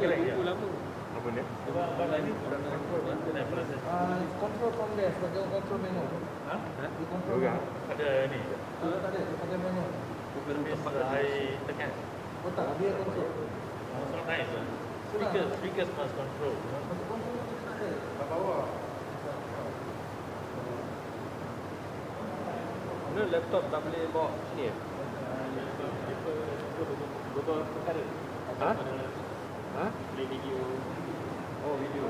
correct, tunggu ya. lama. Apa ni? Sebab abang ni control kan proses. Control from there, sebagai control manual. Ha? Di control Orang manual. ada ni. Tak ada, pakai manual. Habis I tekan. Oh tak, dia control. Oh, so nice lah. Speakers must control. Untuk control tu tak ada. Kat bawah. Mana laptop tak boleh bawa sini ya? Betul perkara. Ha? Ha? Play video. Oh, video.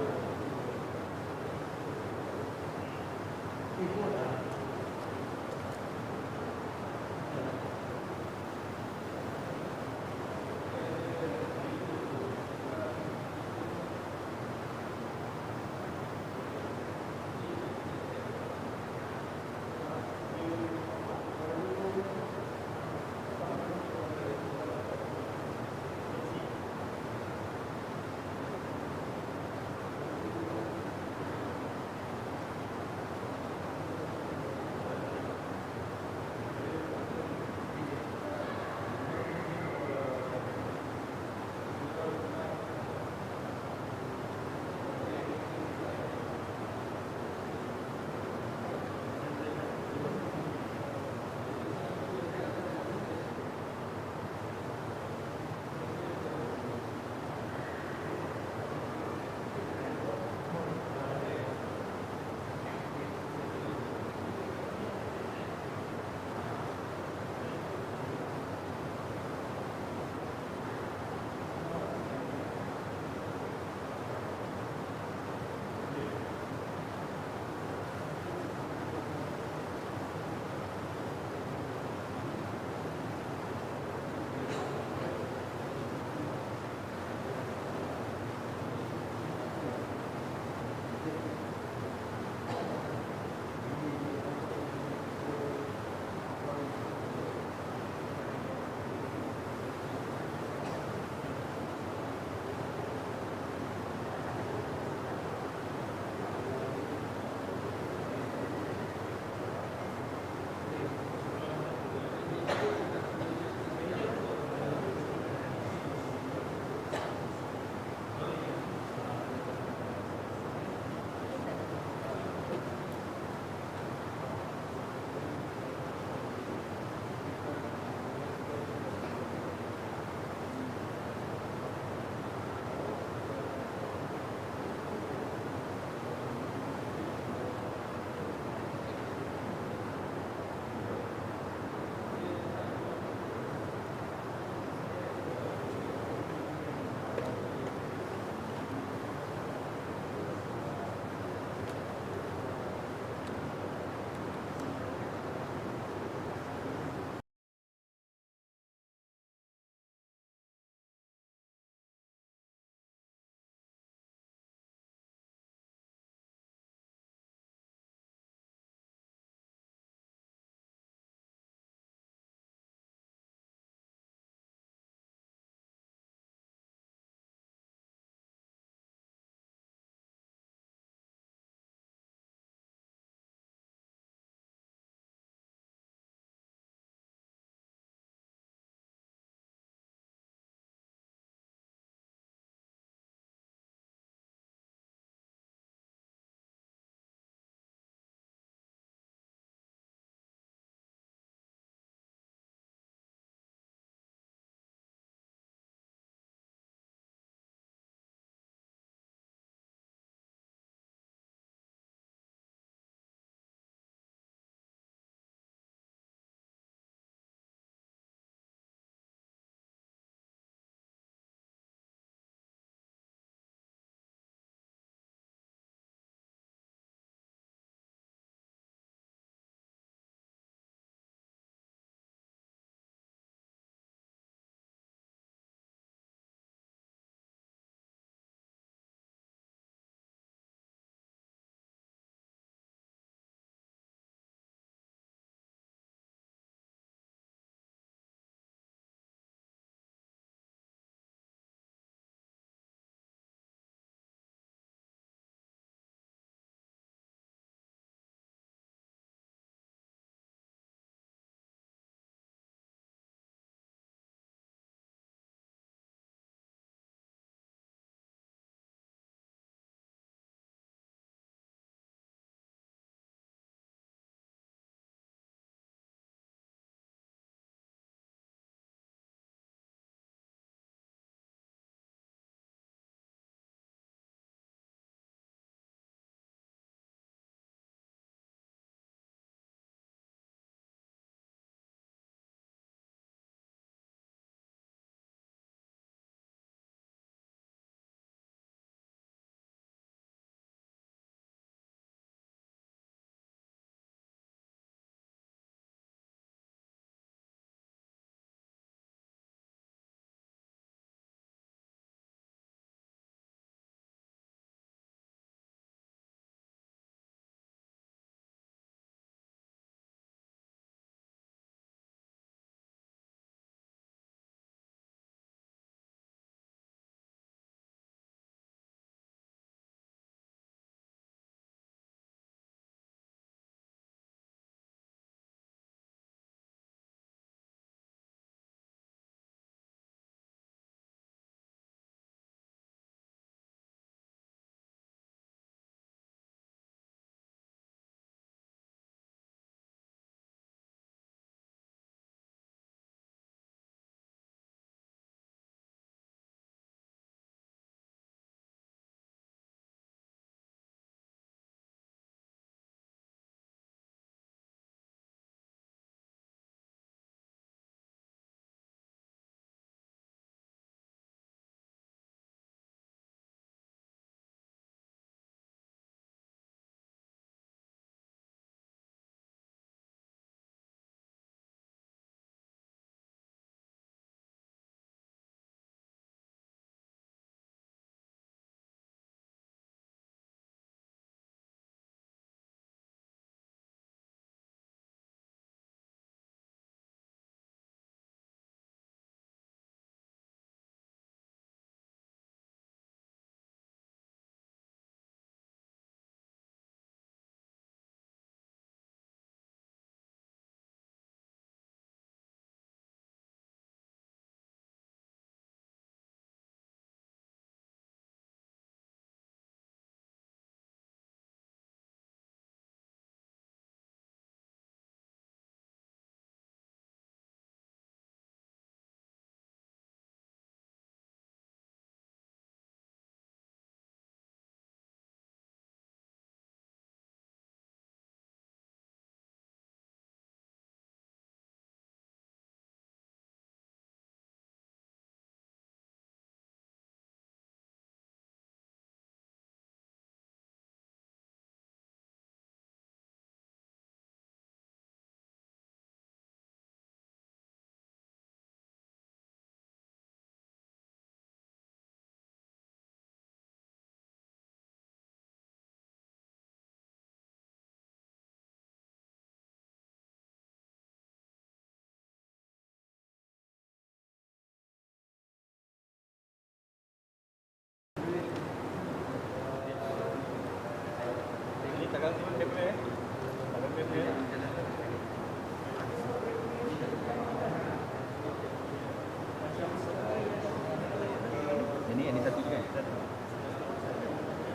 Yang ni satu je kan?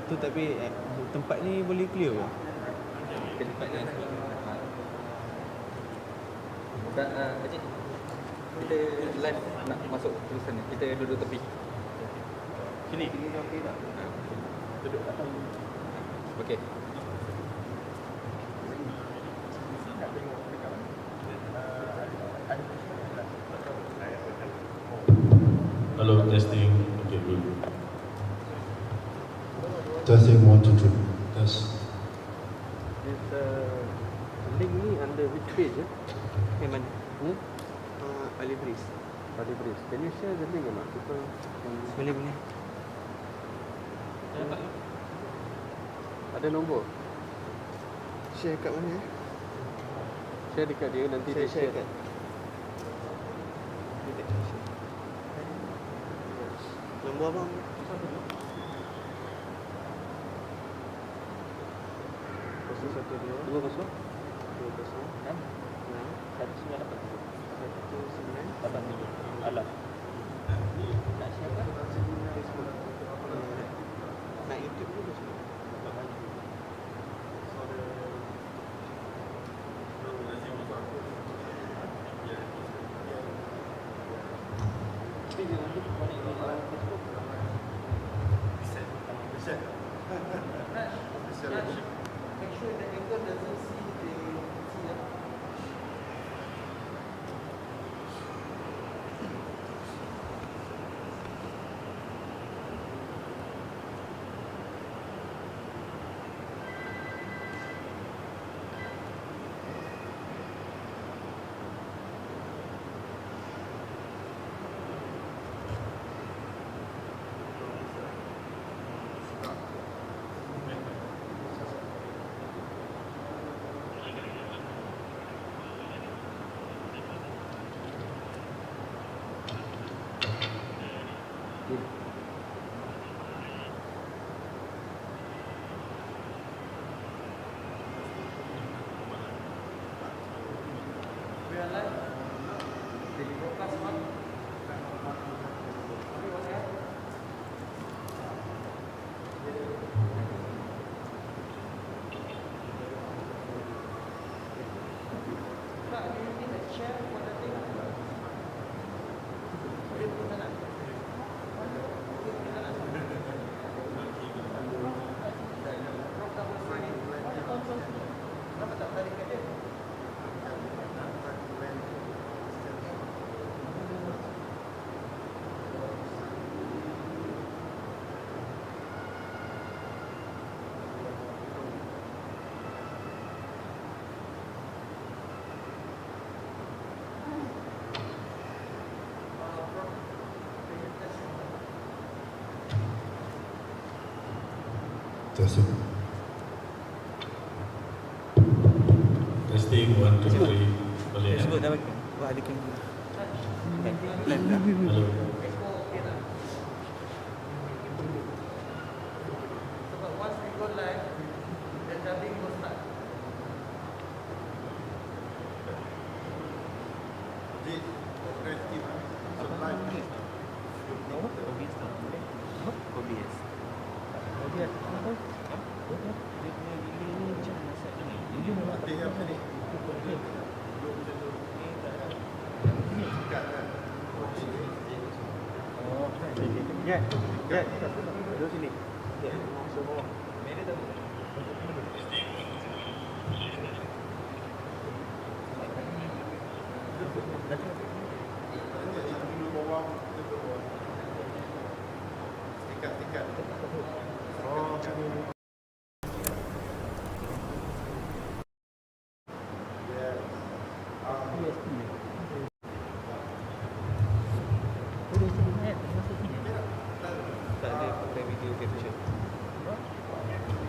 Tu tapi tempat ni boleh clear ke? Tempat ni. Tak, Encik. Kita live nak masuk tulisan ni. Kita duduk tepi. Sini. Okey tak? Duduk atas. Okey. Hello, testing. Okay, good. Testing 1, 2, 3. Test. This link ni under which page ya? Mana? Alif Riz. Alif Riz. Can you share the link or not? People boleh. Ada nombor. Share kat mana? Share dekat dia nanti dia share kat. Nombor abang. 19 Alam. Nak siapa? Facebook. Nak YouTube dulu semua. Make sure the angle doesn't see the Testing. Testing 1, 2, 3. Boleh ya? Sebut dah bagi. Wah, ada kamera. Hello. But once we go live, the dubbing will start. Ya, duduk sini. Tak ada pakai video capture.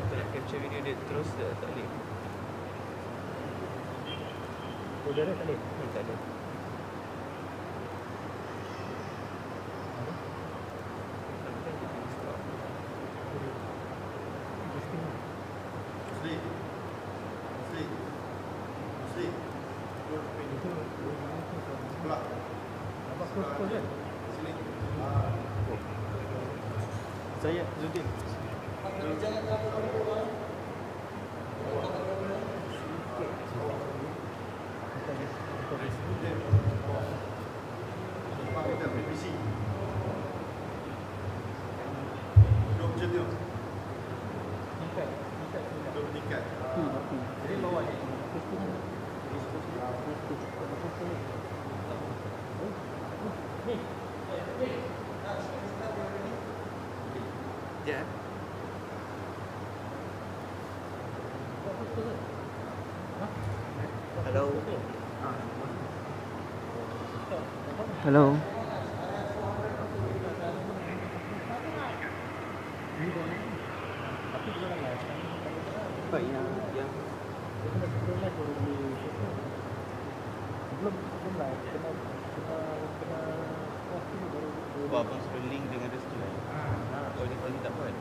Tak nak capture video dia terus tak boleh. Oh, dia tak boleh. Tak ada. Saya Zudin. Ya. Hello. Hello. Apa yang Buat abang suruh link dengan restu lah. Oh, dia kalau dia tak buat.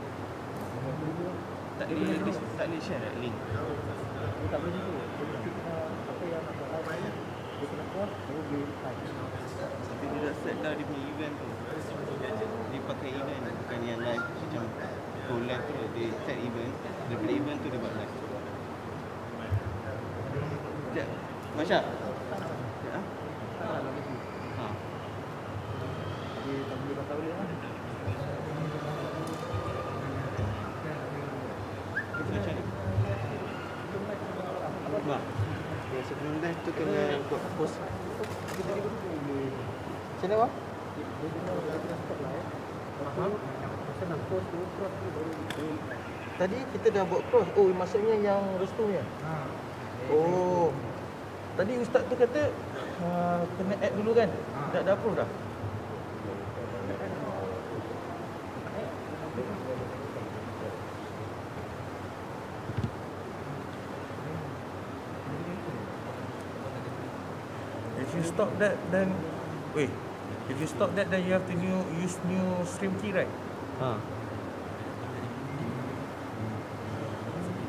Tak boleh share tak link. Tak boleh gitu. Apa yang nak buat live dia kena kuat, baru boleh live. Tapi dia dah set dah dia punya event tu. Dia pakai event bukan yang live macam go live tu. Dia set event. Daripada event tu dia buat live. Sekejap. Masya. Sekejap. Ha. Dia tak boleh patah balik lah. Macam ni. Mak. Ya, sebelum live tu kena buat post. Macam mana, Wak? Dia kena stop live. Faham? Pasal nak post tu, cross tu baru Tadi kita dah buat cross. Oh, maksudnya yang restunya. Oh. Tadi ustaz tu kata kena add dulu kan? Dah approve dah. If you stop that, then wait. If you stop that, then you have to use new stream key, right? Ha.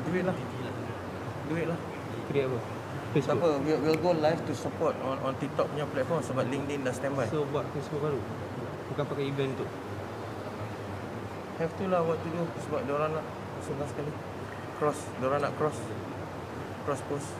Do it lah. Create apa? Tak Facebook. apa, we'll go live to support on TikTok punya platform sebab LinkedIn dah standby. So buat Facebook baru. Bukan pakai event tu. Have to lah what to do sebab diorang nak senang sekali. Diorang nak cross post.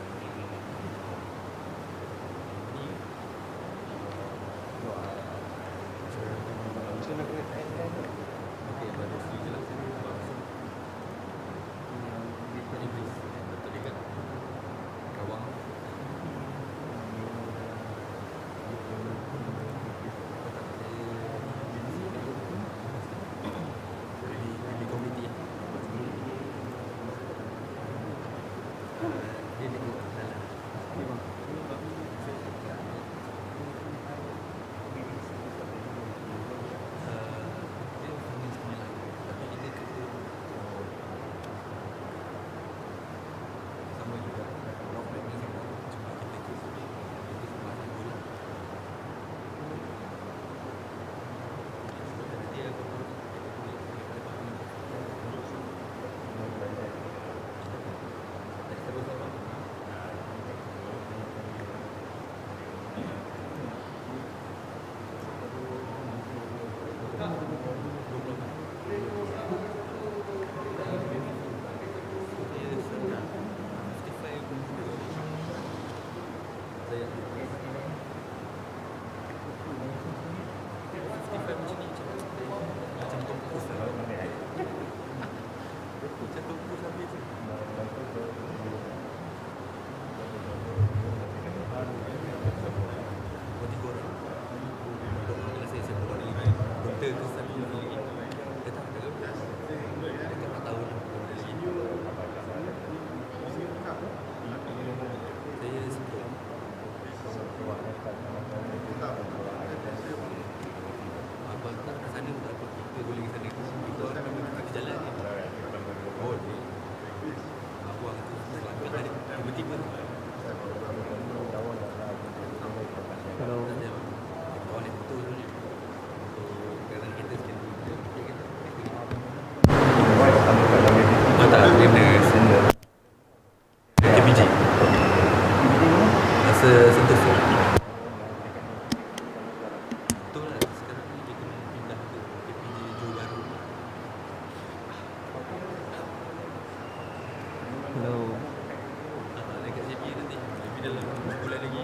Tak, dia kena sender KPG. Rasa sentuh tu. Betul lah, sekarang ni dia kena pindah ke KPG Johor Bahru. lagi.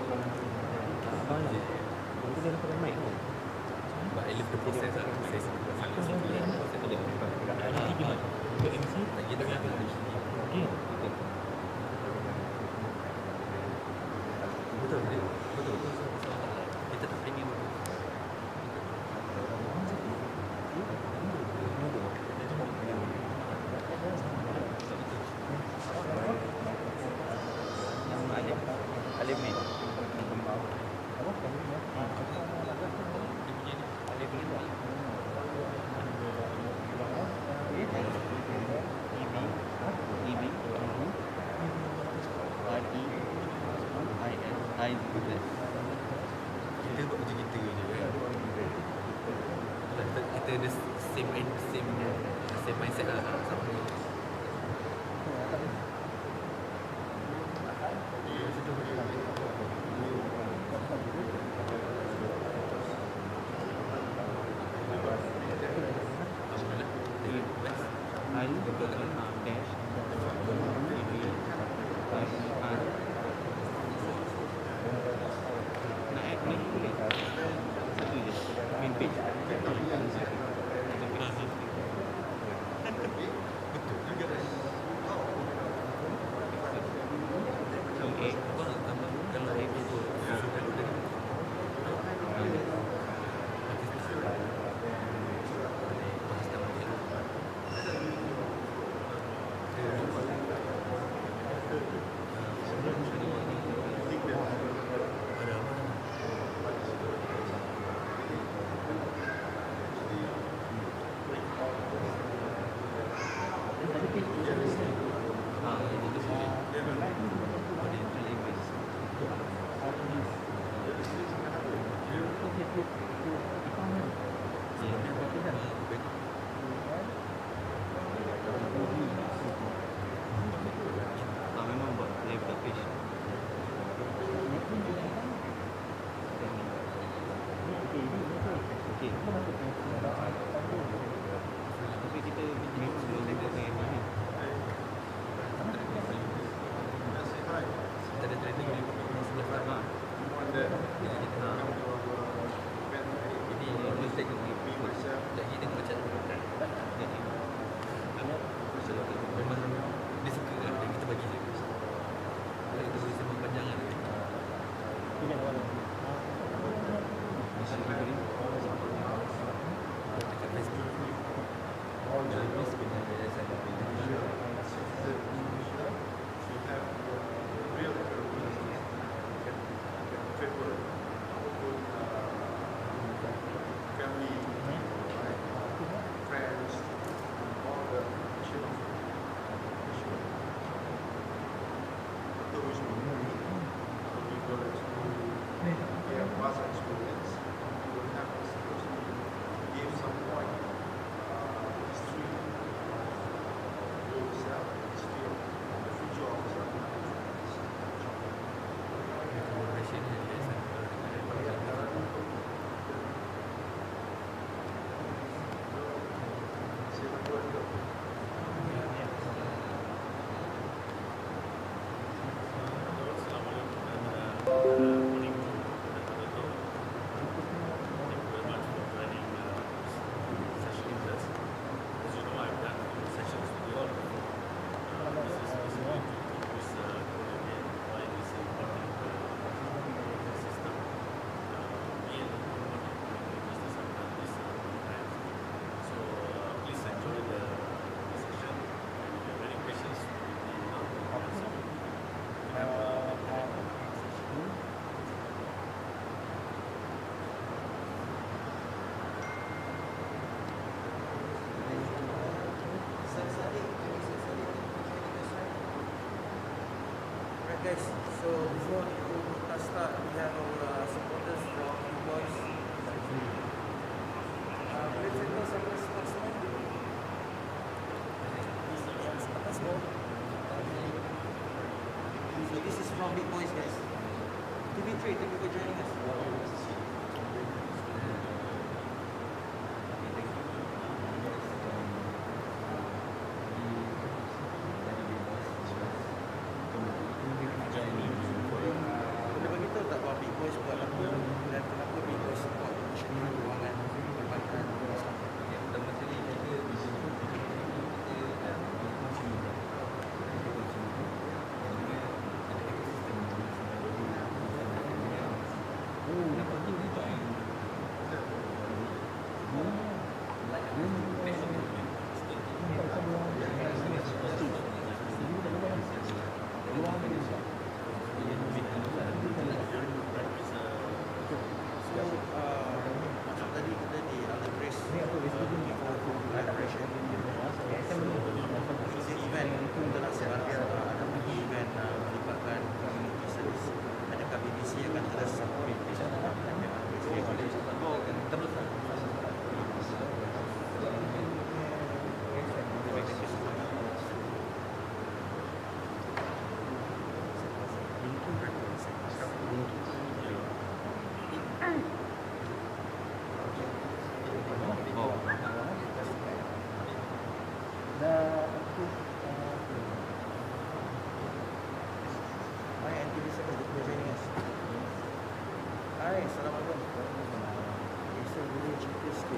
Abang je. Itu dia pakai mic tau. But I love the process lah. Saya betul. Kita tak premium. Alif ni. Kita buat macam kita je kan. Kita ada same mindset lah sama. Nak add ni boleh. Satu je. Main page. Memang buat level page. Okey. Tapi kita memang belum level page ni. Kita ada training 11 tahun. Ini mistake ni. Lagi tengok macam memang dia suka kan dan kita bagi je. Kalau kita boleh sembang panjang kan. Dekat Facebook. Dalam ni sebenarnya saya dah pilih. Guys, so before we start, we have our supporters from you boys. Let's say some sportsmen. So this is from Big Boys, guys. TV3, thank you for joining us. Boleh bagi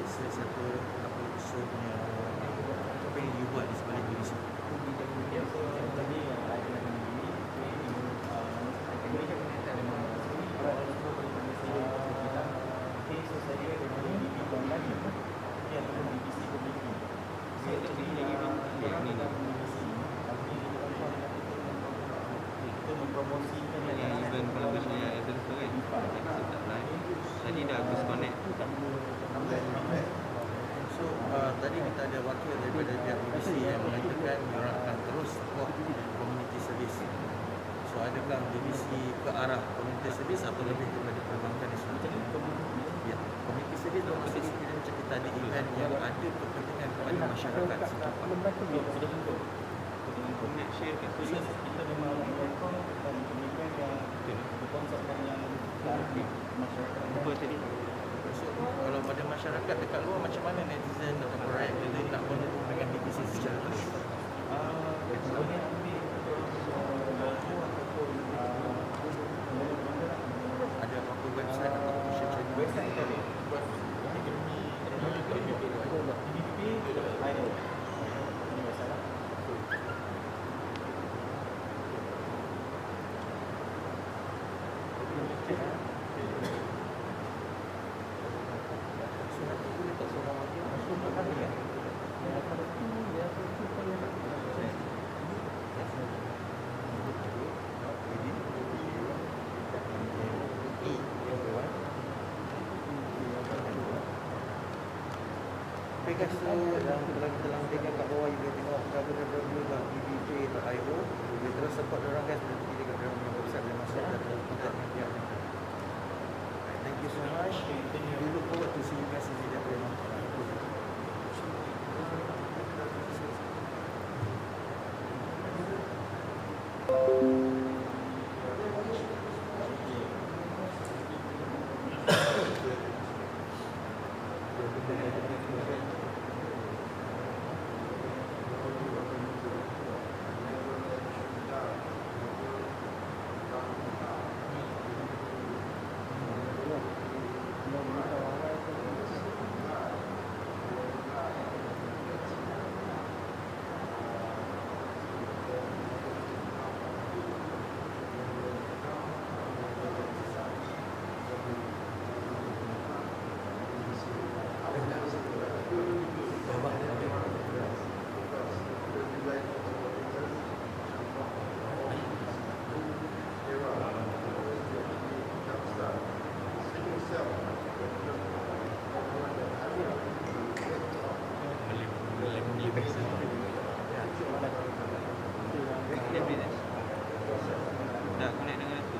salah satu apa show punya apa yang you buat di sebalik BBC? Yang event collaboration yang event tu kan, kita tak live. Tadi dah habis connect. So tadi kita ada wakil daripada pihak BBC yang mengatakan diorang akan terus support community service. So adakah BBC ke arah community service atau lebih kepada perbankan Islam? Ya, community service bermaksud macam kita ada event yang ada kepentingan kepada masyarakat setempat. Connect share kat tu je. Kita memang melakukan event yang berkonsepkan yang masyarakat. Apa tadi? So kalau pada masyarakat dekat luar macam mana netizen ataupun rakyat kita nak berhubung dengan BBC secara langsung? Ada apa-apa website atau social channel? Website tadi. Okay guys, so yang telah kita lampirkan kat bawah you boleh tengok www.bbj.io. Boleh terus support diorang guys, boleh pergi dekat diorang punya website dan masuk dan contact dengan pihak mereka. Thank you so much. We look forward to see you guys in the video. Dah connect dengan tu.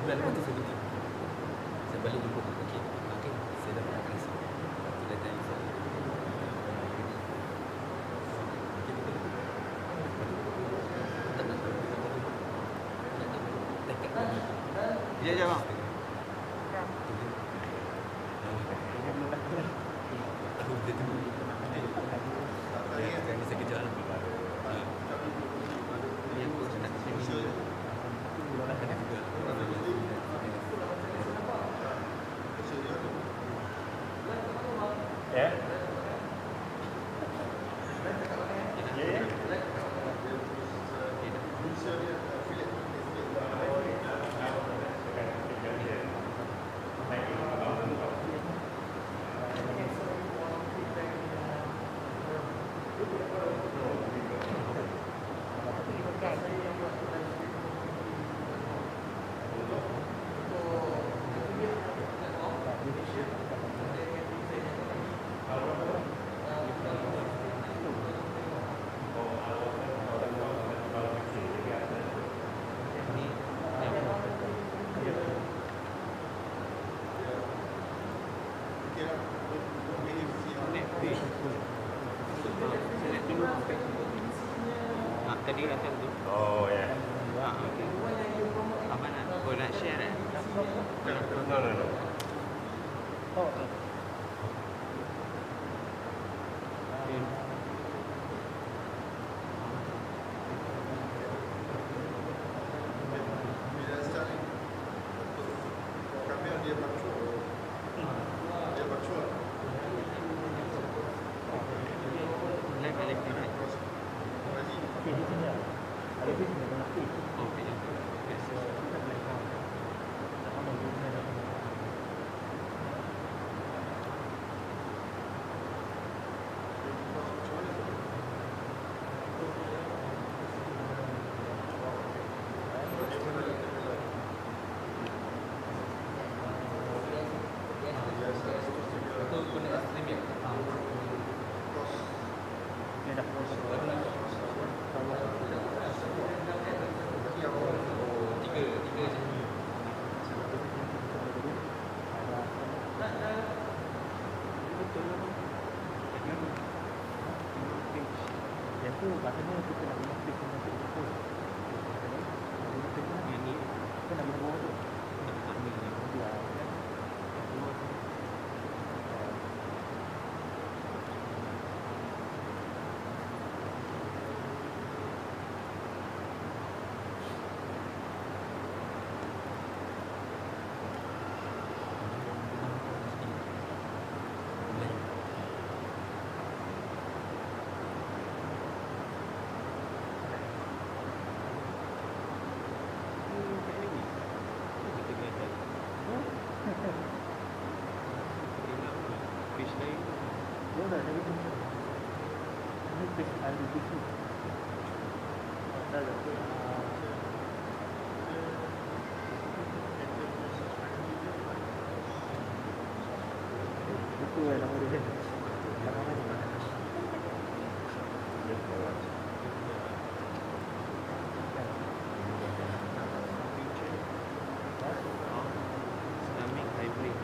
Bulan lepas tu saya berhenti. Saya balik jumpa. Okey, saya dah makan nasi. Dia tanya saya. Okey, betul. Tak nak tahu. Tak tahu. Tekad kami. Ya, bang. Tahu dia tu. Sekarang ni saya kejar lah. Ni aku nak sini. Ada juga. Select dulu. Tadi kata tu. Oh, yeah. Okay. Apa nak? Oh, nak share eh? No, no, no. Oh, Live electric. okey di sini lah. Ada di sini ada nafis. Oh, okay. Kita boleh tahu. Sama guna dah. Itu guna stream ya? Ni dah Tiga je. yang tu katanya kita nak guna fix dengan telefon. Yang ni Kita nak guna bawah tu. tak ni. Ya. Fish lain. Dia dah jadi tu. Ini fix ada di situ. Dah dah. Itu yang nama dia. Nama mana? Islamic hybrid.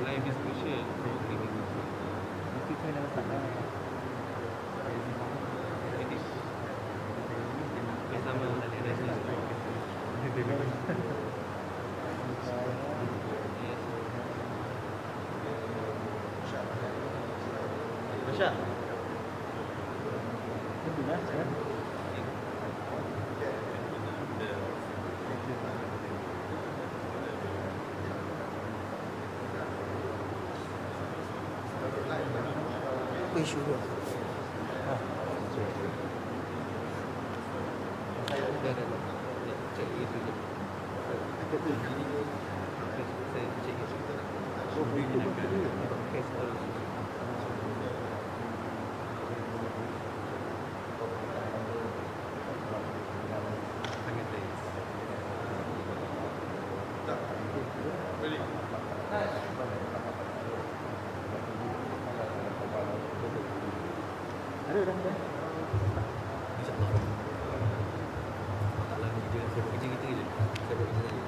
Life is crucial. Mesti saya nak letak dah. Bersama Masya. Itu dah. Apa isu dia? Cek itu je. Saya cek itu. Case terus. Ada dah. InsyaAllah. Tak lama kerja, saya buat kerja kita je. Saya buat kerja saja.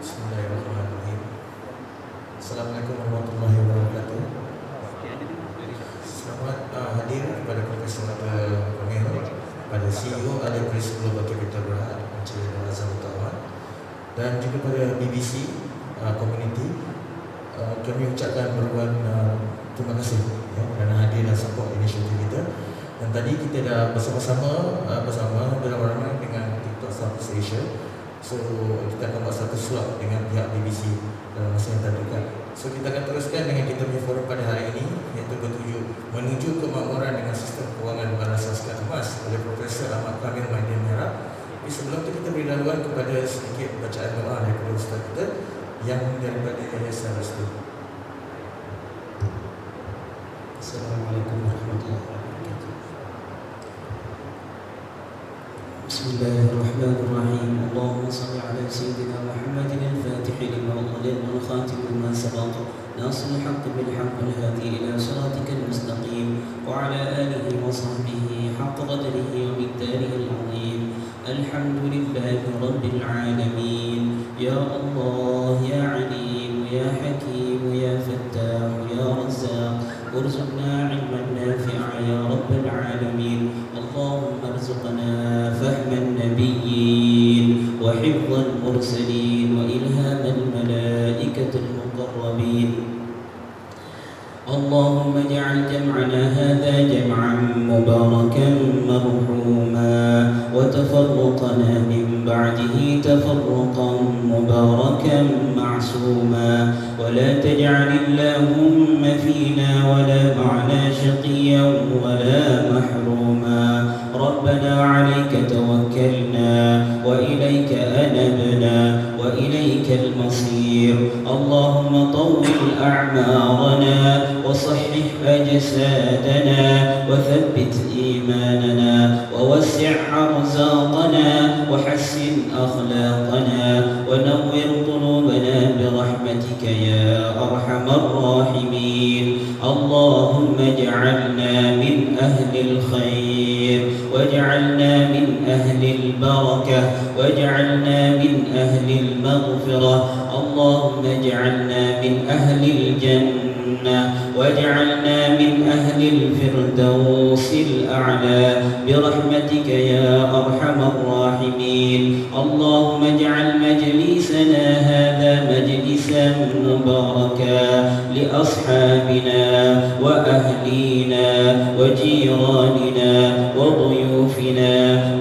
Bismillahirrahmanirrahim. Assalamualaikum warahmatullahi wabarakatuh. Selamat hadir kepada kesempatan pameran pada CEO Ahli Waris Global Capital Berhad Encik Azam Utama dan juga pada BBC Community. Kami ucapkan berulang terima kasih kerana hadir dan support inisiatif kita. Dan tadi kita dah bersama-sama beramai-ramai dengan TikTok Southeast Asia. So kita akan buat satu swap dengan pihak BBC dalam masa yang terdekat. So kita akan teruskan dengan kita punya forum pada hari ini, iaitu bertuju menuju kemakmuran dengan sistem kewangan berasaskan emas oleh Profesor Ahmad Kamil Maidin Merah. Tapi sebelum itu kita beri laluan kepada sedikit bacaan doa daripada Ustaz kita yang daripada Yayasan Restu. Assalamualaikum warahmatullahi wabarakatuh. Bismillahirrahmanirrahim. Allahumma salli ala sayyidina Muhammadin al-Fatih lima ughliq wal khatim lima sabaq nasir al-haqq bil haqq wal hadi ila siratikal mustaqim wa ala alihi wa sahbihi haqq qadrihi wa miqdarihi al-azim. Alhamdulillahi rabbil alamin. Ya Allah ya alim ya hakim ya fattah ya razzaq ارزقنا علما نافعا يا رب العالمين. اللهم ارزقنا فهم النبيين وحفظ المرسلين وإلهام الملائكة المقربين. اللهم اجعل جمعنا هذا جمعا مباركا مرحوما وتفرقنا من بعده تفرقا مباركا معصوما ولا تجعل اللهم فينا ولا معنا شقيا ولا محروما. ربنا عليك توكلنا وإليك أنبنا وإليك المصير. اللهم طول أعمارنا وصحح أجسادنا وثبت إيماننا ووسع أرزاقنا وحسن أخلاقنا ونور قلوبنا برحمتك يا أرحم الراحمين. اللهم اجعلنا من أهل الخير واجعلنا من أهل البركة واجعلنا من أهل المغفرة. اللهم اجعلنا من أهل الجنة واجعلنا من أهل الفردوس الأعلى برحمتك يا أرحم الراحمين. اللهم اجعل مجلسنا هذا مجلسا مباركا لأصحابنا وأهلينا وجيراننا وضيوفنا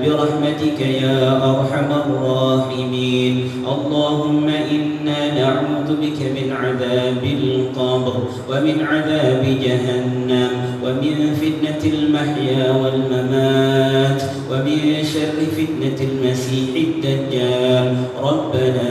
برحمتك يا أرحم الراحمين. اللهم إنا نعوذ بك من عذاب القبر ومن عذاب جهنم ومن فتنة المحيا والممات ومن شر فتنة المسيح الدجال. ربنا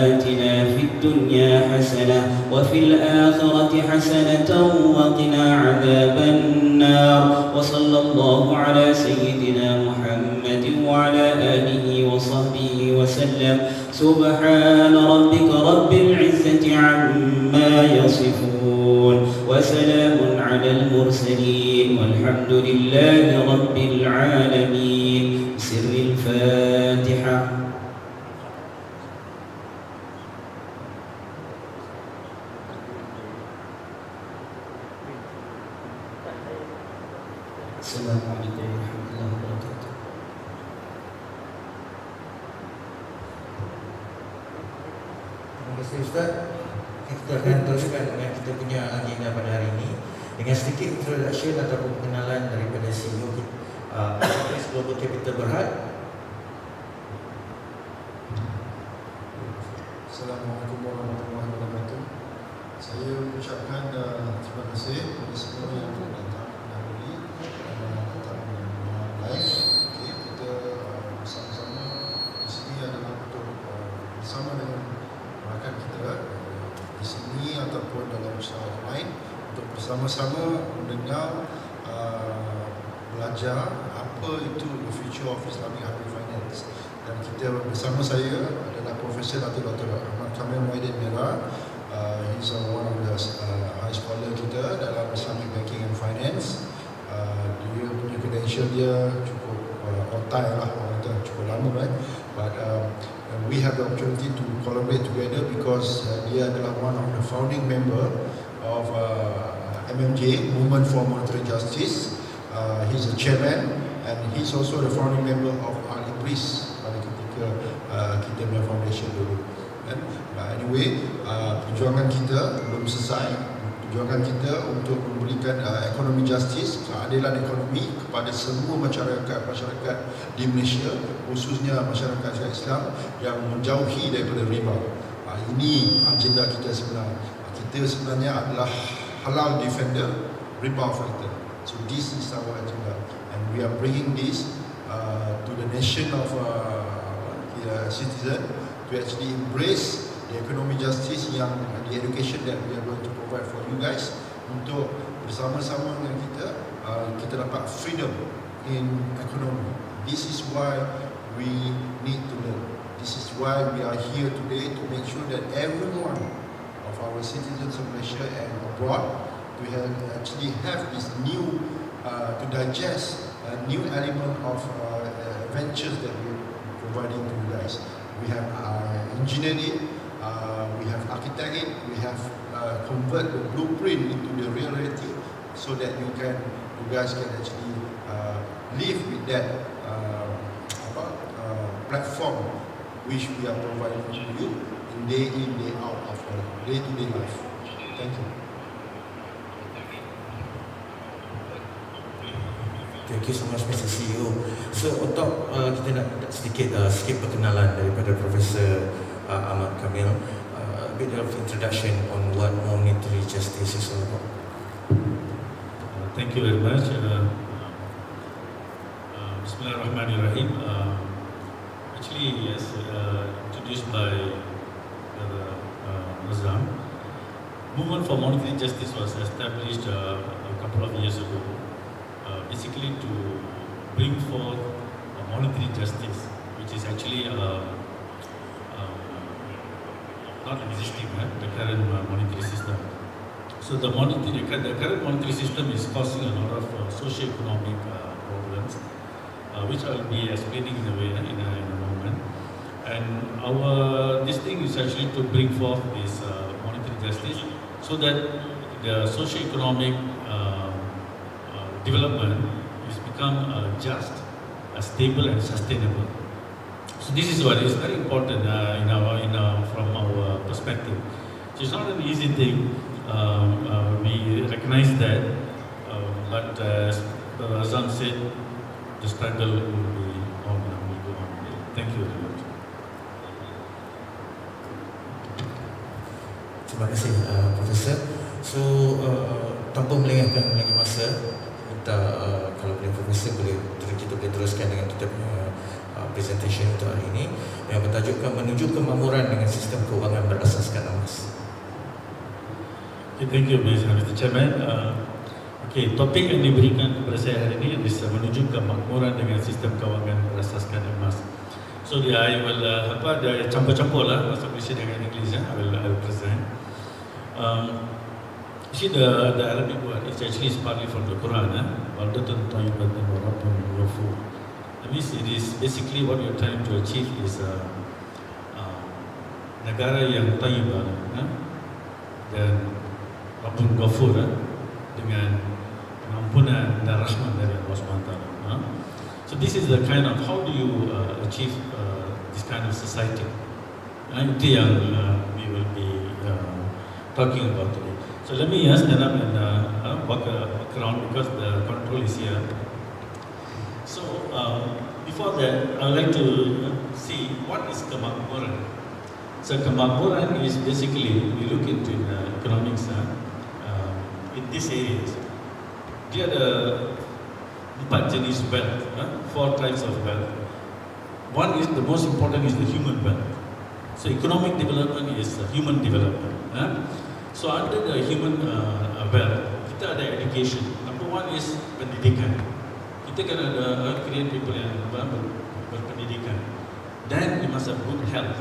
آتنا في الدنيا حسنة وفي الآخرة حسنة وقنا عذاب النار. وصلى الله على سيدنا محمد وعلى آله وصحبه وسلم. سبحان ربك رب العزة عما يصفون وسلام على المرسلين والحمد لله رب العالمين. سر الفاتحة. السلام عليكم ورحمة الله وبركاته. Terima kasih Ustaz. Kita akan teruskan dengan kita punya agenda pada hari ini dengan sedikit introduction ataupun pengenalan daripada CEO Global Capital Berhad. Assalamualaikum warahmatullahi wabarakatuh. Saya mengucapkan terima kasih kepada semua yang datang menghadiri datang live. Okay, kita bersama-sama di sini adalah untuk bersama dengan rakan kita di sini ataupun dalam usaha lain untuk bersama-sama mendengar belajar apa itu the future of Islamic Hybrid Finance. Dan kita bersama saya adalah Profesor Dr. Ahmad Kamil Muhyiddin Mira. He's one of the high scholar kita dalam Islamic Banking and Finance. Dia punya credential dia cukup on time lah, cukup lama kan. But we have the opportunity to collaborate together because dia adalah one of the founding member of MMJ, Movement for Monetary Justice. He's a chairman and he's also the founding member of Al-Ibris pada ketika kita punya foundation dulu. Anyway, perjuangan kita belum selesai. Perjuangan kita untuk memberikan ekonomi justice, keadilan ekonomi kepada semua masyarakat di Malaysia, khususnya masyarakat Islam yang menjauhi daripada riba. Ini agenda kita sebenarnya. Kita sebenarnya adalah halal defender, riba fighter. So this is our agenda, and we are bringing this to the nation of citizen to actually embrace the economic justice yang the education that we are going to provide for you guys untuk bersama-sama dengan kita dapat freedom in economy. This is why we need to learn. This is why we are here today to make sure that every one of our citizens of Malaysia and abroad to actually have this new to digest a new element of ventures that we are providing to you guys. We have engineering, we have architect it, we have convert the blueprint into the reality so that you guys can actually live with that platform which we are providing to you in, day out of your day-to-day life. Thank you. Thank you so much, Mr. CEO. So untuk kita nak sedikit perkenalan daripada Profesor Ahmad Kamil, a bit of introduction on what monetary justice is all about. Thank you very much. Bismillahirrahmanirrahim. Actually, yes, introduced by Nazam. Movement for Monetary Justice was established a couple of years ago, basically to bring forth monetary justice, which is actually not existing, the current monetary system. So the current monetary system is causing a lot of socio-economic problems, which I will be explaining in a moment. And this thing is actually to bring forth this monetary justice so that the socio-economic development is become just, stable and sustainable. So this is what is very important from our perspective. So it's not an easy thing. We recognize that, but as Azam said, the struggle will be on and will go on. Thank you very much. Terima kasih, Profesor. So tanpa melengahkan lagi masa, minta kalau boleh Profesor kita boleh teruskan dengan kita punya presentation untuk hari ini yang bertajukkan menuju kemakmuran dengan sistem kewangan berasaskan emas. Okay, thank you, Mr. Chairman. Okay, topik yang diberikan kepada saya hari ini bisa menuju kemakmuran dengan sistem kewangan berasaskan emas. So I will dia campur-campur lah bahasa Malaysia dengan English. I will present. See the Arabic word, it's actually partly from the Quran. Baldatun tayyibatan wa rabbun ghafur. That means it is basically what you're trying to achieve is negara yang tayyibah dan Rabbun Ghafur dengan pengampunan dan rahmat dari Allah SWT. So this is the kind of, how do you achieve this kind of society? Itu yang we will be talking about today. So let me stand up and walk around because the control is here. So before that, I would like to see what is kemakmuran. So kemakmuran is basically, we look into economics in these areas. Dia ada 4 jenis wealth, 4 types of wealth. One is the most important is the human wealth. So economic development is human development. So under the human wealth, kita ada education. Number one is pendidikan. Kita kan ada create people yang berpendidikan. Then you must have good health.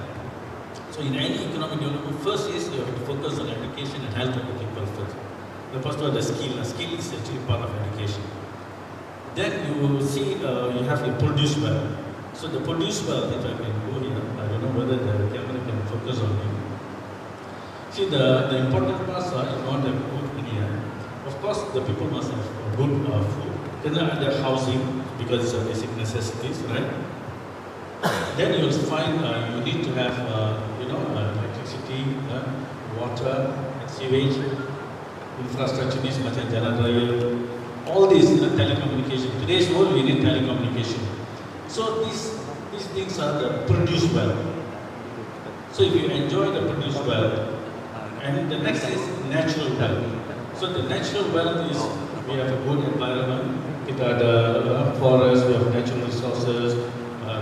So in any economic development, first is you have to focus on education and health of the people first. Lepas tu ada skill. Skill is actually part of education. Then you see you have to produce wealth. So the produce wealth, if I can go here, I don't know whether the camera can focus on it. See the important parts are you want to have good India. Of course, the people must have good food. Then there are housing because it's a basic necessities, right? Then you will find you need to have electricity, water, sewage, infrastructure means macam jalan raya. All these telecommunication. Today's world we need telecommunication. So these things are the produce wealth. So if you enjoy the produce wealth, and the next is natural wealth. So the natural wealth is we have a good environment. Kita ada forest, we have natural resources,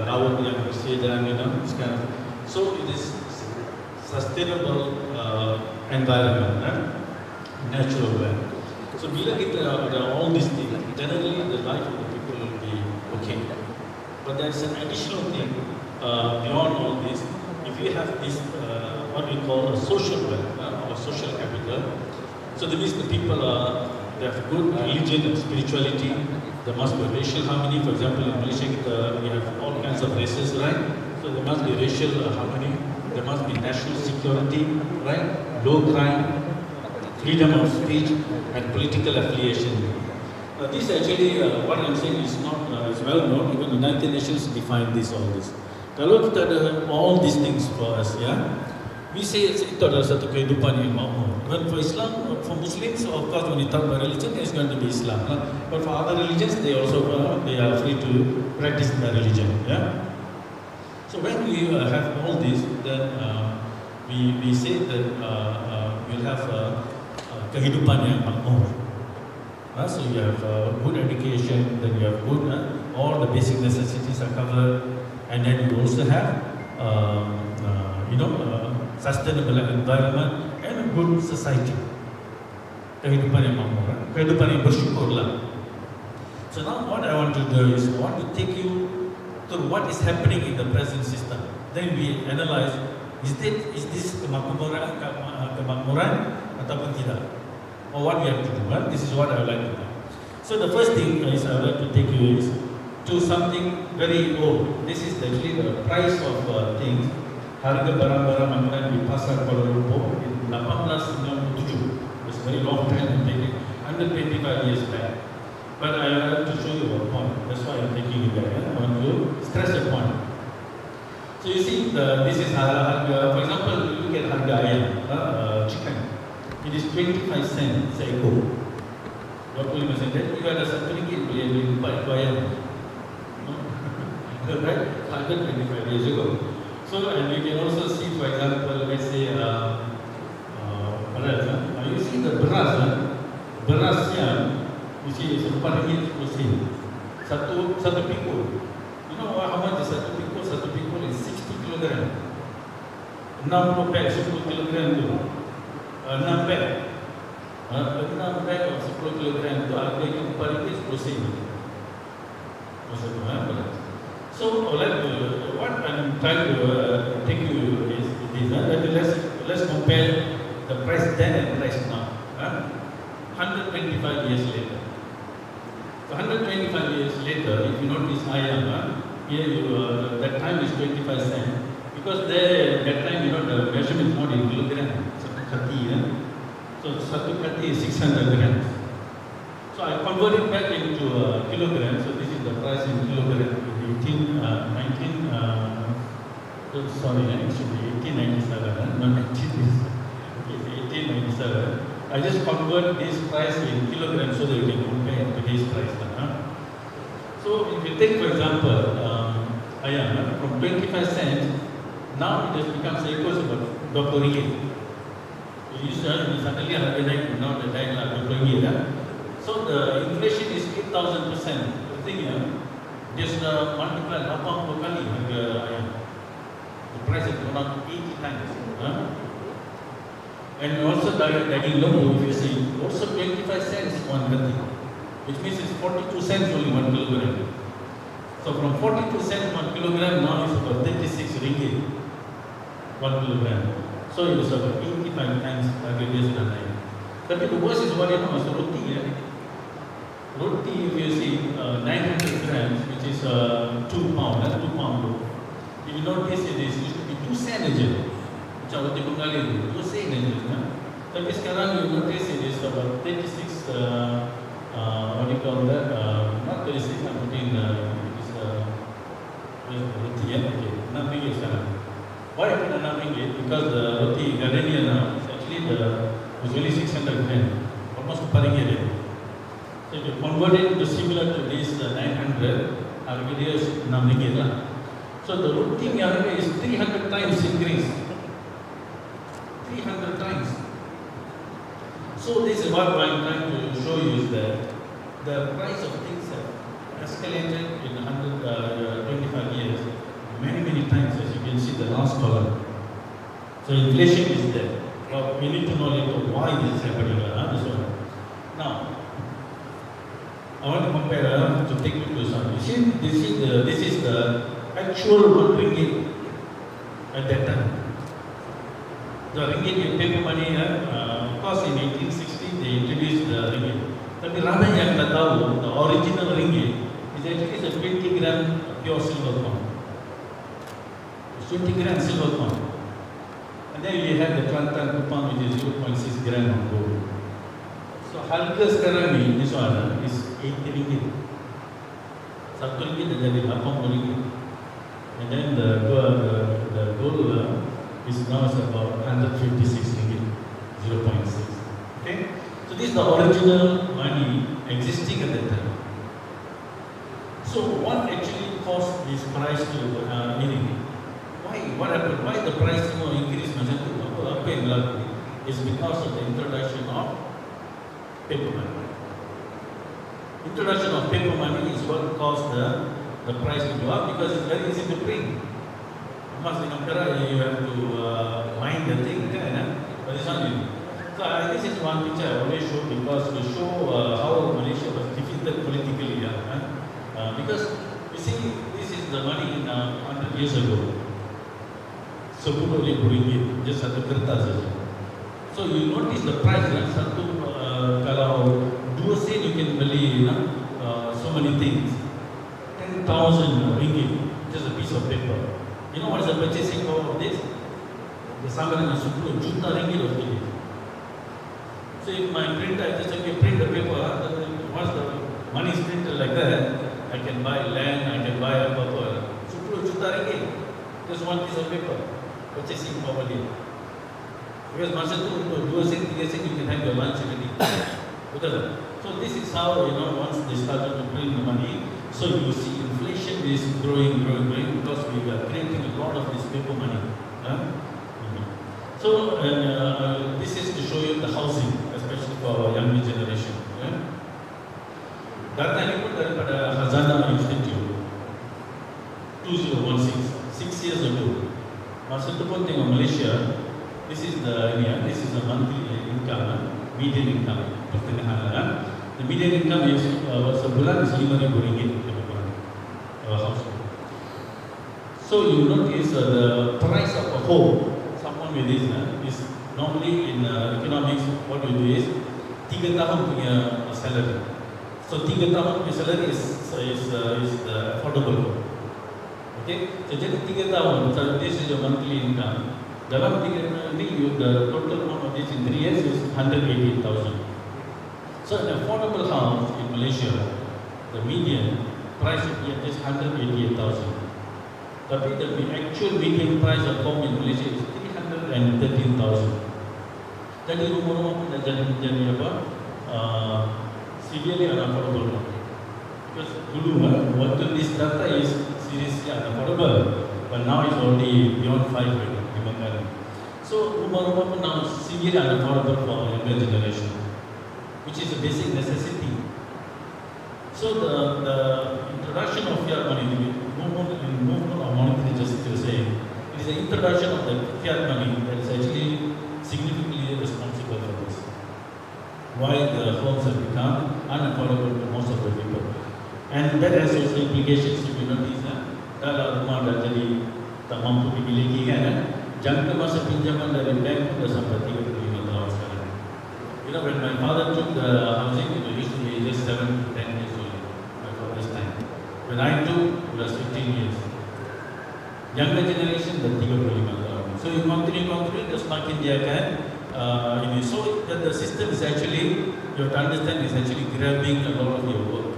laut yang bersih dan this kind of. So it is sustainable environment, natural wealth. So bila kita ada all these things, generally the life of the people will be okay. But there's an additional thing beyond all this. If you have this, what we call a social wealth or social capital, so that means the people they have good religion and spirituality. There must be racial harmony. For example, in Malaysia, we have all kinds of races, right? So there must be racial harmony. There must be national security, right? Low crime, freedom of speech, and political affiliation. This actually, what I'm saying is not is well known. Even the United Nations define all this. Kalau kita ada all these things for us, we say itu adalah satu kehidupan yang makmur. Even for Islam, for Muslims, of course, when you talk about religion, it's going to be Islam. But for other religions, they also they are free to practice their religion. So when we have all this, then we say that we'll have kehidupan yang makmur. So you have good education, then you have good, all the basic necessities are covered, and then you also have, sustainable environment and a good society. Kehidupan yang makmur, kehidupan yang bersyukur lah. So now what I want to do is I want to take you to what is happening in the present system. Then we analyze, is this kemakmuran ataupun tidak? Or what we have to do. This is what I would like to do. So the first thing is I would like to take you is to something very old. This is actually the price of things. Harga barang-barang makanan di pasar Kuala Lumpur in 1897. It's a very long time, 125 years back. But I have to show you a point. That's why I'm taking you back. I want to stress a point. So you see, this is harga. For example, you look at harga ayam, chicken. It is 25 cents seekor. 25 sen. Dan juga ada RM1 boleh beli 4 ekor ayam. Right? 125 years ago. So, and you can also see, for example, let's say, you see the beras, berasnya, you see, it's RM4.10. Satu pikul. You know how much is satu pikul? Satu pikul is 60 kilogram. 60 bag, 10 kilogram tu. 6 bag. 6 bag of 10 kilogram tu harganya RM4.10. So what I'm trying to take you is this. Let's compare the price then and price now. 125 years later. So 125 years later, if you notice ayam, here that time is 25 cents. Because there, that time, the measurement is not in kilogram. So satu kati is 600 grams. So I convert it back into kilograms. So this is the price in kilograms. It should be 1897. No, 1897. I just convert this price in kilograms so that you can compare today's price. So if you take, for example, ayam from 25 cents, now it has become equal to RM20. Suddenly harga naik, now the naik lah 20 dah. So the inflation is 8,000%. The thing dia sudah multiply 80 kali harga ayam. The price has gone up 80 times. And also daging lembu, if you see, also 25 cents one kati, which means it's 42 cents only 1 kilogram. So from 42 cents 1 kilogram, now it's about 36 ringgit 1 kilogram. So it was about 85 times harga dia sudah naik. Tapi the worst is what you know is roti. Roti, if you see 900 grams, which is 2 pound, 2 pound. If you notice it used to be 2 cents aja. Macam roti Bengali tu, 2 sen aja. Tapi sekarang you notice it is about 36, what do you call that? Not 36, I'm putting roti okay, 6 ringgit sekarang. Why I put 6 ringgit? Because the roti Gardenia now, actually was only 600 grams, almost 4 ringgit. So if you convert it to similar to this 900, harga dia 6 ringgit lah. So the roti harga is 300 times increase. 300 times. So this is what I'm trying to show you is that the price of things have escalated in 125 years many times, as you can see the last column. So inflation is there. But we need to know later why this is happening. This one. Now, I want to compare to take you to something. This is the actual 1 ringgit at that time. The ringgit in paper money, of course in 1860 they introduced the ringgit. Tapi ramai yang tak tahu, the original ringgit is actually a 20 gram pure silver coin. 20 gram silver coin. And then you have the Kelantan Kupang, which is 0.6 gram of gold. So harga sekarang ni, this one is 80 ringgit. 1 ringgit dah jadi 80 ringgit. And then the gold is now about 156 ringgit, 0.6. Okay? So this is the original money existing at that time. So what actually caused this price to increase? What happened? Why the price increase macam tu? Apa yang berlaku? Is because of the introduction of paper money. Introduction of paper money is what caused the price to go up because it's very easy to print. Emas dengan perak you have to mine the thing, kan? But this one, so this is one picture I always show because to show how Malaysia was defeated politically. Because you see, this is the money in 100 years ago. 10,000 ringgit, just satu kertas saja. So you notice the price kalau 2 sen you can beli so many things. 10,000 ringgit, just a piece of paper. You know what is the purchasing power of this? Sama dengan 10 juta ringgit of it. So if my printer, I just print the paper, once the money is printed like that, I can buy land, I can buy apa-apa. 10 juta ringgit, just one piece of paper. Purchasing power dia. Because masa tu untuk 2 sen, 3 sen you can have your lunch already. Betul tak? So this is how, once they started to print the money, so you see inflation is growing because we are creating a lot of this paper money. So this is to show you the housing, especially for younger generation. Data ini pun daripada Khazanah Institute 2016, 6 years ago. Masa tu pun tengok Malaysia, this is the monthly income, median income, pertengahan. The median income is sebulan is RM5,000 household. So you notice the price of a home, someone with this is normally in economics, what you do is 3 tahun punya salary. So 3 tahun punya salary is affordable. Okay, so jadi 3 tahun, so this is your monthly income. Dalam 3 tahun ni, the total amount of this in 3 years is 188,000. So an affordable house in Malaysia, the median price would be at least 188,000. Tapi the actual median price of home in Malaysia is 313,000. Jadi rumah-rumah pun dah jadi apa? Severely unaffordable. Because dulu waktu this data is seriously unaffordable, but now it's already beyond 5 kali. So rumah-rumah pun now severely unaffordable for younger generation, which is a basic necessity. So the introduction of fiat money, movement of monetary justice, you're saying, it is the introduction of the fiat money that is actually significantly responsible for this. Why the homes have become unaffordable to most of the people. And that has also implications if you notice. Kalau rumah dah jadi tak mampu dimiliki kan, jangka masa pinjaman dari bank pun dah sampai 35 tahun sekarang. You know, when my father took the housing, it used to be just 7 to 10 years old my father's time. When I took, it was 15 years. Younger generation dah 35 tahun. So you continue, dah semakin dia akan ini. So that the system is actually, you have to understand, is actually grabbing a lot of your work.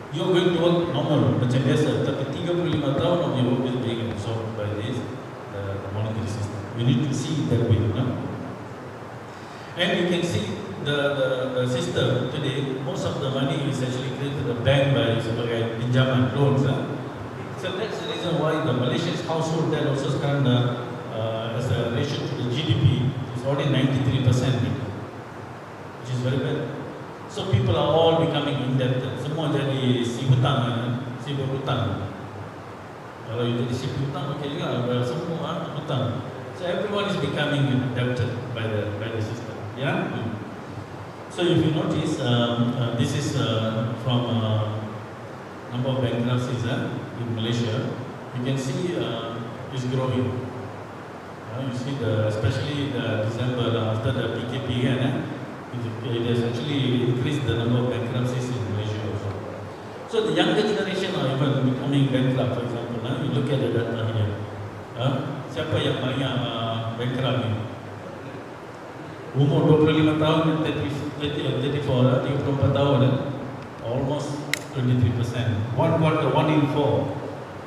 You are going to work normal, macam biasa, tapi 35 tahun of your work is being absorbed by this, the monetary system. We need to see it that way, no? And you can see the system today, most of the money is actually created at the bank by sebagai pinjaman, loans. So that's the reason why the Malaysian household debt also sekarang as a ratio to the GDP is already 93%, which is very bad. So people are all becoming indebted. Semua jadi si hutang, si berhutang. Kalau you jadi si hutang, okey juga. Semua hutang. So everyone is becoming indebted by the system. Yeah. So if you notice, this is from number of bankruptcies in Malaysia. You can see it's growing. You see especially the December after the PKP it has actually increased the number of bankruptcies in Malaysia also. So the younger generation are even becoming bankrupt, for example. You look at the data here. Siapa yang banyak bankrupt ni? Umur 25 tahun, 34 tahun, almost 23%. One in four.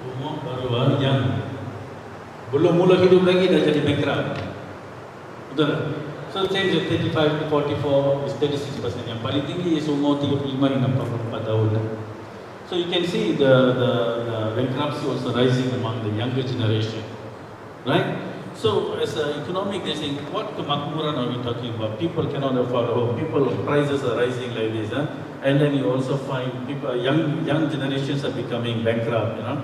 Umur baru yang belum mula hidup lagi dah jadi bankrupt. Betul tak? So change of 35 to 44 is 36%. Yang paling tinggi is umur 35 hingga 44 tahun. So you can see the bankruptcy also rising among the younger generation, right? So as an economic, they think, what kemakmuran are we talking about? People cannot afford a home. People prices are rising like this, and then you also find people, young generations are becoming bankrupt, you know.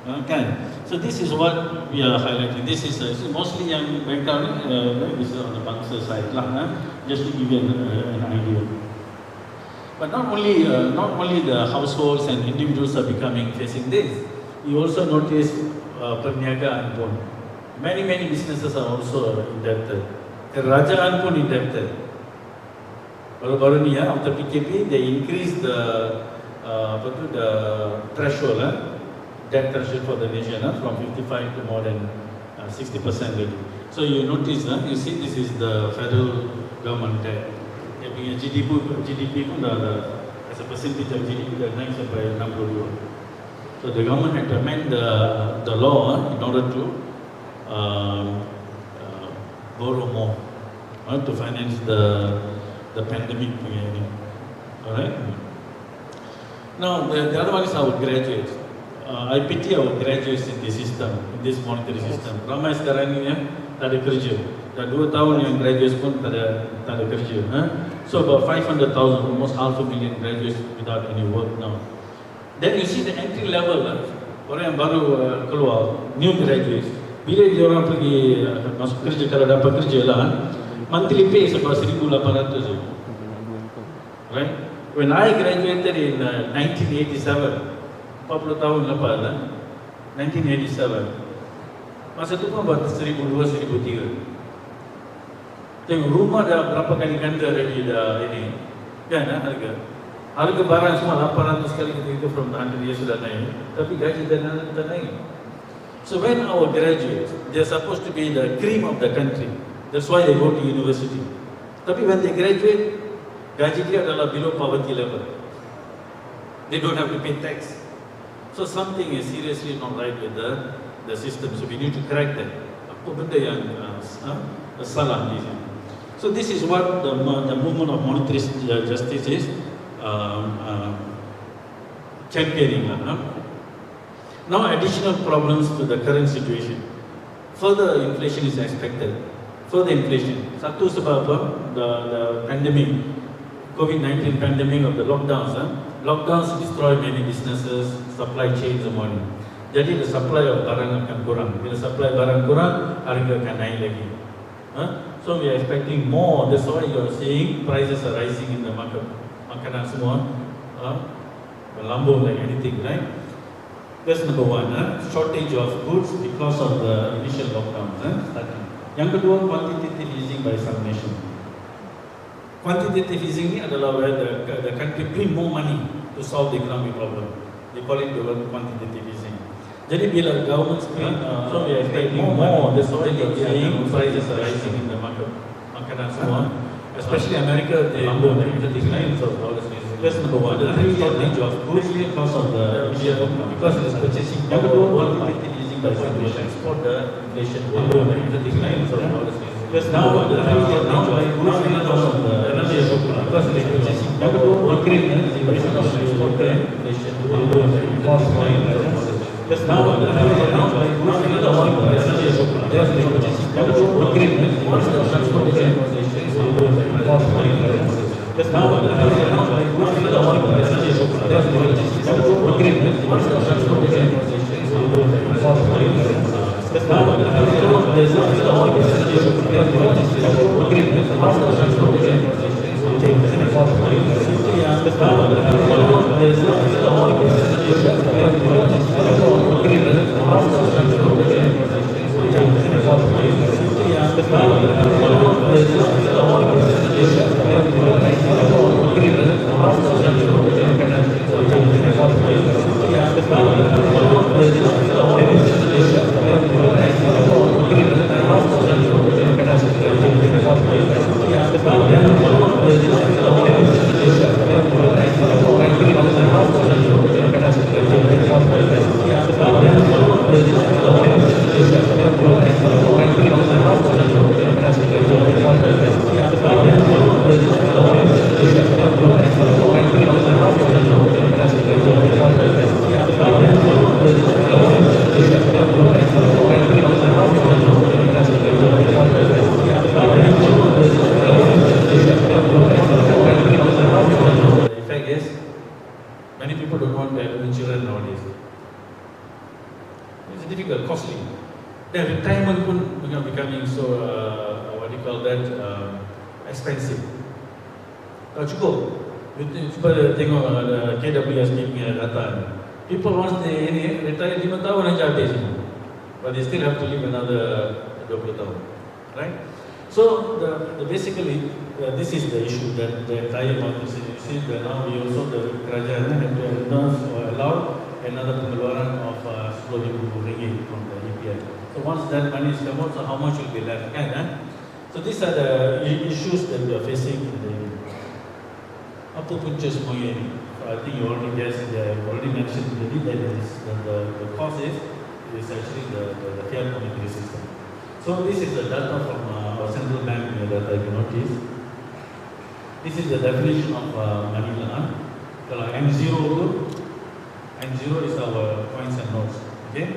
Okay, so this is what we are highlighting. This is mostly young background. This is on the Bangsa side, just to give you an idea. But not only the households and individuals are facing this. You also notice perniagaan pun. Many businesses are also indebted. Kerajaan pun indebted. Baru-baru ni after PKP, they increased the threshold. Debt threshold for the nation from 55 to more than 60% already. So you notice, you see this is the federal government debt. GDP pun as a percentage of GDP dah naik sampai 62. So the government had to amend the law in order to borrow more to finance the pandemic. Alright. Now the other one is our graduates. I pity our graduates in this system, in this monetary system. Ramai sekarang ni tak ada kerja. Dah 2 tahun yang graduates pun tak ada kerja. So about 500,000, almost 500,000 graduates without any work now. Then you see the entry level, orang yang baru keluar, new graduates. Bila dia orang pergi masuk kerja, kalau dapat kerja lah, monthly pay sebab 1,800 je. Right? When I graduated in 1987, 40 tahun lepas 1987. Masa tu pun buat 1,200, 1,300. Tengok rumah dah berapa kali ganda dari dah ini. Kan harga. Harga barang semua 800 kali kita from 100 years sudah naik. Tapi gaji dah naik. So when our graduates, they are supposed to be the cream of the country. That's why they go to university. Tapi when they graduate, gaji dia adalah below poverty level. They don't have to pay tax. So something is seriously not right with the system. So we need to correct that. Apa benda yang salah di sini? So this is what the movement of monetary justice is championing. Now additional problems to the current situation. further inflation is expected. Further inflation. Satu sebab apa? The pandemic, COVID-19 pandemic of the lockdowns. Lockdowns destroy many businesses, supply chain semua ni. Jadi the supply of barang akan kurang. Bila supply barang kurang, harga akan naik lagi. So we are expecting more. That's why you are seeing prices are rising in the market. Makanan semua melambung like anything, right? That's number one. Shortage of goods because of the initial lockdowns. Starting. Yang kedua, quantitative easing by some nation. Quantitative easing ni adalah where the country print more money to solve the economic problem. They call it the word quantitative easing. Jadi bila government print, so we are expecting more. That's why you are seeing prices are rising in the market. Makanan semua, especially America, they lumber billions of dollars. That's number one. The shortage of goods because of the because it is purchasing power. Quantitative easing by some nation. Export the inflation. Lumber billions of dollars. That's now the shortage of goods because of the because it is purchasing power. Increase the export the inflation. Lumber billions of dollars. Just now, the effect is many people don't want to have children nowadays. It's difficult, costly. Then retirement pun becoming so what do you call that, expensive. Tak cukup. Cuba tengok KWSP punya data ni. People once they retire 5 tahun aja habis, but they still have to live another 20 tahun, right? So the basically this is the issue that the entire market is. You see that now we also the kerajaan have to allow another pengeluaran of 10,000 ringgit from the EPL. So once that money is come out, so how much will be left? Kan? So these are the issues that we are facing in the apa punca semuanya ni. I think you already guessed, already mentioned that the cause is actually the fiat monetary system. So this is the data from our central bank data, if you notice. This is the definition of money. Kalau M0 tu, M0 is our coins and notes, okay?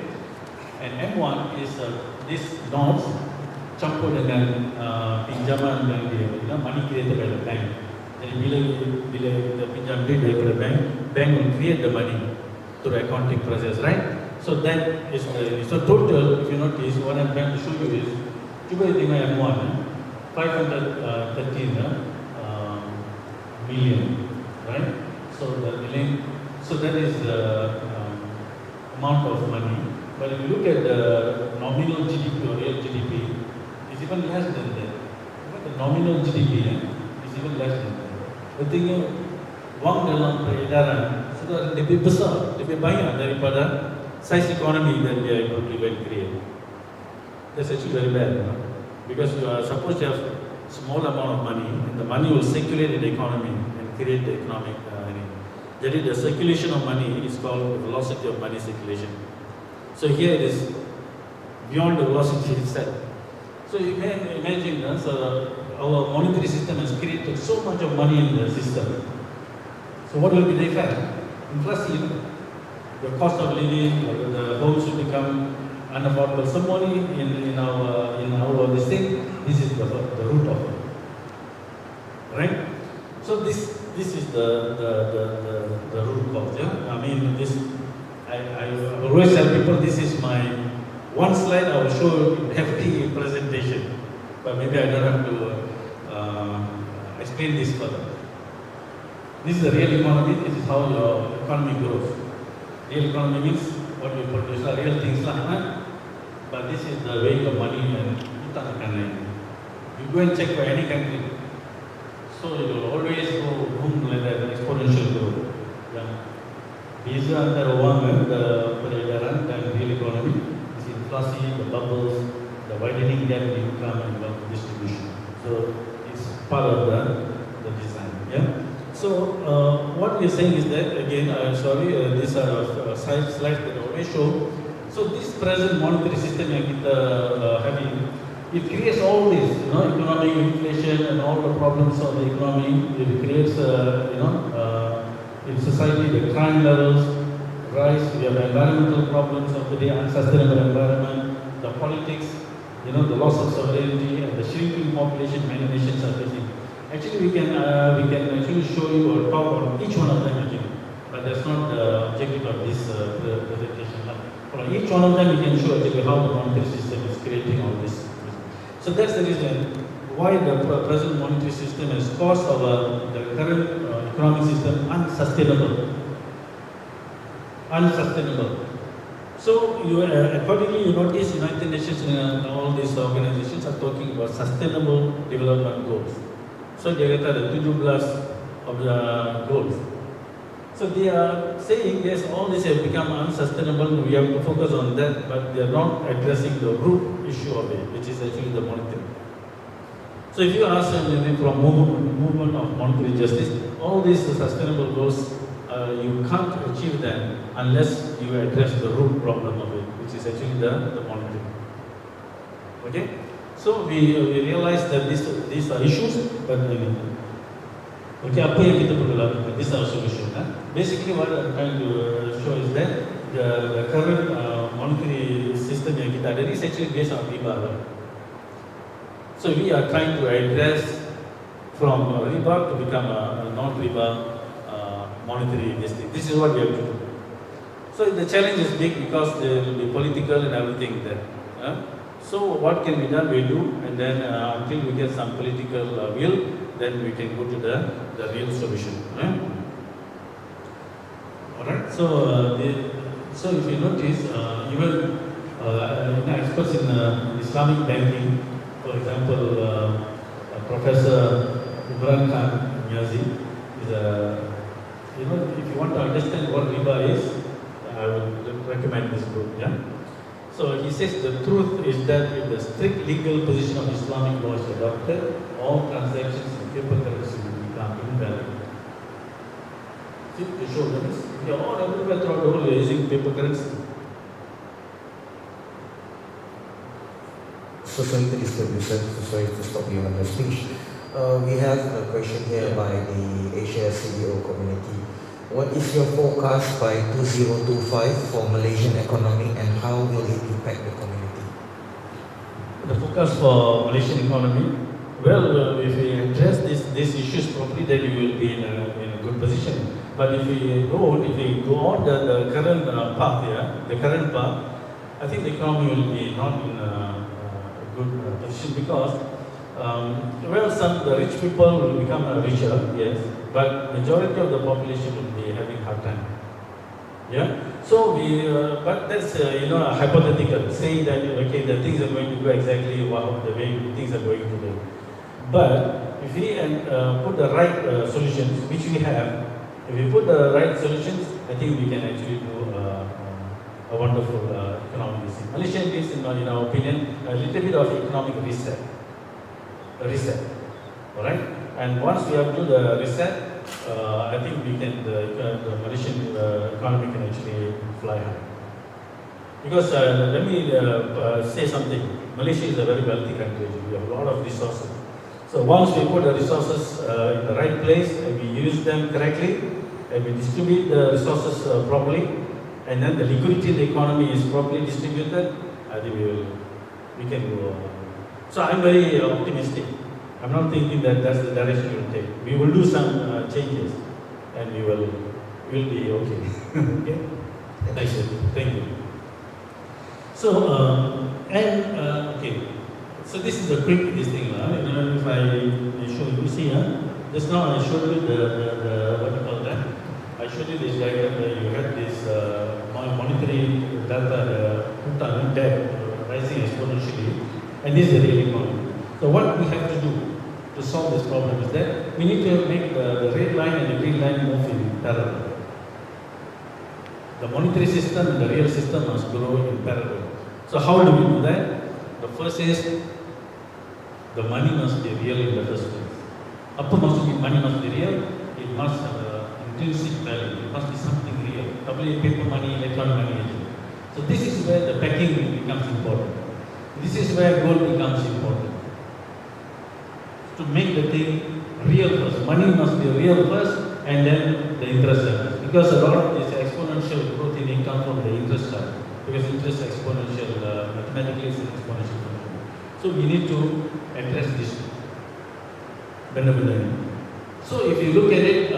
And M1 is this notes campur dengan pinjaman yang dia money created by the bank. Jadi bila kita pinjam duit daripada bank will create the money through the accounting process, right? So that is so total. If you notice, what I'm trying to show you is, cuba tengok M1, 513 million, right? So that is the amount of money. But if you look at the nominal GDP or real GDP, it's even less than that. The nominal GDP is even less than that. Artinya wang dalam peredaran sudah lebih besar, lebih banyak daripada size economy that they are able to create. That's actually very bad, because you are supposed to have small amount of money, and the money will circulate in the economy and create the economic. Jadi the circulation of money is called the velocity of money circulation. So here it is beyond the velocity itself. So you can imagine, our monetary system has created so much of money in the system. So what will be the effect? Inflation, the cost of living, the homes will become unaffordable. Somebody in our this thing, this is the root of it. Right? So this is the root cause. Yeah? I mean, I always tell people this is my one slide. I will show in every presentation, but maybe I don't have to explain this further. This is the real economy. This is how your economy grows. Real economy means what you produce are real things, but this is the way of money and you go and check for any country. So it will always go boom like that, exponential growth. These are the peredaran dan real economy. This inflation, the bubbles, the widening gap in income and wealth distribution. So it's part of the design. Yeah. So what we are saying is that again, I'm sorry, these are slides that I always show. So this present monetary system yang kita having, it creates all this, economic inflation and all the problems of the economy. It creates, in society, the crime levels rise. We have environmental problems of the day, unsustainable environment, the politics, the loss of sovereignty, and the shrinking population many nations are facing. Actually, we can actually show you or talk on each one of them actually, but that's not the objective of this presentation. For each one of them, we can show actually how the monetary system is creating all this. So that's the reason why the present monetary system has caused the current economic system unsustainable. So accordingly, you notice United Nations and all these organizations are talking about sustainable development goals. So they are the 17 of the goals. So they are saying yes, all this has become unsustainable. We have to focus on that, but they are not addressing the root issue of it, which is actually the monetary. So if you ask them from movement of monetary justice, all these sustainable goals, you can't achieve them unless you address the root problem of it, which is actually the monetary. Okay? So we realize that these are issues, but okay, apa yang kita perlu lakukan? This is our solution. Basically, what I'm trying to show is that the current monetary system yang kita ada is actually based on riba. So we are trying to address from riba to become a non-riba monetary system. This is what we have to do. So the challenge is big because there will be political and everything there. So what can be done, we do, and then until we get some political will, then we can go to the real solution. Alright, so if you notice, even experts in Islamic banking, for example, Professor Imran Khan Niazi is if you want to understand what riba is, I would recommend this book. Yeah. So he says the truth is that if the strict legal position of Islamic law is adopted, all transactions in paper currency will become invalid. See, to show them this, we are all everywhere throughout the world using paper currency. So sorry to disturb you, sir. So sorry to stop you on the speech. We have a question here by the Asia CEO community. What is your forecast by 2025 for Malaysian economy and how will it impact the community? The forecast for Malaysian economy, well, if we address these issues properly, then we will be in a good position. But if we go on the current path, I think the economy will be not in a good position because the rich people will become richer, yes, but majority of the population will be having hard time. Yeah. So but that's hypothetical, saying that okay, the things are going to go exactly the way things are going to go. But if we put the right solutions, which we have, if we put the right solutions, I think we can actually do a wonderful economic reset. Malaysia needs, in our opinion, a little bit of economic reset. All right. And once we have to do the reset, I think the Malaysian economy can actually fly high. Because let me say something. Malaysia is a very wealthy country. We have a lot of resources. So once we put the resources in the right place and we use them correctly and we distribute the resources properly, and then the liquidity in the economy is properly distributed, I think we can go. So I'm very optimistic. I'm not thinking that that's the direction we will take. We will do some changes, and we will be okay. Okay. Nice. Thank you. So okay. So this is a quick this thing. If I show you, see, just now I showed you the what you call that. I showed you this diagram where you had this monetary delta, the debt rising exponentially, and this is the real economy. So what we have to do to solve this problem is that we need to make the red line and the green line move in parallel. The monetary system and the real system must grow in parallel. So how do we do that? The first is the money must be real in the first place. Upper must be money must be real. It must have intrinsic value. It must be something real. Probably paper money, electronic money. So this is where the backing becomes important. This is where gold becomes important. To make the thing real first. Money must be real first, and then the interest levels. Because a lot of this exponential growth in income from the interest side. Because interest is exponential, mathematically it's an exponential function. So we need to address this. So if you look at it,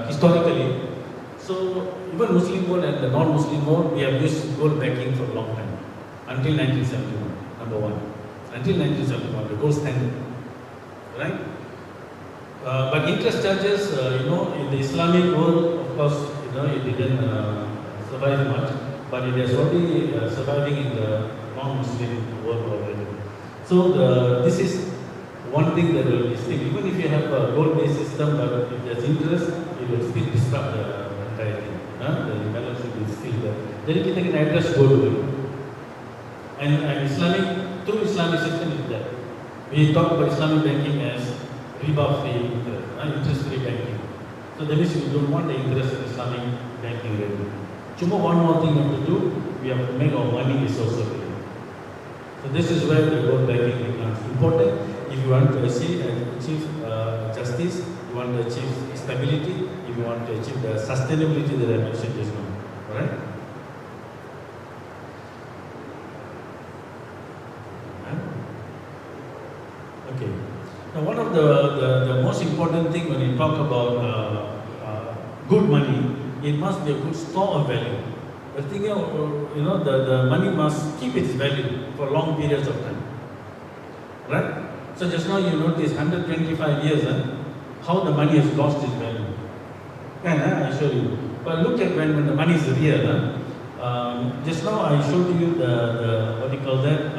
historically, so even Muslim world and the non-Muslim world, we have used gold backing for a long time, until 1971, number one. Until 1971, the gold standard, right? But interest charges, in the Islamic world, of course, it didn't survive much, but it is already surviving in the non-Muslim world already. So this is one thing that will be still, even if you have a gold-based system, but if there's interest, it will still disrupt the entire thing. The imbalance will be still there. Then kita can address gold. And Islamic, through Islamic system is that. We talk about Islamic banking as riba-free interest, interest-free banking. So that means we don't want the interest in Islamic banking rate. Cuma one more thing we have to do, we have to make our money also real. So this is where the gold banking becomes important. If you want to achieve justice, you want to achieve stability, if you want to achieve the sustainability that I mentioned just now. Alright? Okay. Now one of the most important thing when you talk about good money, it must be a good store of value. The thing, the money must keep its value for long periods of time. Right? So just now you notice 125 years, how the money has lost its value. I show you. But look at when the money is real. Just now I showed you the what do you call that?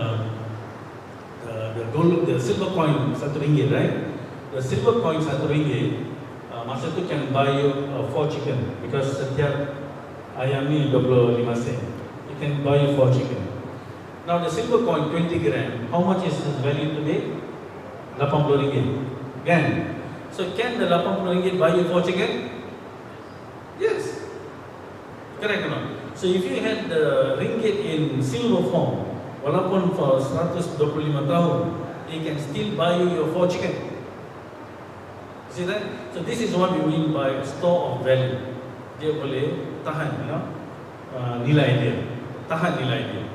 The gold, the silver coin, 1 ringgit, right? The silver coin 1 ringgit, masa tu can buy you 4 chicken because setiap ayam ni 25 sen. It can buy you 4 chicken. Now the silver coin 20 gram, how much is its value today? 80 ringgit. Kan? So can the 80 ringgit buy you 4 chicken? Yes. Correct or not? So if you had the ringgit in silver form, walaupun for 125 tahun, it can still buy you your 4 chicken. See that? So this is what we mean by store of value. Dia boleh tahan, nilai dia, tahan nilai dia,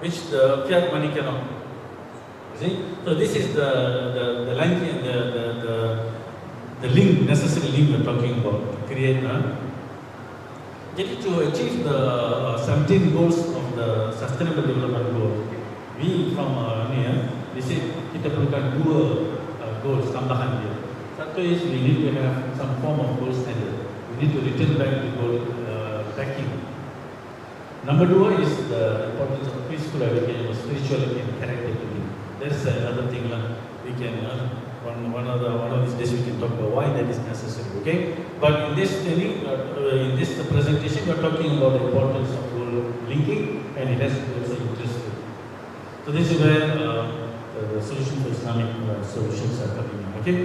which the fiat money cannot. See? So this is the link, the link, necessary link we're talking about to create. Jadi to achieve the 17 goals of the Sustainable Development Goal, we from we say kita perlukan 2 goals tambahan dia. Satu is we need to have some form of gold standard. We need to return back the gold backing. Number 2 is the importance of peaceful education, spirituality and character building. That's another thing we can one of these days we can talk about why that is necessary. Okay, but in this training, in this presentation, we are talking about the importance of goal linking, and it has also interest. So this is where the solution for Islamic solutions are coming in. Okay.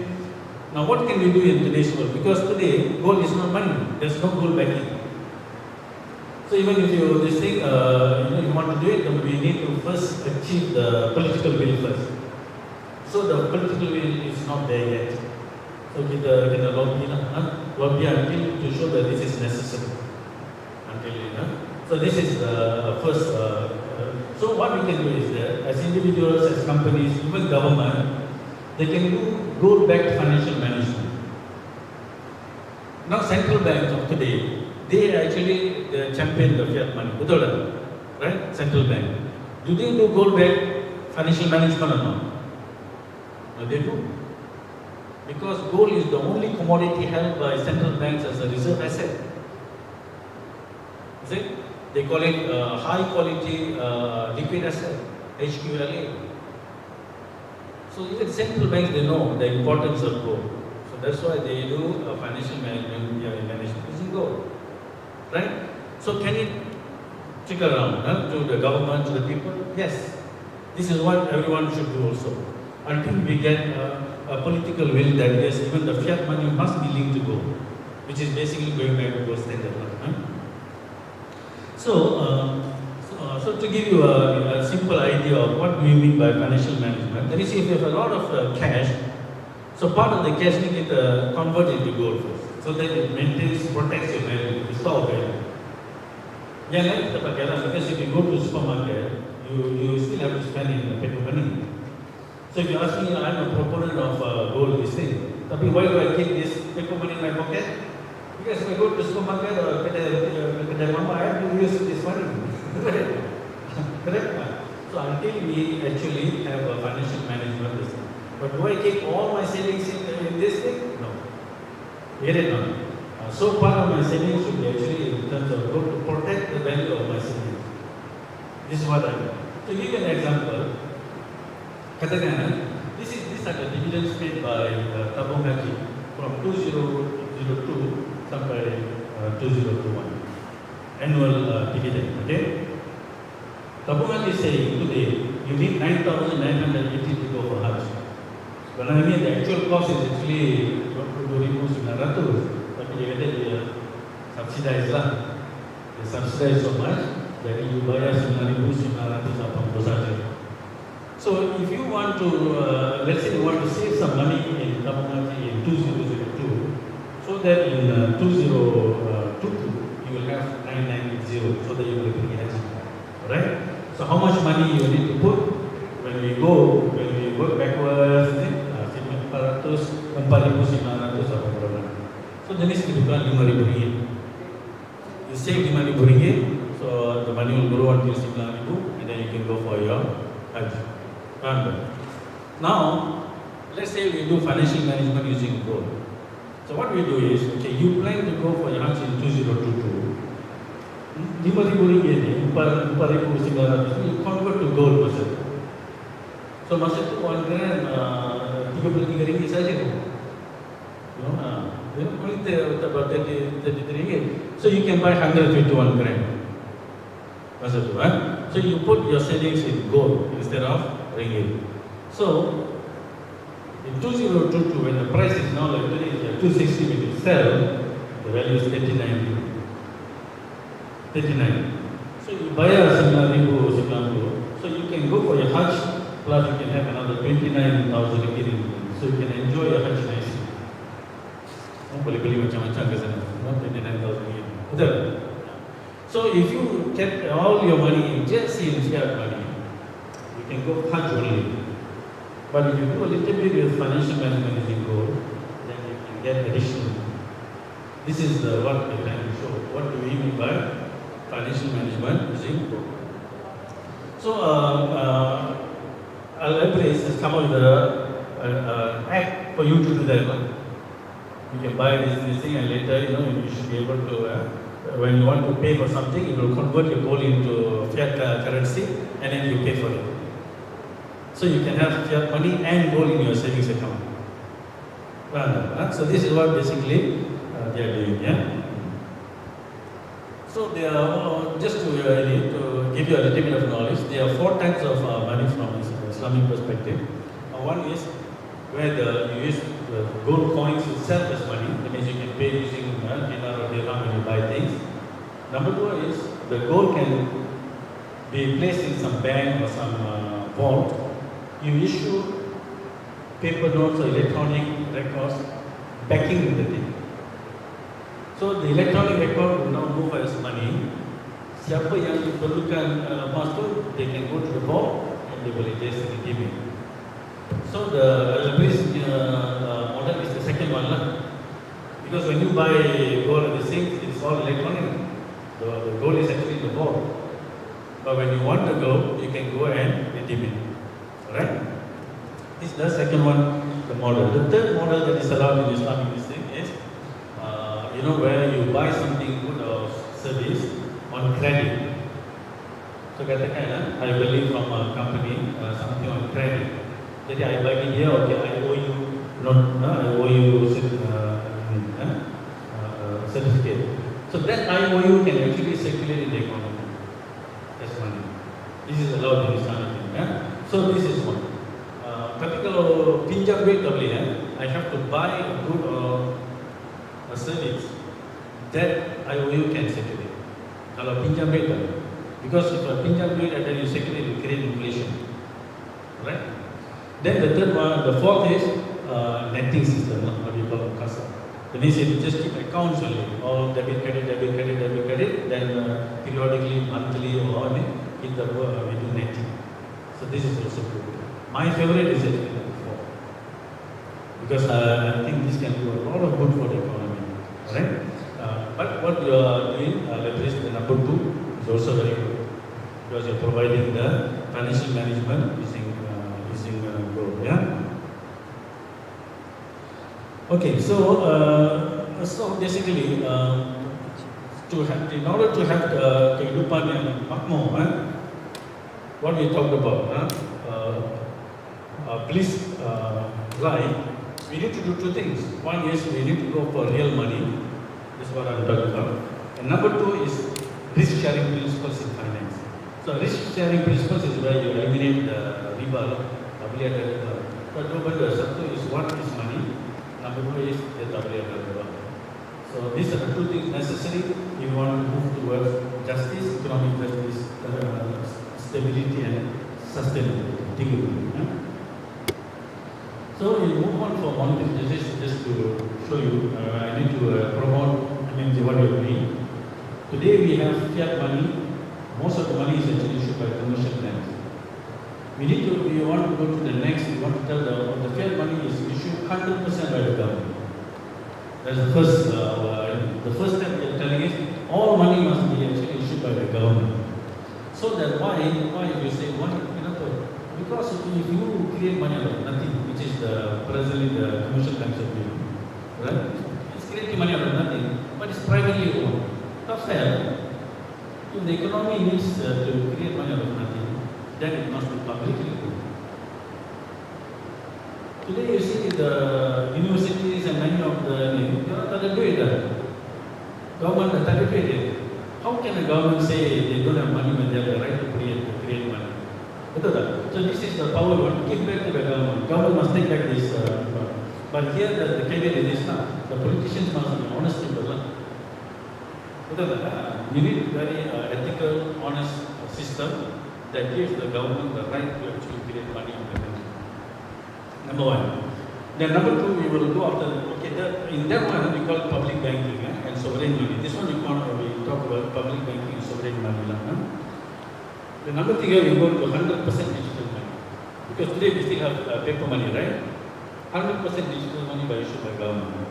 Now what can we do in today's world? Because today gold is not money. There's no gold backing. So even if you this thing, you want to do it, then we need to first achieve the political will first. So the political will is not there yet. So kita lobby until to show that this is necessary. Until So this is the first. So what we can do is that as individuals, as companies, even government, they can do goal-backed financial management. Now central banks of today, they actually champion the fiat money, betul tak? Right? Central bank. Do they do gold-backed financial management or not? No, they do. Because gold is the only commodity held by central banks as a reserve asset. See? They call it high quality liquid asset, HQLA. So even central banks, they know the importance of gold. So that's why they do financial management using gold. Right? So can it trickle around to the government, to the people? Yes. This is what everyone should do also. Until we get a political will that yes, even the fiat money must be linked to gold, which is basically going back to gold standard. So to give you a simple idea of what we mean by financial management, that is, if you have a lot of cash, so part of the cash you get converted into gold first, so that it maintains, protects your value, restore value. Yeah, because if you go to the supermarket, you still have to spend in paper money. So if you ask me, I'm a proponent of gold this thing. But why do I keep this paper money in my pocket? Because if I go to the supermarket or the mama, I have to use this money. Correct? So until we actually have a financial management system. But do I keep all my savings in this thing? No. Get it now? So part of my savings should be actually in terms of gold to protect the value of my savings. This is what I do. To give you an example, these are the dividends paid by Tabung Haji from 2002 sampai 2021. Annual dividend, okay? Tabung Haji is saying today, you need 9,980 to go for Hajj. But I mean, the actual cost is actually 2,900, tapi dia kata dia subsidize lah. Dia subsidize so much, jadi you bayar 9,980 saja. So if you want to, let's say you want to save some money in Tabung Haji in 2002, so that in 2022 you will have 9,980, so that you will pay Haji. Alright? So how much money you need to put when we work backwards, 4,900 apa berapa. So jenis kehidupan RM5,000. You save RM5,000, so the money will grow until 9,000 and then you can go for your Hajj. Now, let's say we do financial management using gold. So what we do is, okay, you plan to go for your Hajj in 2022. RM5,000 ni, RM4,900 you convert to gold masa tu. So masa tu 1 gram RM33 saja. Only about 33 ringgit. So you can buy 151 gram. Masa tu, So you put your savings in gold instead of ringgit. So in 2022, when the price is now like today is 260, when you sell, the value is 39. So you buy a 9,090. So you can go for your Hajj, plus you can have another 29,000 ringgit. So you can enjoy your Hajj nicely. Boleh beli macam-macam ke sana, 29,000 ringgit. Betul? So if you kept all your money just in fiat money, you can go Hajj only. But if you do a little bit with financial management using gold, then you can get additional. This is what we're trying to show. What do we mean by financial management using gold? So Al-Ibris has come up with an app for you to do that. You can buy this thing and later, you should be able to, when you want to pay for something, it will convert your gold into fiat currency and then you pay for it. So you can have fiat money and gold in your savings account. So this is what basically they are doing. Yeah. So there are, just to give you a little bit of knowledge, there are 4 types of money from Islamic perspective. One is where you use the gold coins itself as money, that means you can pay using dinar or dirham when you buy things. Number 2 is the gold can be placed in some bank or some vault. You issue paper notes or electronic records backing the thing. So the electronic record will now move as money. siapa yang perlukan emas tu, they can go to the vault and they boleh just redeem it. So the leverage model is the second one lah. Because when you buy gold at the sink, it's all electronic. The gold is actually in the vault. But when you want the gold, you can go and redeem it. Alright? This is the second one, the model. The third model that is allowed in Islamic thing is, where you buy something good or service on credit. So katakan, I believe from a company something on credit. Jadi I buy it here, okay, I owe you certificate. So that IOU can actually circulate in the economy as money. This is allowed in Islamic thing. So this is one. Tapi kalau pinjam duit tak boleh, I have to buy a good or a service. That IOU can circulate. Kalau pinjam duit tak boleh. Because if a pinjam duit and then you circulate, you create inflation. Right? Then the third one, the fourth is netting system, what we call CASA. That means if you just keep accounts only, all debit, credit, debit, credit, debit, credit, then periodically, monthly or in the we do netting. So this is also good. My favorite is actually number 4. Because I think this can do a lot of good for the economy. Right? But what you are doing, leverage the number 2 is also very good. Because you are providing the financial management using gold. Yeah? Okay, so basically, in order to have kehidupan yang makmur, what we talked about, bliss life, we need to do 2 things. One is we need to go for real money. This is what I'm talking about. And number 2 is risk-sharing principles in finance. So risk-sharing principles is where you eliminate the riba. So 2 benda. Satu is one is money. Number 2 is the riba. So these are the 2 things necessary if you want to move towards justice, economic justice, stability and sustainability. So we move on for monetary justice just to show you. I need to promote what we are doing. Today we have fiat money. Most of the money is actually issued by commercial banks. We want to go to the next. We want to tell the fiat money is issued 100% by the government. That's the first. The first step we are telling is all money must be actually issued by the government. So that why you say because if you create money out of nothing, which is presently the commercial banks are doing, right? It's creating money out of nothing, but it's privately owned. Not fair. If the economy needs to create money out of nothing, then it must be publicly owned. Today you see the universities and many of the tak ada duit dah. Government tak ada duit. How can a government say they don't have money when they have the right to create money? Betul tak? So this is the power we want to give back to the government. Government must take back this. But here the caveat is not. The politicians must be honest people. Betul tak? You need a very ethical, honest system that gives the government the right to actually create money in the country. Number 1. Then number 2, we will go after. In that one we call public banking and sovereign money. This one we talk about public banking and sovereign money. The number 3, we go to 100% digital money. Because today we still have paper money, right? 100% digital money by issued by government.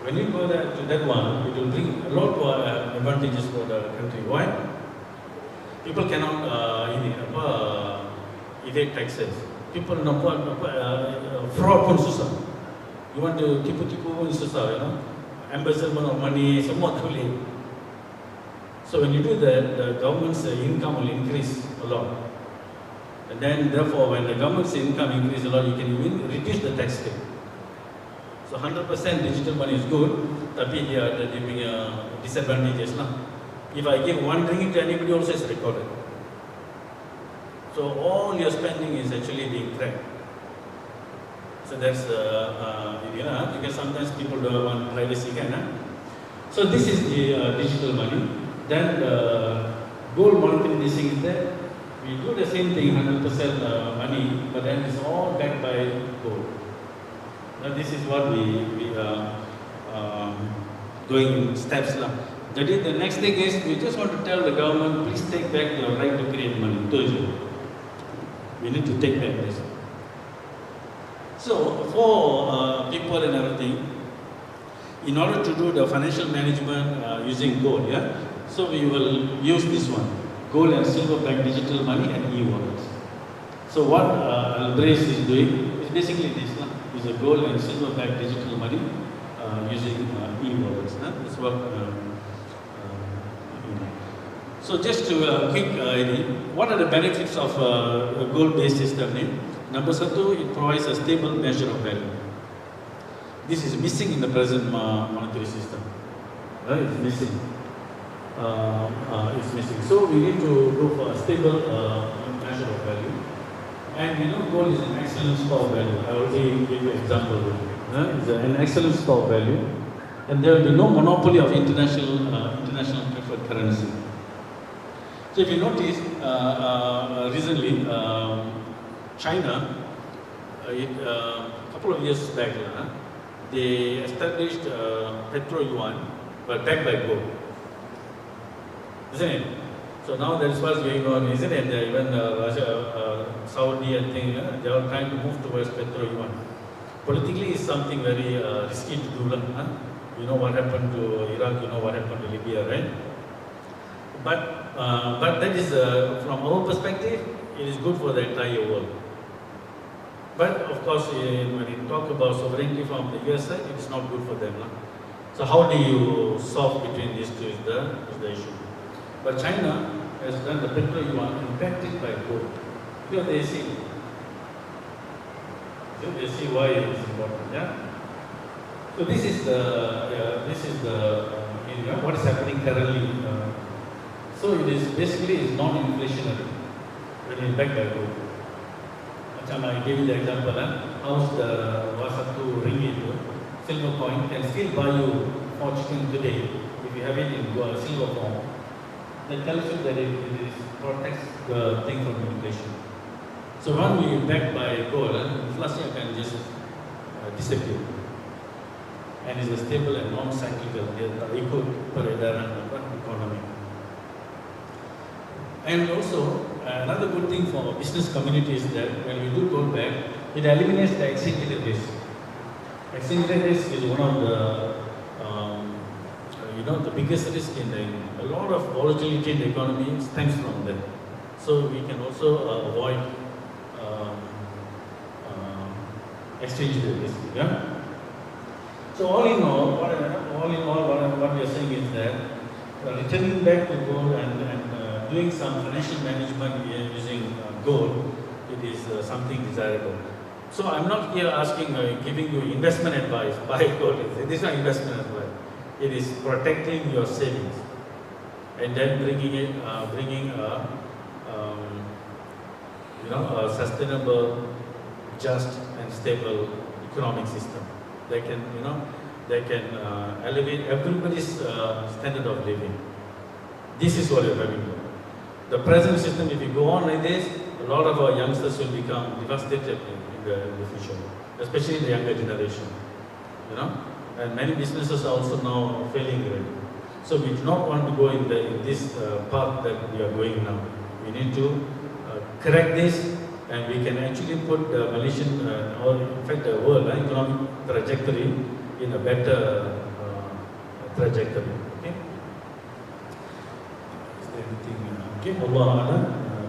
When you go to that one, it will bring a lot of advantages for the country. Why? People cannot evade taxes. People fraud pun susah. You want to tipu-tipu pun susah, embezzlement of money, semua tak boleh. So when you do that, the government's income will increase a lot. And then therefore, when the government's income increases a lot, you can even reduce the tax rate. So 100% digital money is good, tapi dia ada disadvantages lah. If I give 1 ringgit to anybody, also it's recorded. So all your spending is actually being tracked. So that's because sometimes people don't want privacy, So this is the digital money. Then gold monetization is there. We do the same thing, 100% money, but then it's all backed by gold. Now this is what we are going in steps. Jadi the next thing is we just want to tell the government, please take back your right to create money. Itu je. We need to take back this. So for people and everything, in order to do the financial management using gold, yeah. So we will use this one, gold and silver backed digital money and e-wallets. So what Albrace is doing is basically this, is a gold and silver backed digital money using e-wallets. That's what. So just to quick idea, what are the benefits of a gold-based system? Number satu, it provides a stable measure of value. This is missing in the present monetary system. Right? It's missing. It's missing. So we need to go for a stable measure of value. And gold is an excellent store of value. I already gave you an example. It's an excellent store of value. And there will be no monopoly of international preferred currency. So if you notice, recently, China, a couple of years back, they established Petro Yuan, but backed by gold. Isn't it? So now that is what's going on, isn't it? Even Russia, Saudi and things, they are trying to move towards Petro Yuan. Politically, it's something very risky to do. You know what happened to Iraq, you know what happened to Libya, right? But that is, from our perspective, it is good for the entire world. But of course, when you talk about sovereignty from the US side, it is not good for them. So how do you solve between these two is the issue. But China has done the Petro Yuan and backed it by gold. Because they see why it is important. Yeah. So this is the what is happening currently. So it is basically non-inflationary when it's backed by gold. I gave you the example. How's the Wasatu ringgit silver coin can still buy you 4 chicken today if you have it in silver form. That tells you that it protects the thing from inflation. So when we backed by gold, inflation can just disappear. And it's a stable and non-cyclical, ikut peredaran economy. And also, another good thing for business community is that when we do gold back, it eliminates the exchange rate risk. Exchange rate risk is one of the the biggest risk a lot of volatility in the economy stems from that. So we can also avoid exchange rate risk. Yeah. So all in all, what we are saying is that returning back to gold and doing some financial management using gold, it is something desirable. So I'm not here asking, giving you investment advice. Buy gold. This is not investment advice. It is protecting your savings and then bringing a sustainable, just and stable economic system. They can elevate everybody's standard of living. This is what you're having. The present system, if you go on like this, a lot of our youngsters will become devastated in the future, especially the younger generation. And many businesses are also now failing already. So we do not want to go in this path that we are going now. We need to correct this, and we can actually put the Malaysian, or in fact the world economic trajectory in a better trajectory. Okay? Is there anything? Okay, Allah Alam.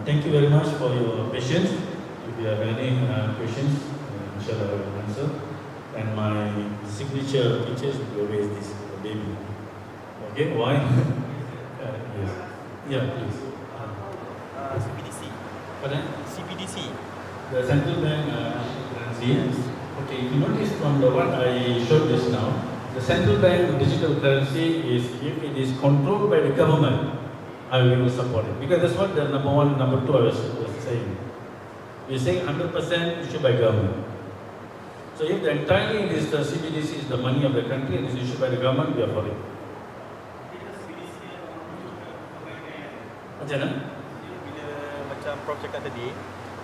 Thank you very much for your patience. If you have any questions, inshallah I will answer. And my signature features will always this baby. Okay, why? Yes. Yeah, please. CBDC. Pardon? CBDC. The central bank currency. Okay, if you notice from what I showed just now, the central bank digital currency is, if it is controlled by the government, I will support it. Because that's what the number one, number two I was saying. We're saying 100% issued by government. So if the entirely is the CBDC is the money of the country and is issued by the government, we are for it. Macam mana? Bila macam Prof cakap tadi,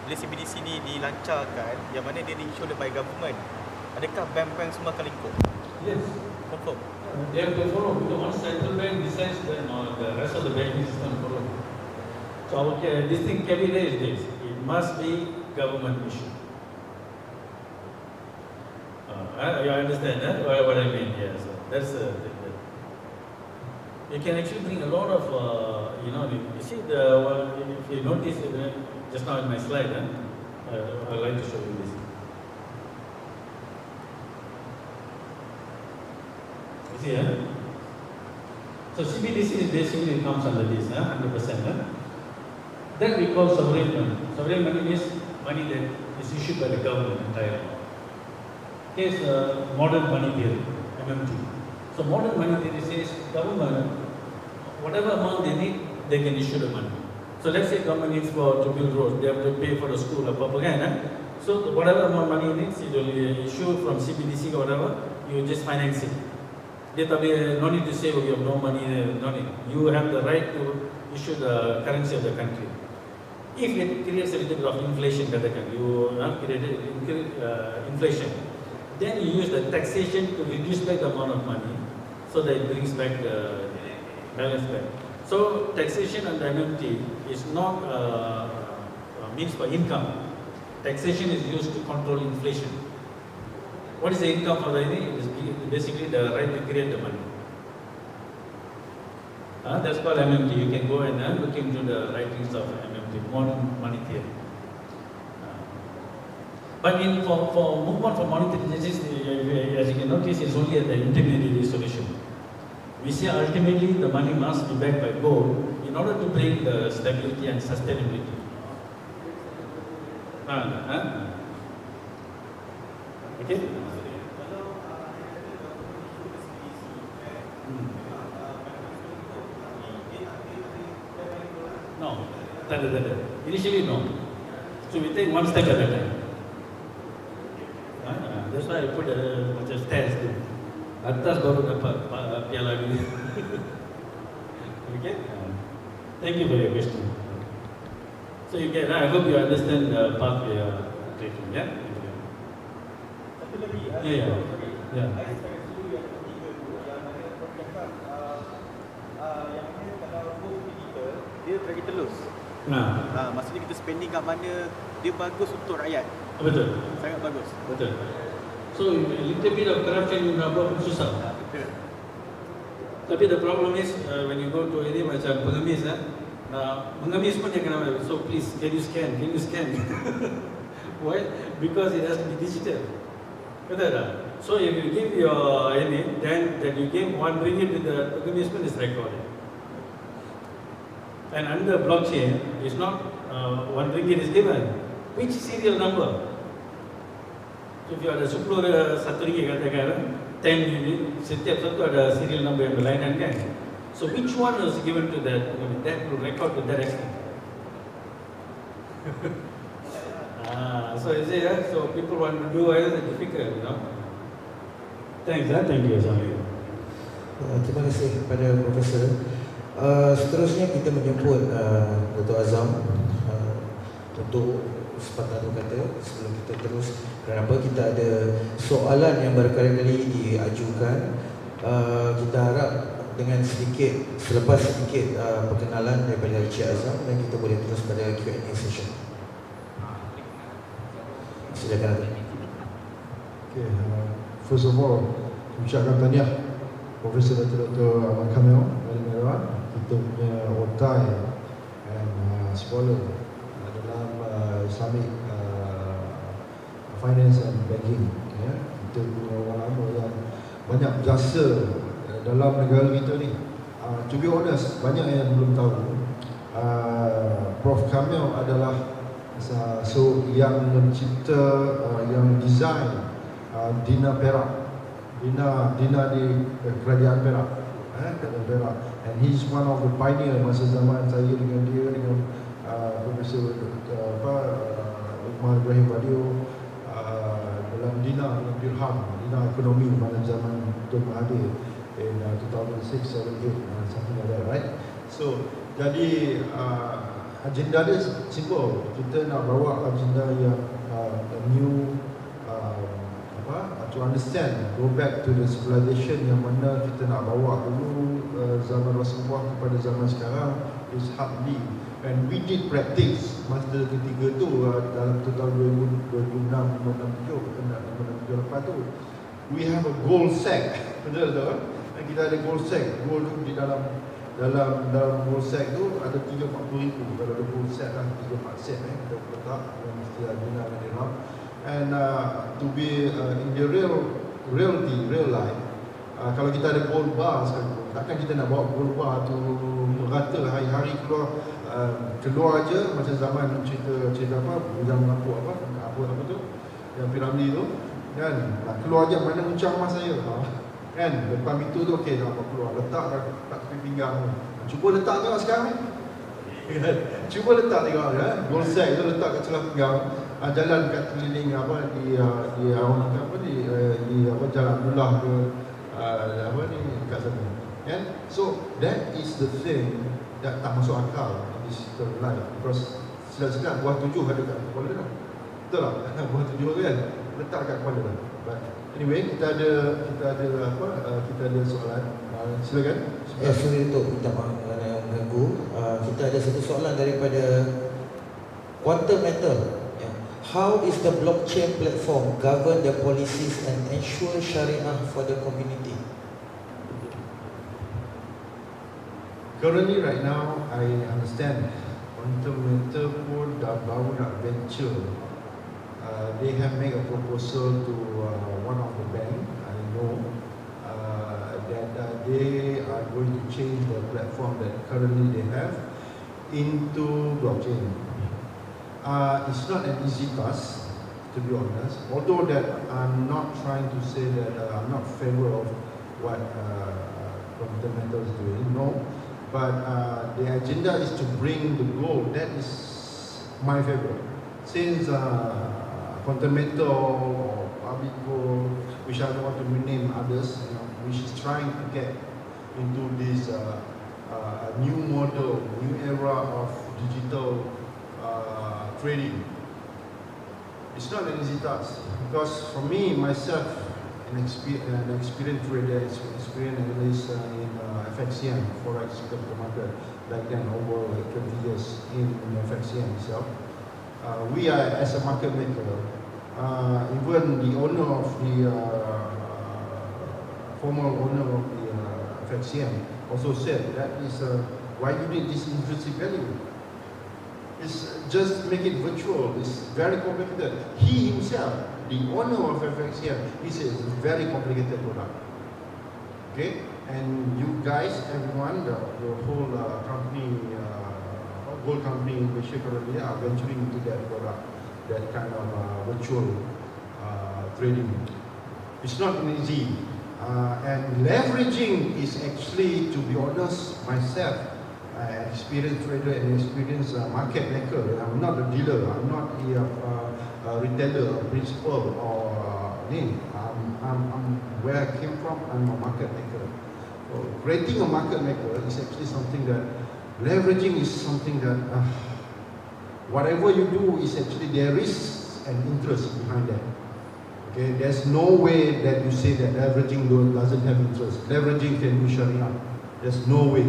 bila CBDC ni dilancarkan, yang mana dia di-issue by government, adakah bank-bank semua akan lingkup? Yes. Confirm? They have to follow, because once central bank decides, then the rest of the banking system follow. So this thing carry is this. It must be government issue. You understand what I mean? Yes. That's you can actually bring a lot of, you see, if you notice just now in my slide, I'd like to show you this. You see, so CBDC is basically comes under this, 100%. That we call sovereign money. Sovereign money is money that is issued by the government entirely. Here's modern money theory, MMT. So modern money theory says government, whatever amount they need, they can issue the money. So let's say government needs to build roads, they have to pay for the school or propaganda. So whatever amount money it needs, it will issue from CBDC or whatever, you just finance it. They no need to say, oh, you have no money, no need. You have the right to issue the currency of the country. If it creates a little bit of inflation, you created inflation, then you use the taxation to reduce back the amount of money so that it brings back the balance back. So taxation under MMT is not a means for income. Taxation is used to control inflation. What is the income for the it is basically the right to create the money. That's called MMT. You can go and look into the writings of MMT, modern money theory. But for movement for monetary justice, as you can notice, it's only at the intermediary solution. We say ultimately the money must be backed by gold in order to bring the stability and sustainability. Okay? No, initially no. So we take one step at a time. That's why I put macam stairs tu. Atas baru dapat piala dunia. Okay? Thank you for your question. So you can, I hope you understand the path we are taking. Yeah? Satu lagi. Yeah. Yang ni kalau book digital, dia tracking telus. Maksudnya kita spending kat mana, dia bagus untuk rakyat. Betul. Sangat bagus. Betul. So a little bit of corruption nak buat pun susah. Tapi the problem is when you go to area macam pengemis, mengemis pun dia kena. So please, can you scan? Why? Because it has to be digital. Betul tak? So if you give your then you give one ringgit with the pengemis pun is recorded. And under blockchain, it's not one ringgit is given. Which serial number? So if you ada 10 RM1 katakan, 10 unit, setiap satu ada serial number yang berlainan kan. So which one was given to that will record to that extent. So you see, so people want to do it, it's difficult, Thanks, thank you, Assalamualaikum. Terima kasih kepada Profesor. Seterusnya kita menjemput Dr. Azam untuk sepatah kata sebelum kita terus. Kenapa kita ada soalan yang berkali-kali diajukan. Kita harap dengan sedikit, selepas sedikit perkenalan daripada Encik Azam, dan kita boleh terus pada Q&A session. Silakan. Okay, first of all, ucapkan tahniah Profesor Dr. Ahmad Kamil dari Merah, kita punya otai and scholar dalam Islamic finance and banking. Kita punya orang lama yang banyak berjasa dalam negara kita ni. To be honest, banyak yang belum tahu. Prof Kamil adalah yang mencipta, yang design Dina Perak, Dina di kerajaan Perak, Perak. And he's one of the pioneer masa zaman saya dengan dia, dengan Profesor Umar Ibrahim Badio dalam Dina Dirham, Dina ekonomi pada zaman Dr. Mahathir in 2006, 2007, something like that, right? So jadi agenda dia simple. Kita nak bawa agenda yang new to understand, go back to the civilization yang mana kita nak bawa dulu zaman Rasulullah kepada zaman sekarang is hardly. And we did practice masa ketiga tu dalam tahun 2006, 2007 lepas tu. We have a gold sack, betul tak? Kita ada gold sack, gold tu di dalam gold sack tu ada 30-40 ribu. Kalau ada gold sack lah 3-4 set kita letak yang mesti guna dengan dirham. And to be in the real life, kalau kita ada gold bar sekarang, takkan kita nak bawa gold bar tu merata hari-hari keluar aja macam zaman cerita apa, zaman apa tu yang piramid tu kan, nak keluar aja mana uncang emas saya kan, lepas itu tu okey nak keluar letak kat tepi pinggang tu, cuba letak tengok sekarang kan, cuba letak tengok gold sack tu letak kat celah pinggang, jalan kat keliling di Jalan Abdullah ke ni kat sana kan. So that is the thing that tak masuk akal in this life, because sedap-sedap buah 7 ada kat kepala dah, betul tak? Buah 7 kan letak kat kepala dah. But anyway, kita ada soalan, silakan. Sorry untuk minta maaf kerana mengganggu. Kita ada satu soalan daripada Quantum Metal. How is the blockchain platform govern the policies and ensure syariah for the community? Currently right now, I understand Quantum Metal pun dah baru nak venture. They have made a proposal to one of the bank, I know, that they are going to change the platform that currently they have into blockchain. It's not an easy task, to be honest. Although that I'm not trying to say that I'm not favor of what Quantum Metal is doing, no. But the agenda is to bring the goal. That is my favor. Since Quantum Metal or Pabico, which I don't want to rename others, which is trying to get into this new model, new era of digital trading. It's not an easy task, because for me, myself, an experienced trader, experienced analyst in FXCM, Forex Capital Market, back then over like 20 years in FXCM itself. We are, as a market maker, even the owner of the former owner of the FXCM also said that is why you need this intrinsic value. It's just make it virtual. It's very complicated. He himself, the owner of FXCM, he says it's a very complicated product. Okay, and you guys, everyone, the whole company, gold company in Malaysia currently are venturing into that product, that kind of virtual trading. It's not easy, and leveraging is actually, to be honest, myself, an experienced trader and experienced market maker. I'm not a dealer. I'm not a retailer, a principal, or name. I'm where I came from. I'm a market maker. So creating a market maker is actually something that leveraging is something that whatever you do is actually there is an interest behind that. Okay, there's no way that you say that leveraging doesn't have interest. Leveraging can be Sharia. There's no way.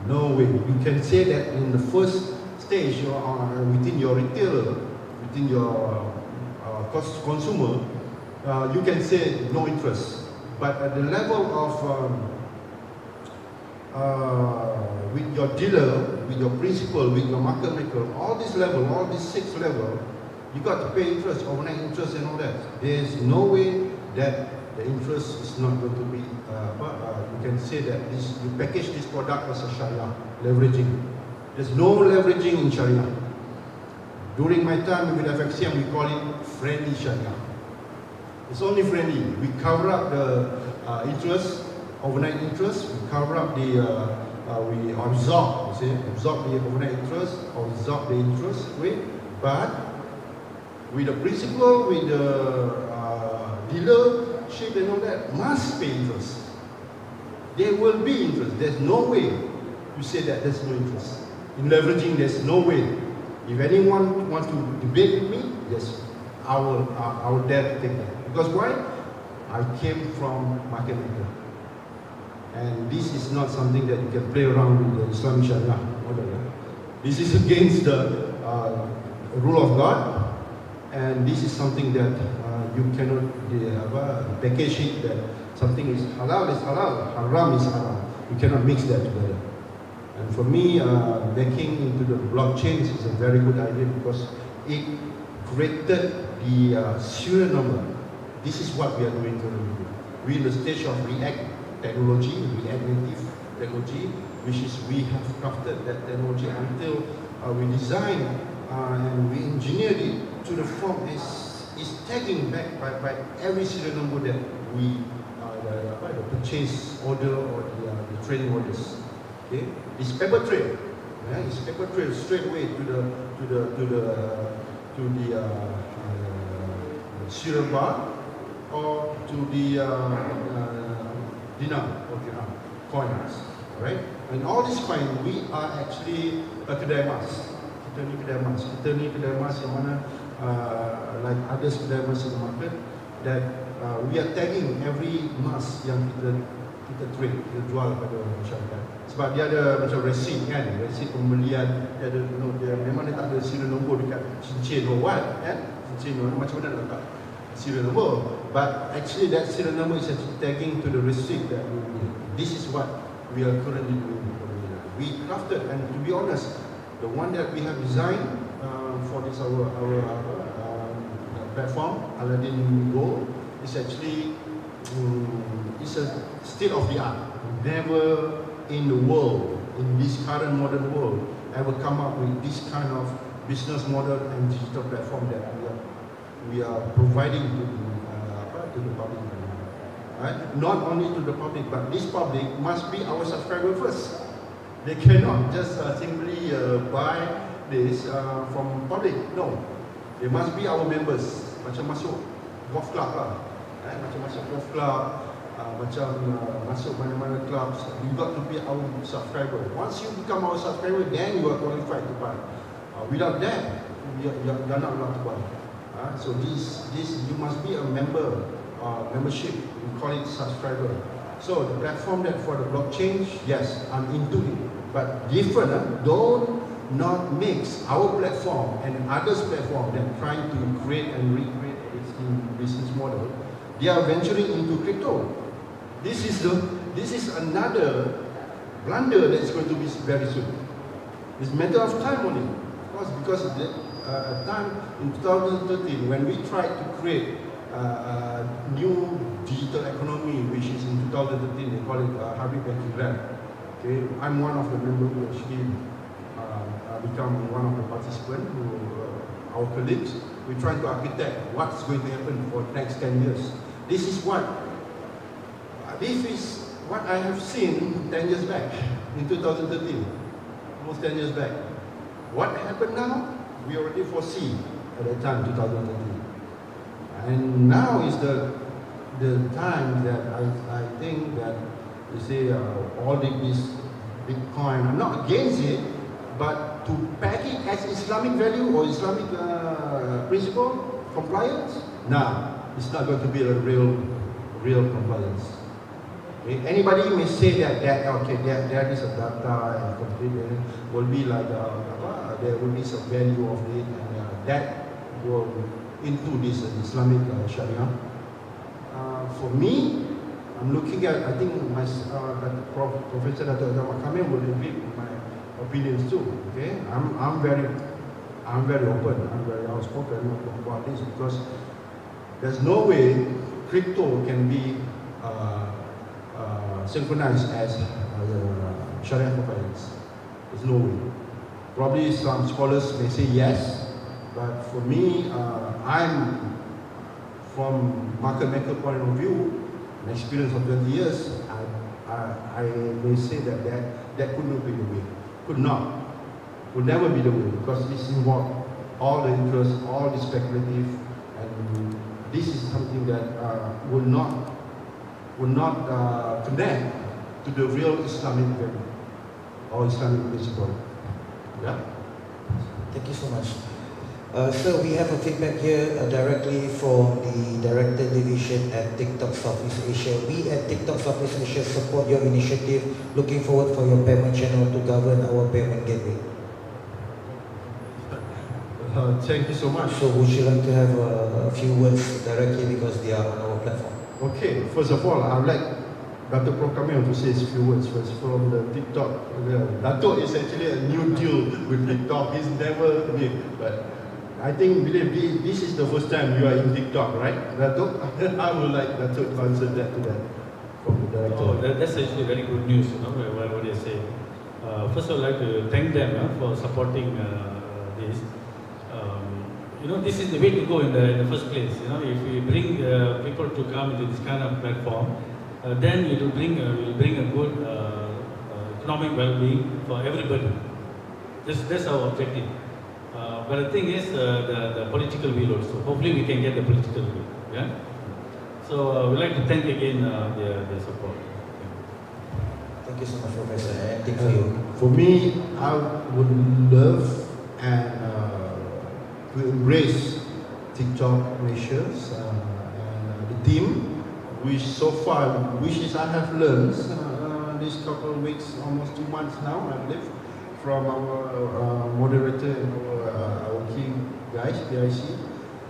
No way. You can say that in the first stage within your retailer, within your consumer, you can say no interest. But at the level of with your dealer, with your principal, with your market maker, all this level, all these 6 level, you got to pay interest, overnight interest and all that. There's no way that the interest is not going to be, you can say that you package this product as a Sharia, leveraging. There's no leveraging in Sharia. During my time with FXCM, we call it friendly Sharia. It's only friendly. We cover up the interest, overnight interest, we cover up the, we absorb the overnight interest, or absorb the interest rate, but with the principal, with the dealership and all that, must pay interest. There will be interest. There's no way you say that there's no interest. In leveraging, there's no way. If anyone wants to debate with me, yes, I will dare to take that. Because why? I came from market maker. And this is not something that you can play around with the Islamic Sharia model. This is against the rule of God, and this is something that you cannot package it that something is halal, haram is haram. You cannot mix that together. And for me, backing into the blockchain is a very good idea because it created the serial number. This is what we are doing currently. We're in the stage of React technology, React Native technology, which is we have crafted that technology until we design and we engineered it to the form is tagging back by every serial number that we the purchase order or the trading orders. Okay, it's paper trail. It's paper trail straight away to the serial bar or to the dinar or dirham coins. Right? And all these coins we are actually kedai emas. Kita ni kedai emas yang mana like others kedai emas in the market that we are tagging every emas yang kita trade, kita jual pada masyarakat. Sebab dia ada macam resit kan, resit pembelian, dia ada dia memang dia tak ada serial nombor dekat cincin or what kan, cincin or macam mana nak letak serial number, but actually that serial number is actually tagging to the receipt that we need. This is what we are currently doing. We crafted, and to be honest, the one that we have designed for this our platform, Aladdin Go, is actually it's a state of the art. Never in the world, in this current modern world, ever come up with this kind of business model and digital platform that we are providing to the public. Right? Not only to the public, but this public must be our subscriber first. They cannot just simply buy this from public. No, they must be our members. Macam masuk golf club lah, macam masuk golf club, macam masuk mana-mana clubs. You got to be our subscriber. Once you become our subscriber, then you are qualified to buy. Without that, you are not allowed to buy. So this you must be a member, membership. We call it subscriber. So the platform that for the blockchain, yes, I'm into it, but different. Don't not mix our platform and others' platform that trying to create and recreate this business model. They are venturing into crypto. This is another blunder that's going to be very soon. It's a matter of time only. Of course, because at the time in 2013 when we tried to create a new digital economy, which is in 2013, they call it Habib Banking Grant. Okay, I'm one of the members who actually become one of the participants, our colleagues. We try to architect what's going to happen for the next 10 years. This is what I have seen 10 years back, in 2013, almost 10 years back. What happened now? We already foresee at that time, 2013. And now is the time that I think that you say all this Bitcoin, I'm not against it, but to pack it as Islamic value or Islamic principle, compliance, no, it's not going to be a real compliance. Okay? Anybody may say that there is a data and complete, will be like there will be some value of it, and that will into this Islamic Sharia. For me, I'm looking at, I think my Professor Dr. Kamil will agree with my opinions too. Okay, I'm very open, I'm very outspoken about this because there's no way crypto can be synchronized as Sharia compliance. There's no way. Probably some scholars may say yes, but for me, I'm from market maker point of view, an experience of 20 years, I may say that could not be the way. Would never be the way, because this involves all the interest, all the speculative, and this is something that will not connect to the real Islamic value or Islamic principle. Yeah. Thank you so much. Sir, we have a feedback here directly from the Director Division at TikTok Southeast Asia. We at TikTok Southeast Asia support your initiative. Looking forward for your payment channel to govern our payment gateway. Thank you so much. So would you like to have a few words directly because they are on our platform? Okay, first of all, I would like Dr. Prof Kamil to say a few words first from the TikTok. Dato is actually a new deal with TikTok. He's never been, but I think believe this is the first time you are in TikTok, right, Dato? I would like Dato to answer that to that from the director. Oh, that's actually very good news, you know, what they say. First, I would like to thank them for supporting this. You know, this is the way to go in the first place. You know, if we bring people to come into this kind of platform, then it will bring a good economic well-being for everybody. That's our objective. But the thing is, the political will also. Hopefully, we can get the political will. Yeah. So we'd like to thank again their support. Thank you so much, Professor. Anything for you? For me, I would love and to embrace TikTok Malaysia and the team, which so far, which is I have learned this couple of weeks, almost 2 months now, I believe, from our moderator and our key guys, PIC,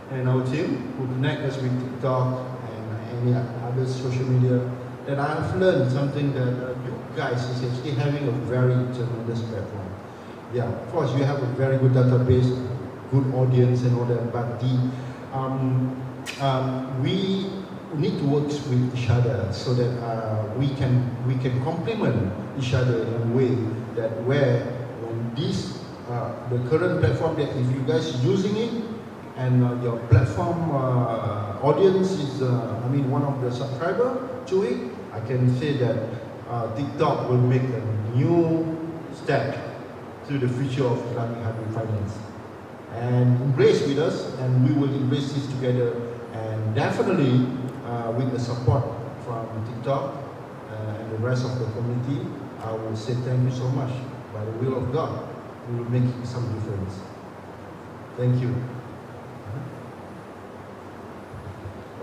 and our team who connect us with TikTok and any other social media. And I have learned something that you guys is actually having a very tremendous platform. Yeah, of course you have a very good database, good audience and all that, but we need to work with each other so that we can complement each other in a way that where when this the current platform that if you guys using it and your platform audience is I mean one of the subscriber to it, I can say that TikTok will make a new step to the future of Islamic hybrid finance and embrace with us, and we will embrace this together, and definitely with the support from TikTok and the rest of the community, I will say thank you so much. By the will of God, we will make some difference. Thank you.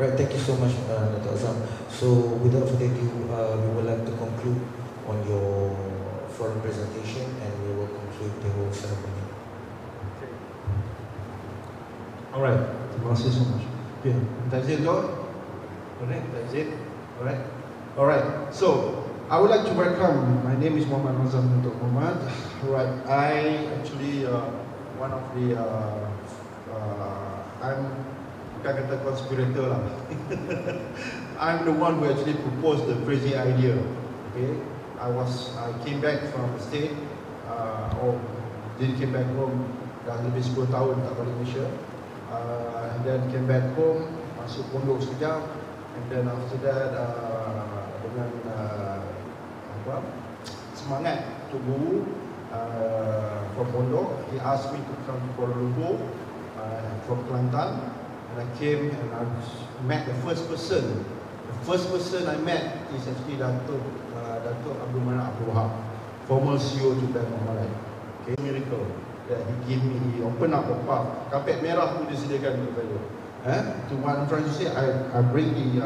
Right, thank you so much, Dr. Azam. So without further ado, we would like to conclude on your forum presentation and we will conclude the whole ceremony. Alright, terima kasih so much. Okay, that's it, Lord. Alright, that's it. Alright. Alright, so I would like to welcome, my name is Muhammad Azam Dato' Muhammad. Alright, I actually one of the I'm bukan kata conspirator lah. I'm the one who actually proposed the crazy idea. Okay, I came back from the state, didn't came back home, dah lebih 10 tahun tak balik Malaysia. And then came back home, masuk pondok sekejap, and then after that dengan semangat to go from pondok, he asked me to come to Kuala Lumpur from Kelantan, and I came and I met the first person. The first person I met is actually Dato' Abdul Manap Abdul Wahab, former CEO to Bank of Malay. Okay, miracle that he gave me, he opened up a path. Kapet merah pun disediakan untuk saya. To what I'm trying to say, I bring the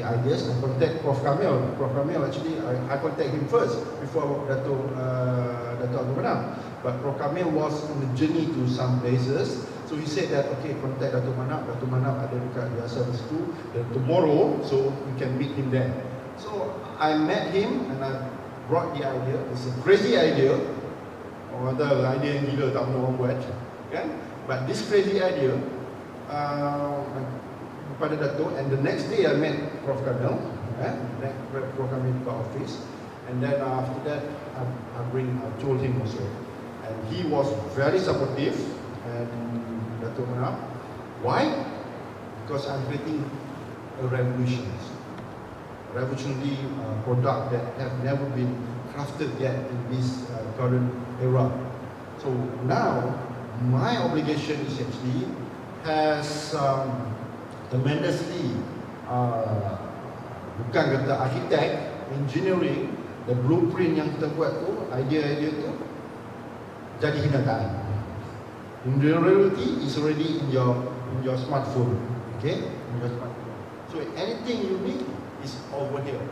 ideas. I contact Prof Kamil. Prof Kamil actually, I contact him first before Dato' Abdul Manap. But Prof Kamil was on the journey to some places. So he said that, okay, contact Dato' Manap. Dato' Manap ada dekat biasa di situ. Then tomorrow, so we can meet him there. So I met him and I brought the idea. It's a crazy idea. Orang kata idea yang gila tak pernah orang buat, kan? But this crazy idea kepada Dato', and the next day I met Prof Kamil, Prof Kamil to the office, and then after that I told him also, and he was very supportive. And Dato' Manap, why? Because I'm creating a revolutionary product that have never been crafted yet in this current era. So now my obligation is actually has tremendously bukan kata architect, engineering, the blueprint yang kita buat tu, idea tu jadi kenyataan. In reality, it's already in your smartphone. Okay, in your smartphone. So anything you need is over here.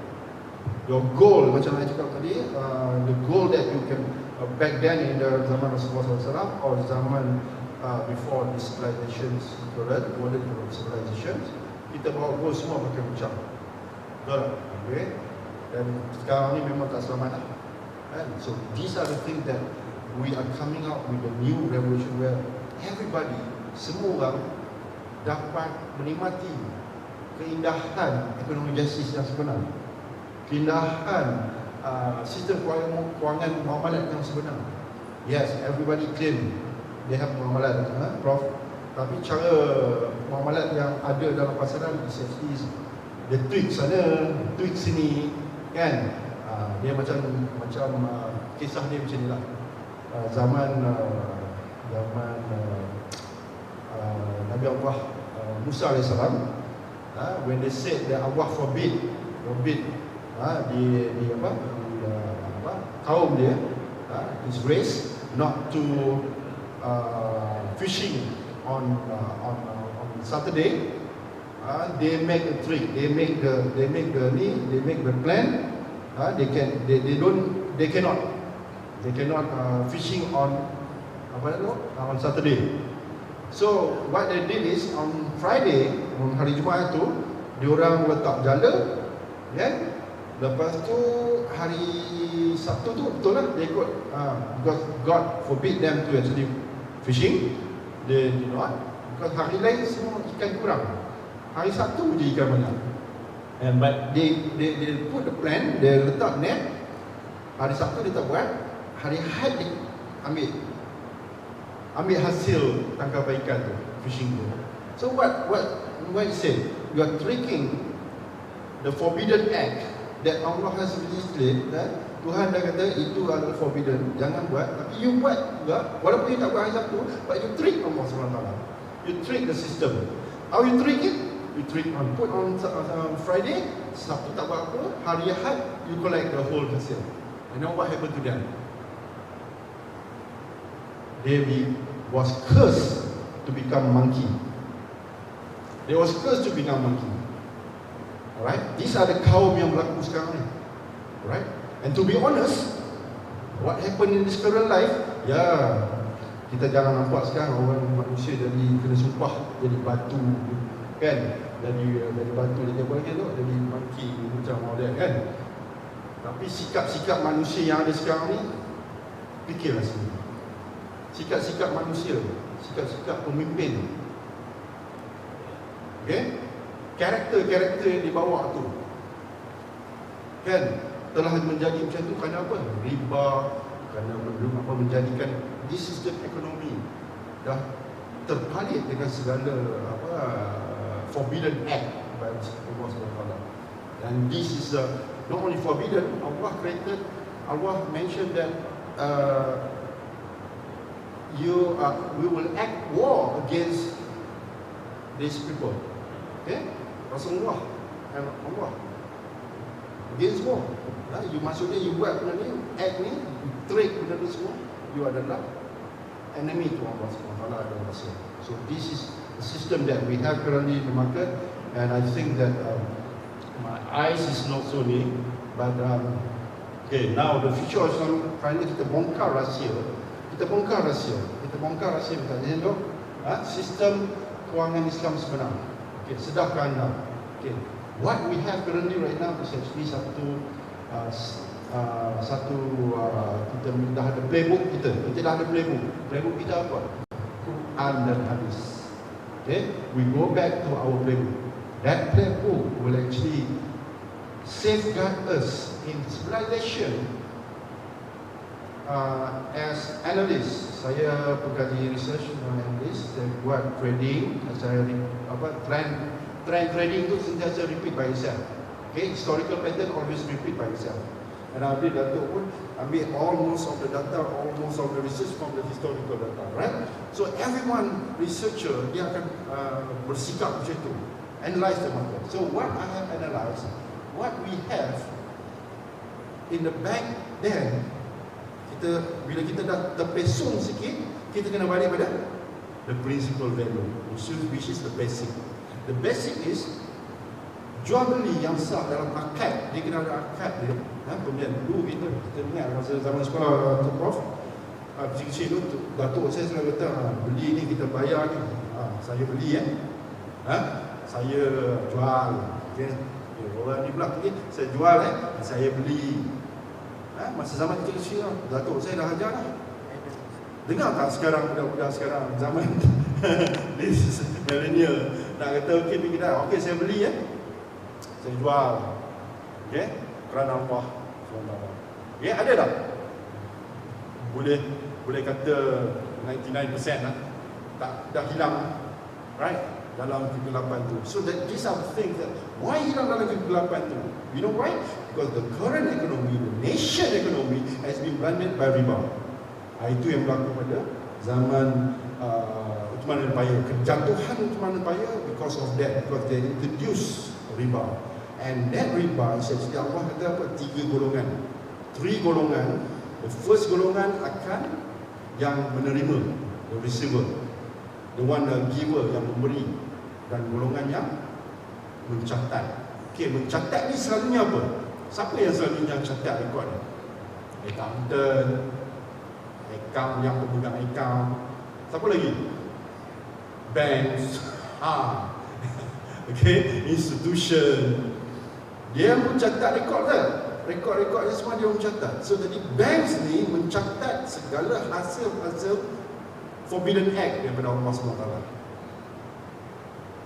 Your goal, macam saya cakap tadi, the goal that you can back then in the zaman Rasulullah SAW or zaman before the civilizations, golden civilizations, kita bawa goal semua pakai macam, betul tak? Okay. Dan sekarang ni memang tak selamat lah. So these are the things that we are coming out with a new revolution where everybody, semua orang dapat menikmati keindahan ekonomi justice yang sebenar, keindahan sistem kewangan muamalat yang sebenar. Yes, everybody claim they have muamalat, Prof. Tapi cara muamalat yang ada dalam pasaran is actually dia tweak sana, tweak sini, kan? Dia macam kisah dia macam ni lah. Zaman Nabi Allah Musa AS, when they said that Allah forbid di kaum dia, his race, not to fishing on Saturday, they make a trick, they make the plan. They cannot fishing on Saturday. So what they did is on Friday, on hari Jumaat tu, diorang letak jala, kan? Lepas tu hari Sabtu tu betul lah, they got because God forbid them to actually fishing. They did not, because hari lain semua ikan kurang. Hari Sabtu je ikan banyak. And but they put the plan, they letak net. Hari Sabtu dia tak buat, hari Ahad dia ambil hasil tangkapan ikan tu, fishing tu. So what it say? You are tricking the forbidden act that Allah has released, Tuhan dah kata itu adalah forbidden, jangan buat, tapi you buat juga, walaupun you tak buat hari Sabtu, but you trick Allah SWT. You trick the system. How you trick it? You trick put on Friday, Sabtu tak buat apa, hari Ahad you collect the whole hasil. And now what happened to them? They was cursed to become monkey. They was cursed to become monkey. Alright? These are the kaum yang berlaku sekarang ni. Alright? And to be honest, what happened in this current life, kita jangan nampak sekarang orang manusia jadi kena sumpah jadi batu, kan? Dari batu jadi apa lagi tu? Jadi monkey macam model, kan? Tapi sikap-sikap manusia yang ada sekarang ni, fikirlah sendiri. Sikap-sikap manusia, sikap-sikap pemimpin, okay? Karakter-karakter yang dibawa tu, kan, telah menjadi macam tu kerana apa? Riba, kerana menjadikan di sistem ekonomi dah terpalit dengan segala forbidden act by Allah SWT. And this is not only forbidden, Allah mentioned that we will act war against these people. Okay? Rasulullah and Allah against war. Maksudnya you buat benda ni, act ni, you trade benda ni semua, you adalah enemy to Allah SWT. So this is the system that we have currently in the market, and I think that my eyes is not so near, but okay, now the future of Islam, finally kita bongkar rahsia. Kita bongkar rahsia kita tengok sistem kewangan Islam sebenar. Okay, sedapkan anda. Okay, what we have currently right now is actually kita dah ada playbook kita. Kita dah ada playbook. Playbook kita apa? Quran dan hadis. Okay, we go back to our playbook. That playbook will actually safeguard us in civilization. As analyst, saya pengkaji research dan analyst, saya buat trading, trend trading tu sentiasa repeat by itself. Okay, historical pattern always repeat by itself. And Abdi Datuk pun ambil almost of the data, almost of the research from the historical data, right? So everyone researcher dia akan bersikap macam tu, analyze the market. So what I have analysed, what we have in the back then, bila kita dah terpesong sikit, kita kena balik pada the principal value, which is the basic. The basic is jual beli yang sah dalam akad. Dia kena ada akad dia. Pembelian dulu kita ingat masa zaman sekolah tu Prof, kecil-kecil tu datuk saya selalu kata, beli ni kita bayar ni, saya beli saya jual, okay. Orang ni pula ni saya jual, saya beli. Masa zaman kecil-kecil datuk saya dah ajar dah. Dengar tak sekarang budak-budak sekarang zaman this millennial nak kata okey pergi dah, okey saya beli saya jual, okey, kerana Allah SWT. Okay, ada tak? Boleh kata 99% lah, tak dah hilang, right, dalam kegelapan tu. So that these are the things that why hilang dalam kegelapan tu? You know why? Because the current economy, the nation economy has been blinded by riba. Itu yang berlaku pada zaman Uthman Empire. Kejatuhan Uthman Empire because of that, because they introduced riba. And that riba is actually Allah kata apa? 3 golongan. 3 golongan. The first golongan akan yang menerima, the receiver, the one the giver, yang memberi, dan golongan yang mencatat. Okay, mencatat ni selalunya apa? Siapa yang selalunya catat rekod ni? Accountant, account yang pemegang account. Siapa lagi? Banks, okay, institution. Dia mencatat rekod ke? Rekod-rekod yang semua dia mencatat. So jadi banks ni mencatat segala hasil-hasil forbidden act daripada Allah SWT.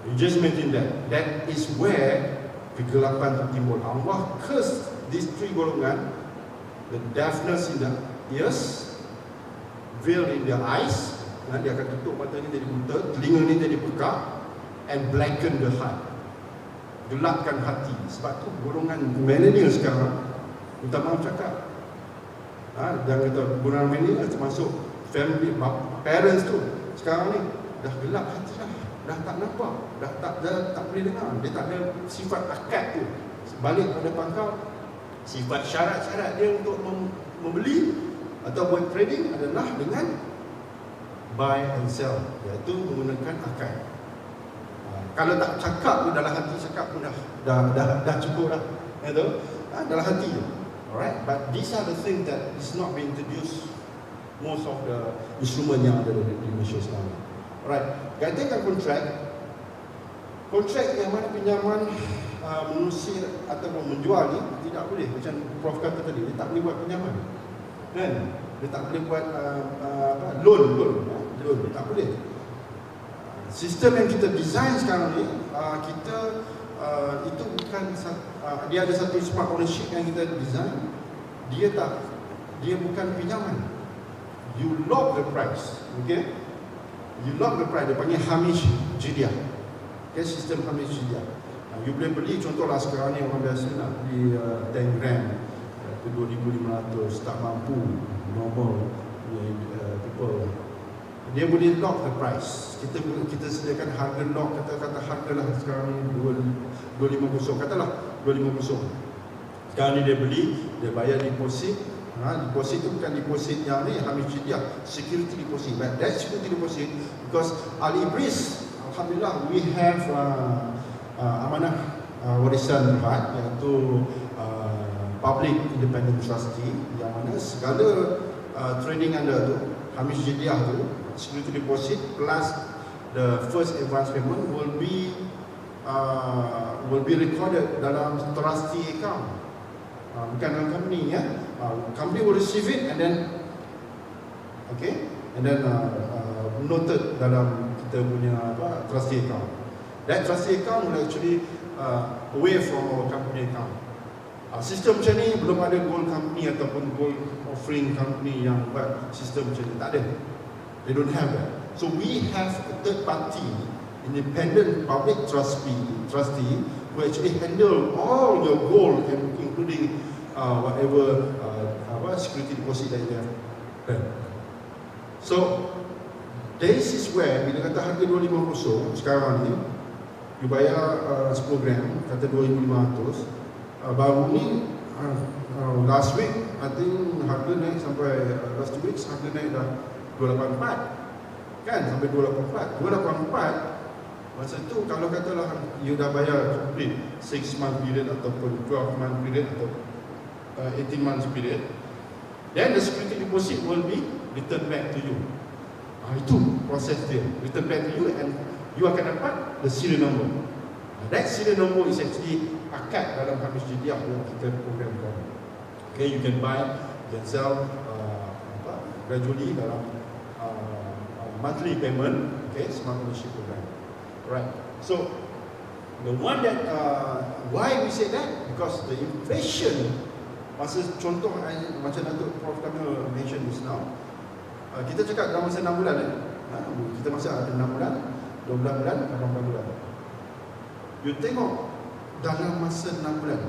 You just imagine that. That is where kegelapan timbul. Allah curse these 3 golongan. The deafness in the ears, veil in their eyes, dia akan tutup mata ni jadi buta, telinga ni jadi pekak, and blacken the heart, gelapkan hati. Sebab tu golongan millennial sekarang, minta maaf cakap, dan kata golongan millennial termasuk family, parents tu sekarang ni dah gelap hati dah tak nampak, dah tak boleh dengar, dia tak ada sifat akad tu. Balik pada pangkal, sifat syarat-syarat dia untuk membeli atau buat trading adalah dengan buy and sell, iaitu menggunakan akad. Kalau tak cakap pun dalam hati cakap pun dah cukup dah, dalam hati je. Alright, but these are the things that is not being introduced most of the instrument yang ada di Malaysia sekarang. Alright, katakan kontrak yang mana pinjaman mengusir ataupun menjual ni tidak boleh, macam Prof kata tadi, dia tak boleh buat pinjaman, kan? Dia tak boleh buat loan, dia tak boleh. Sistem yang kita design sekarang ni, kita itu bukan dia ada satu smart ownership yang kita design. Dia bukan pinjaman. You lock the price, okay? You lock the price. Dia panggil hamish jidyah. Okay, sistem hamish jidyah. You boleh beli, contohlah sekarang ni orang biasa nak beli 10 gram ke 2,500, tak mampu, normal people, dia boleh lock the price. Kita sediakan harga lock, kata harga lah sekarang ni 250, katalah 250. Sekarang ni dia beli, dia bayar deposit. Deposit tu bukan deposit yang ni, hamish jidyah, security deposit. But that security deposit, because Al-Ibris, alhamdulillah, we have amanah warisan Mahat, iaitu public independent trustee, yang mana segala trading anda tu, hamish jidyah tu, security deposit plus the first advance payment will be recorded dalam trustee account, bukan dalam company, ya. Company will receive it and then noted dalam kita punya trustee account. That trustee account will actually away from our company account. Sistem macam ni belum ada gold company ataupun gold offering company yang buat sistem macam ni, tak ada. They don't have that. So we have a third party, independent public trustee who actually handle all your gold, including whatever security deposit that you have. So this is where bila kata harga 250 sekarang ni, you bayar 10 gram, kata 2,500. Baru ni last week I think harga naik sampai last 2 weeks harga naik dah 284, kan, sampai 284. 284 masa tu kalau katalah you dah bayar complete 6 month period ataupun 12 month period atau 18 months period, then the security deposit will be returned back to you. Itu proses dia, return back to you, and you akan dapat the serial number. That serial number is actually akad dalam Hafiz Jidiah yang kita programkan. Okay, you can buy, you can sell gradually dalam monthly payment, okay, Smart Ownership Program. Right. So the one that why we say that, because the inflation, masa contoh macam Datuk Prof Kamil mention just now, kita cakap dalam masa 6 bulan kita masih ada 6 bulan, 12 bulan, 18 bulan. You tengok dalam masa 6 bulan,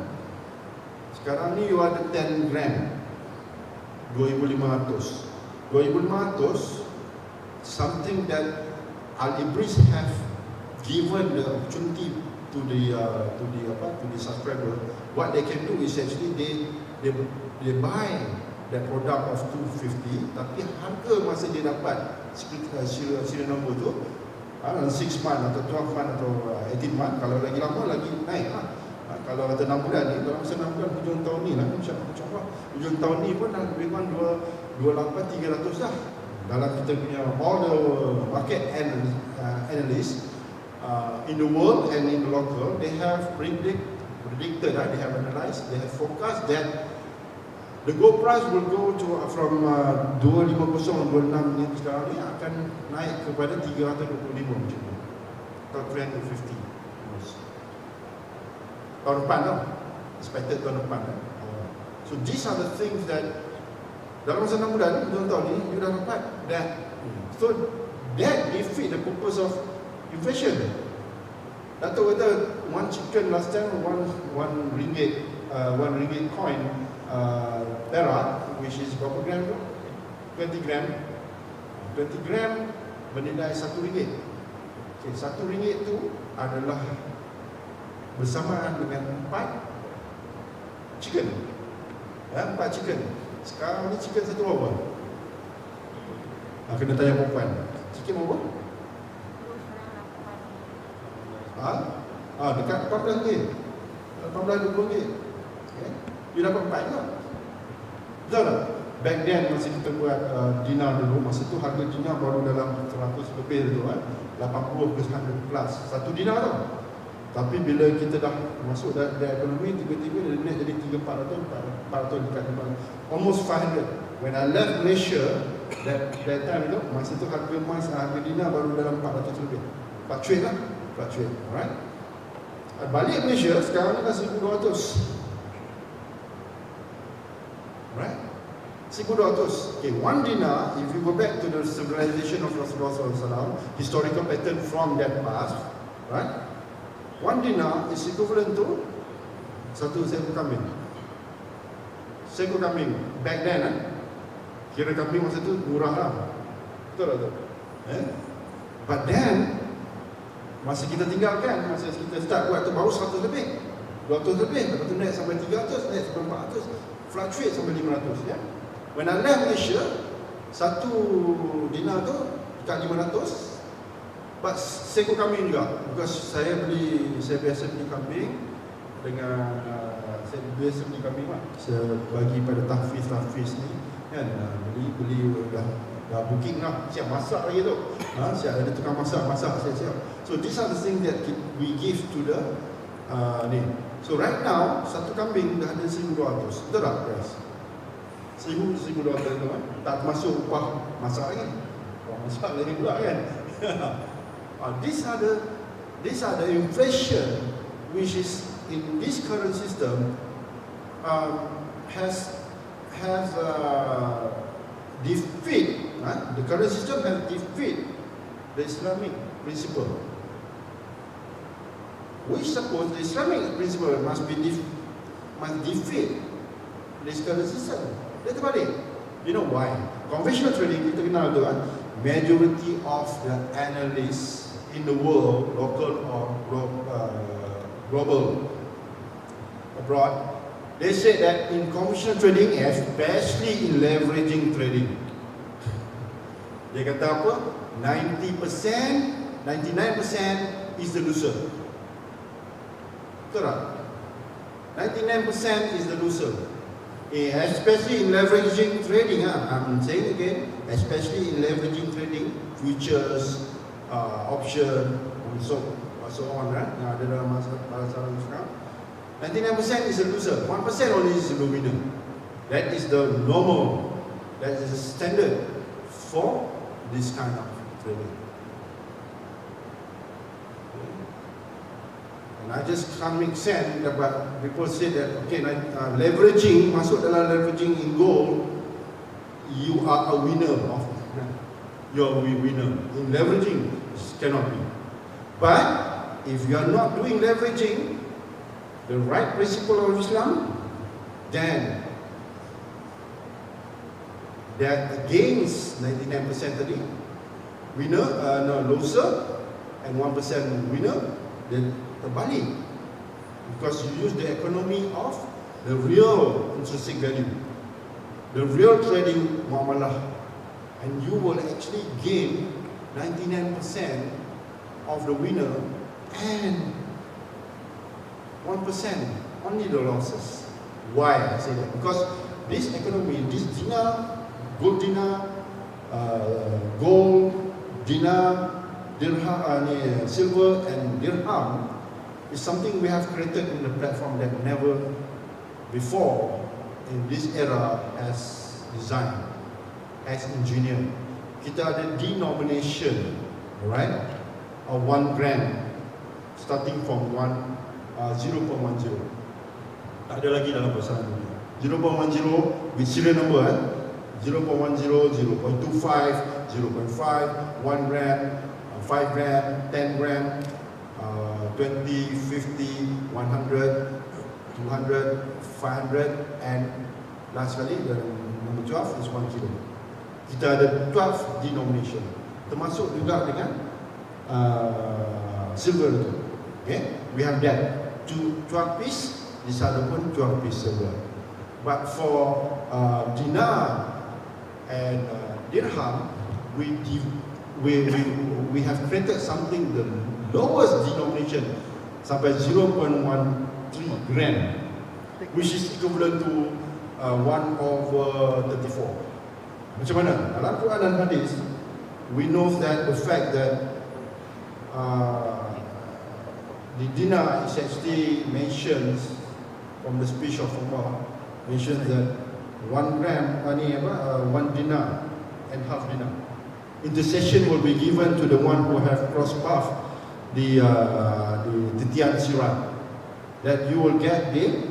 sekarang ni you ada 10 gram 2,500. 2,500 something that Al-Ibris have given the opportunity to the subscriber. What they can do is actually they buy that product of 250, tapi harga masa dia dapat serial number tu 6 month atau 12 month atau 18 month, kalau lagi lama lagi naik lah. Kalau kata 6 bulan ni, dalam masa 6 bulan hujung tahun ni lah, insyaAllah hujung tahun ni pun dah lebih kurang 2,300 dah. Dalam kita punya all the market analysts in the world and in the local, they have predicted, they have analyzed, they have forecast that the gold price will go to from 250, 26 ni sekarang ni akan naik kepada 325 macam tu, atau 350 tahun depan tau, expected tahun depan. So these are the things that dalam masa 6 bulan hujung tahun ni you dah dapat that. So that defeat the purpose of inflation. Datuk kata one chicken last time one ringgit coin perak, which is berapa gram tu? 20 gram. 20 gram bernilai RM1. Okay, RM1 tu adalah bersamaan dengan 4 chicken. 4 chicken. Sekarang ni chicken satu berapa? Kena tanya perempuan. Chicken berapa? Dekat RM14, RM18, okay. You dapat 4 juga. Betul tak? Back then masa kita buat dinar dulu, masa tu harga dinar baru dalam 100 lebih tu 80 ke 100 plus 1 dinar tau. Tapi bila kita dah masuk dalam ekonomi, tiba-tiba dia naik jadi 400 dekat 500, almost 500. When I left Malaysia that time tu, masa tu harga emas, harga dinar baru dalam 400 lebih. Fluctuate lah, fluctuate, alright. Balik Malaysia sekarang ni dah 1,200. Right? 1,200. Okay, 1 dinar, if you go back to the civilization of Rasulullah SAW, historical pattern from that past, right? 1 dinar is equivalent to 1 seekor kambing. Seekor kambing back then, kira kambing masa tu murah lah. Betul tak tu? But then, masa kita tinggalkan, masa kita start buat tu baru 100 lebih, 200 lebih, lepas tu naik sampai 300, naik sampai 400, fluctuate sampai 500 ya. When I left Malaysia, 1 dinar tu dekat 500, but seekor kambing juga. Because saya biasa beli kambing dengan saya biasa beli kambing lah. Saya bagi pada tahfiz ni kan, beli dah booking lah, siap masak lagi tu. Siap ada tukang masak saya siap. So these are the things that we give to the ni. So right now 1 kambing dah ada 1,200. Betul tak price? 1,200 tu kan, tak masuk upah masak lagi. Upah masak lagi pula kan. These are the inflation which is in this current system has defeat. The current system has defeat the Islamic principle. We suppose the Islamic principle must defeat this current system. Dia terbalik. You know why? Conventional trading kita kenal tu kan. Majority of the analysts in the world, local or global, abroad, they say that in conventional trading, especially in leveraging trading, Dia kata apa? 99% is the loser. Betul tak? 99% is the loser. Especially in leveraging trading, I'm saying again, especially in leveraging trading, futures, option, and so on, right? Ada dalam masalah sekarang. 99% is a loser. 1% only is the winner. That is the normal. That is the standard for this kind of trading. I just can't make sense, but people say that okay, leveraging, masuk dalam leveraging in gold, you are a winner of, you're a winner. In leveraging, this cannot be. But if you are not doing leveraging, the right principle of Islam, then that against 99% tadi, winner, loser, and 1% winner, then terbalik, because you use the economy of the real intrinsic value, the real trading muamalah, and you will actually gain 99% of the winner and 1% only the losses. Why I say that? Because this economy, this dinar, gold dinar, gold dinar, dirham, silver and dirham, is something we have created in the platform that never before in this era has designed, as engineered. Kita ada denomination, right, of 1 gram, starting from 0.10. Tak ada lagi dalam bahasa dunia. 0.10 with serial number, 0.10, 0.25, 0.5, 1 gram, 5 gram, 10 gram, 20, 50, 100, 200, 500, and last kali, number 12 is 1 kilo. Kita ada 12 denomination, termasuk juga dengan silver itu. Okay, we have that 12 piece, di sana pun 12 piece silver. But for dinar and dirham, we have created something, the lowest denomination sampai 0.13 gram, which is equivalent to 1/34. Macam mana? Dalam Quran dan Hadis, we know that the fact that the dinar is actually mentioned from the speech of Allah, mentions that 1 gram, 1 dinar and half dinar. Intercession will be given to the one who have crossed path the titian sirat, that you will get the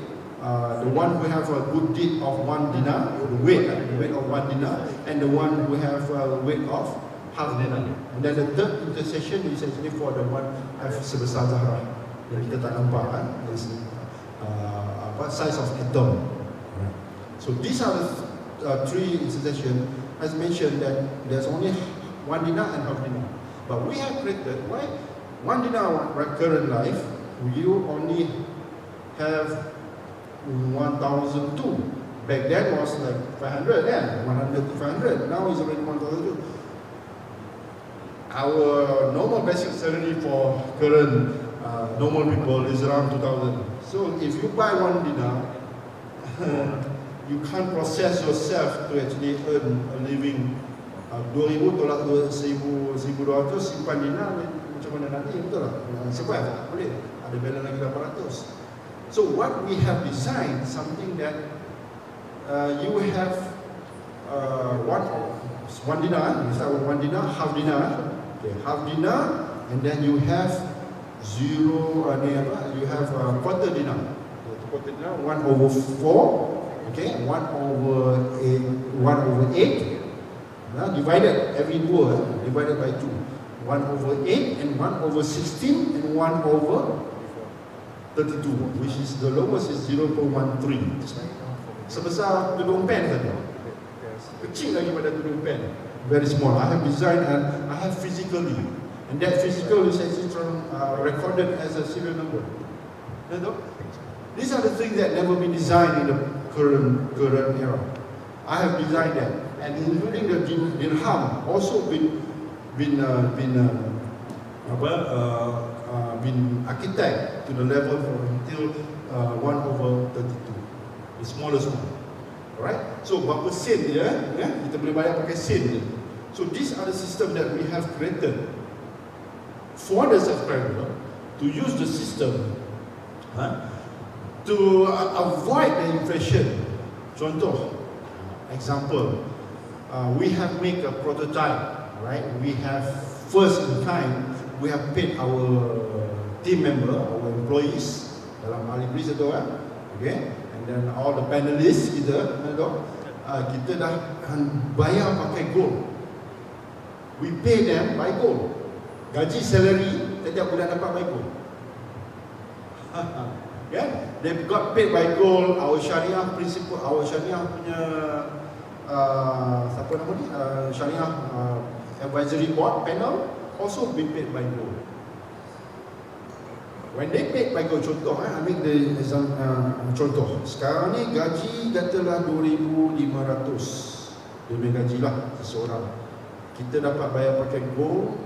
one who have a good deed of 1 dinar, the weight of 1 dinar, and the one who have a weight of half dinar. And then the third intercession is actually for the one have sebesar Zahra, yang kita tak nampak kan, size of atom. So these are the 3 intercession. As mentioned that there's only 1 dinar and half dinar, but we have created, why 1 dinar current life, you only have 1,002. Back then was like 500 then, 100 to 500. Now it's already 1,002. Our normal basic salary for current normal people is around 2,000. So if you buy 1 dinar, you can't process yourself to actually earn a living. 2,000 tolak 1,200 simpan dinar, macam mana nanti, betul tak? Sebab tak boleh, ada balance lagi 800. So what we have designed, something that you have 1 dinar, you start with 1 dinar, half dinar, okay, half dinar, and then you have you have quarter dinar, quarter dinar, 1/4, okay, 1/8, divided every 2, divided by 2, 1/8 and 1/16 and 1/32, which is the lowest is 0.13. Sebesar tudung pen saja, kecil lagi pada tudung pen, very small. I have designed and I have physically, and that physical is actually recorded as a serial number. These are the things that never been designed in the current era. I have designed that. and including the dirham also been architect to the level until 1/32, the smallest one. Alright, so berapa sen dia, kita boleh bayar pakai sen je. So these are the system that we have created for the subscriber to use the system to avoid the inflation. Contoh, example, we have made a prototype, right? We have first in time, we have paid our team member, our employees dalam Alibris itu okay, and then all the panelists kita dah bayar pakai gold. We pay them by gold. Gaji salary setiap bulan dapat by gold. Yeah, they got paid by gold. Our Syariah principle, our Syariah punya siapa nama ni? Syariah advisory board panel also been paid by gold. When they paid by gold, contoh, ambil the contoh. Sekarang ni gaji katalah 2,500. Dia punya gaji lah seseorang. Kita dapat bayar pakai gold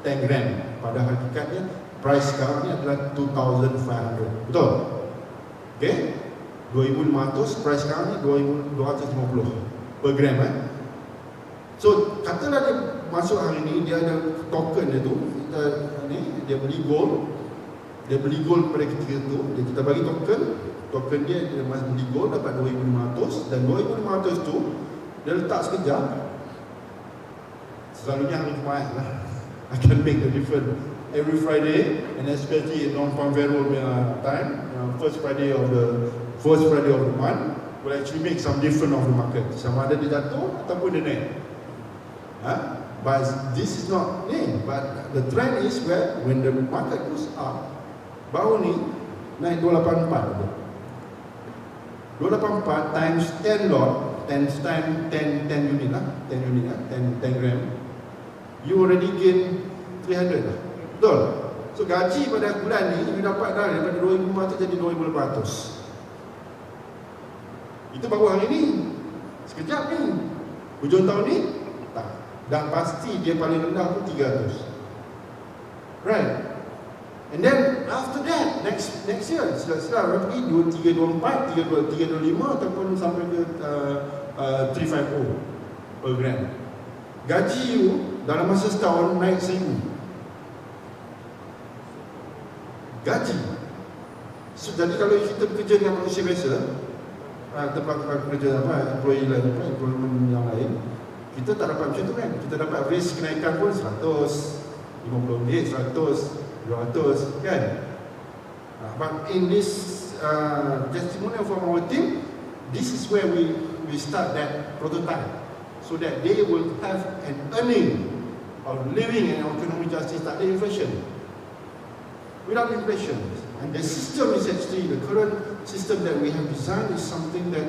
10 gram. Pada hakikatnya price sekarang ni adalah 2,500. Betul? Okay? 2,500, price sekarang ni 2,250 per gram. So katalah dia masuk hari ni, dia ada token dia tu, dia beli gold. Dia beli gold pada ketika tu, kita bagi token dia masih beli gold dapat 2,500, dan 2,500 tu dia letak sekejap. Selalunya hari Jumaat lah akan make the difference. Every Friday, and especially in non-farm payroll time, first Friday of the month will actually make some difference of the market. Sama ada dia jatuh ataupun dia naik. But this is not but the trend is where when the market goes up, baru ni naik 284. 284 times 10 lot, 10 unit lah, 10 gram. You already gain 300 lah. Betul? So gaji pada bulan ni you dapat dah daripada 2,500 jadi 2,800. Itu baru hari ni. Sekejap ni. Hujung tahun ni tak. Dan pasti dia paling rendah tu 300. Right? And then after that next year setelah pergi 2324, 325 ataupun sampai ke 350 per gram. Gaji you dalam masa setahun naik 1,000. Gaji. So, jadi kalau kita bekerja dengan manusia biasa, tempat kerja employee lain, employment yang lain, kita tak dapat macam tu kan. Kita dapat raise kenaikan pun 100, 50 100, 200 kan. But in this testimonial from our team, this is where we start that prototype, so that they will have an earning or living and economic justice, tak ada inflation. Without inflation. And the system is actually, the current system that we have designed is something that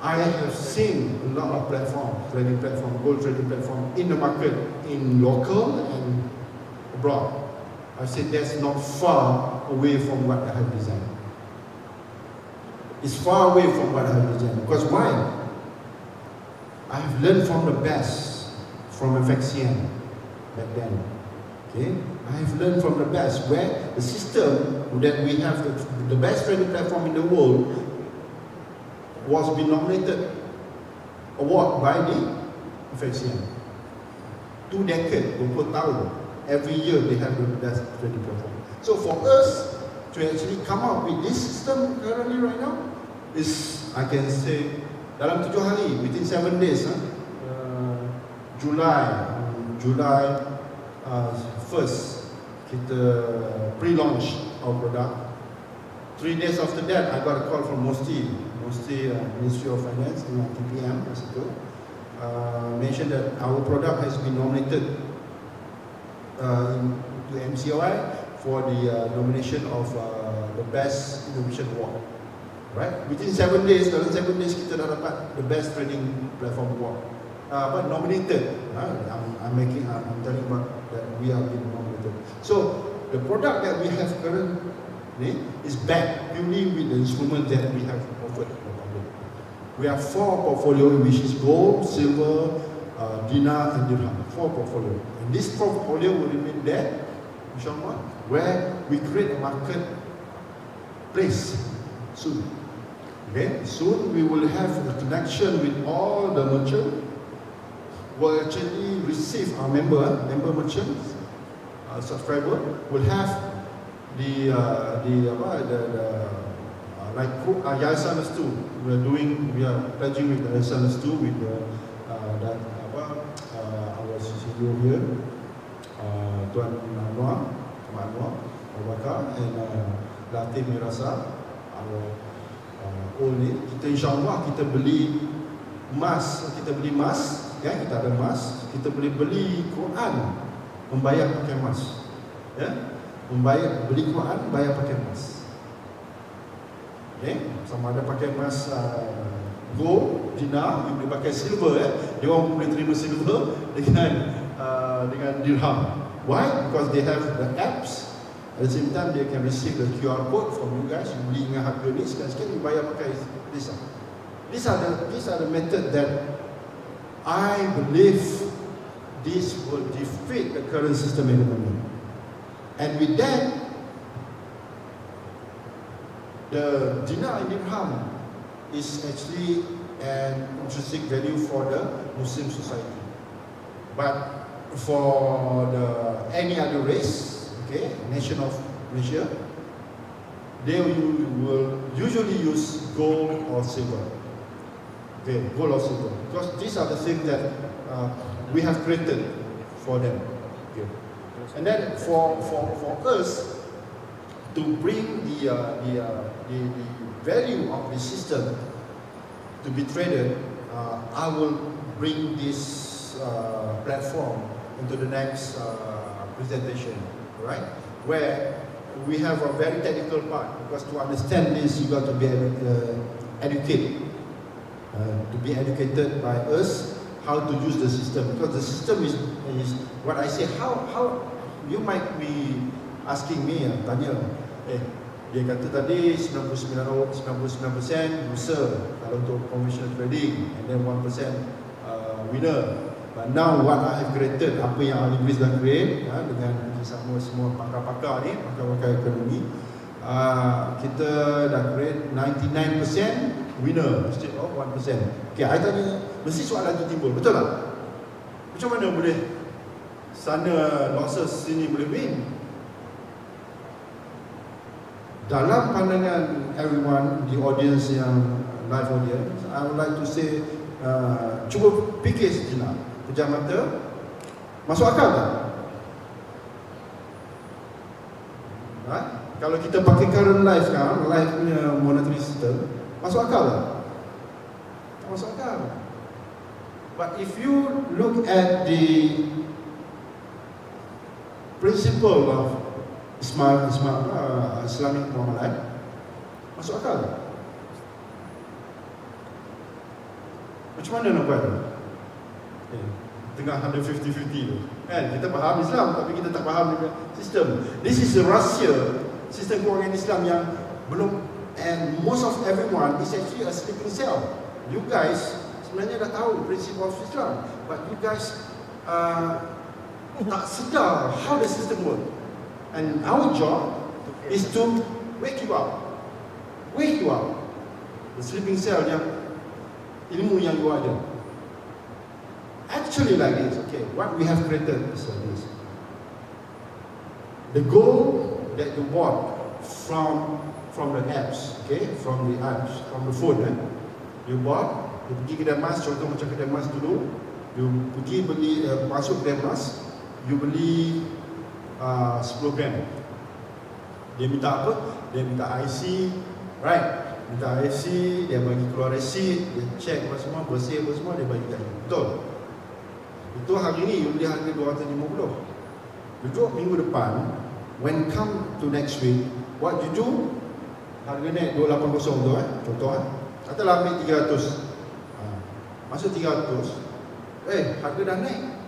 I have seen a lot of trading platform, gold trading platform in the market, in local and abroad. I said that's not far away from what I have designed. It's far away from what I have designed. Because why? I have learned from the best, from FXCM back then. Okay? I have learned from the best, where the system that we have, the best trading platform in the world, was been nominated award by the FXCM. 2 decades, 20 tahun. Every year they have the best trading platform. So for us to actually come up with this system currently right now is, I can say, dalam 7 hari, within 7 days, July 1st, kita pre-launch our product. 3 days after that, I got a call from Ministry of Finance, TPM, mentioned that our product has been nominated to MCOI for the nomination of the Best Innovation Award. Right? Within 7 days, dalam 7 days kita dah dapat the Best Trading Platform Award. But nominated. I'm telling about that we have been nominated. So the product that we have currently is backed purely with the instrument that we have offered to the public. We have 4 portfolio, which is gold, silver, dinar and dirham. 4 portfolio. And this portfolio will remain there, inshallah, where we create a marketplace soon. Okay, soon we will have a connection with all the merchants. Will actually receive our member merchants, subscriber will have the like Yayasan Restu. We are pledging with the Yayasan Restu with our CEO here, Tuan Anwar, Abu Bakar, and Latif Mirasa, our old name. Kita insyaAllah kita beli emas, ya, kita ada emas, kita boleh beli Quran, membayar pakai emas, ya, beli Quran, bayar pakai emas. Okay, sama ada pakai emas gold, dinar, you boleh pakai silver, ya, dia orang boleh terima silver dengan dirham. Why? Because they have the apps. At the same time, they can receive the QR code from you guys. You beli dengan harga ni, sekali-sekali you bayar pakai this. These are the method that I believe this will defeat the current system economy. And with that, the dinar and dirham is actually an intrinsic value for the Muslim society. But for any other race, okay, nation of Malaysia, they will usually use gold or silver. Okay, gold or silver, because these are the things that we have created for them. Okay. And then for us to bring the value of the system to be traded, I will bring this platform into the next presentation, right? Where we have a very technical part, because to understand this, you got to be educated. To be educated by us how to use the system, because the system is what I say. How you might be asking me, tanya, dia kata tadi 99% loser kalau untuk conventional trading, and then 1% winner. But now what I have created, apa yang Ahli Ibris dah create, dengan semua pakar-pakar ni, pakar-pakar ekonomi, kita dah create 99% winner instead of 1%. Okay, I tanya, mesti soalan tu timbul, betul tak? Macam mana boleh sana losses, sini boleh win? Dalam pandangan everyone, the audience yang live audience, I would like to say, cuba fikir sejenak, pejam mata, masuk akal tak? Kalau kita pakai current life sekarang, life punya monetary system, masuk akal tak? Tak masuk akal. But if you look at the principle of Islamic muamalat, masuk akal tak? Macam mana nak buat? Tengah 150-50 tu, kan? Kita faham Islam tapi kita tak faham dengan sistem. This is the rahsia sistem kewangan Islam yang belum, and most of everyone is actually a sleeping cell. You guys sebenarnya dah tahu prinsip of Islam, but you guys tak sedar how the system work. And our job is to wake you up. Wake you up. The sleeping cell yang ilmu yang you ada. Actually like this, okay, what we have created is like this. The goal that you bought from the apps, okay, from the apps, from the phone, you bought, you pergi kedai emas, contoh macam kedai emas dulu, you pergi beli, masuk kedai emas, you beli 10 gram. Dia minta apa? Dia minta IC, right? Minta IC, dia bagi keluar receipt, dia check apa semua, bersih apa semua, dia bagi tadi. Betul? Itu hari ni you beli harga 250. Duduk minggu depan, when come to next week, what you do? Harga naik 280 tu, contoh katalah ambil 300. Masuk 300, harga dah naik.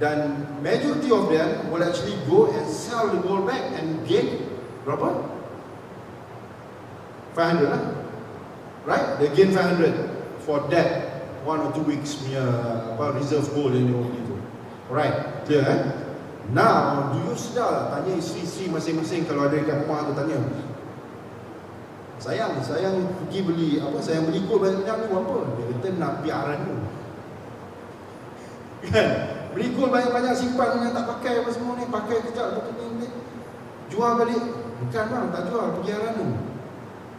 Dan majority of them will actually go and sell the gold back and gain berapa? 500 lah. right? They gain 500 for that 1 or 2 weeks punya reserve gold yang dia beli tu. Alright, clear eh? Now, do you sedar tanya isteri-isteri masing-masing kalau ada dekat rumah tu tanya, sayang pergi beli sayang beli gold banyak ni apa? Dia kata nak biaran tu. Kan? Beli gold banyak-banyak simpan yang tak pakai apa semua ni, pakai kejap lepas tu ni jual balik. Bukan bang, tak jual, pergi Aranu.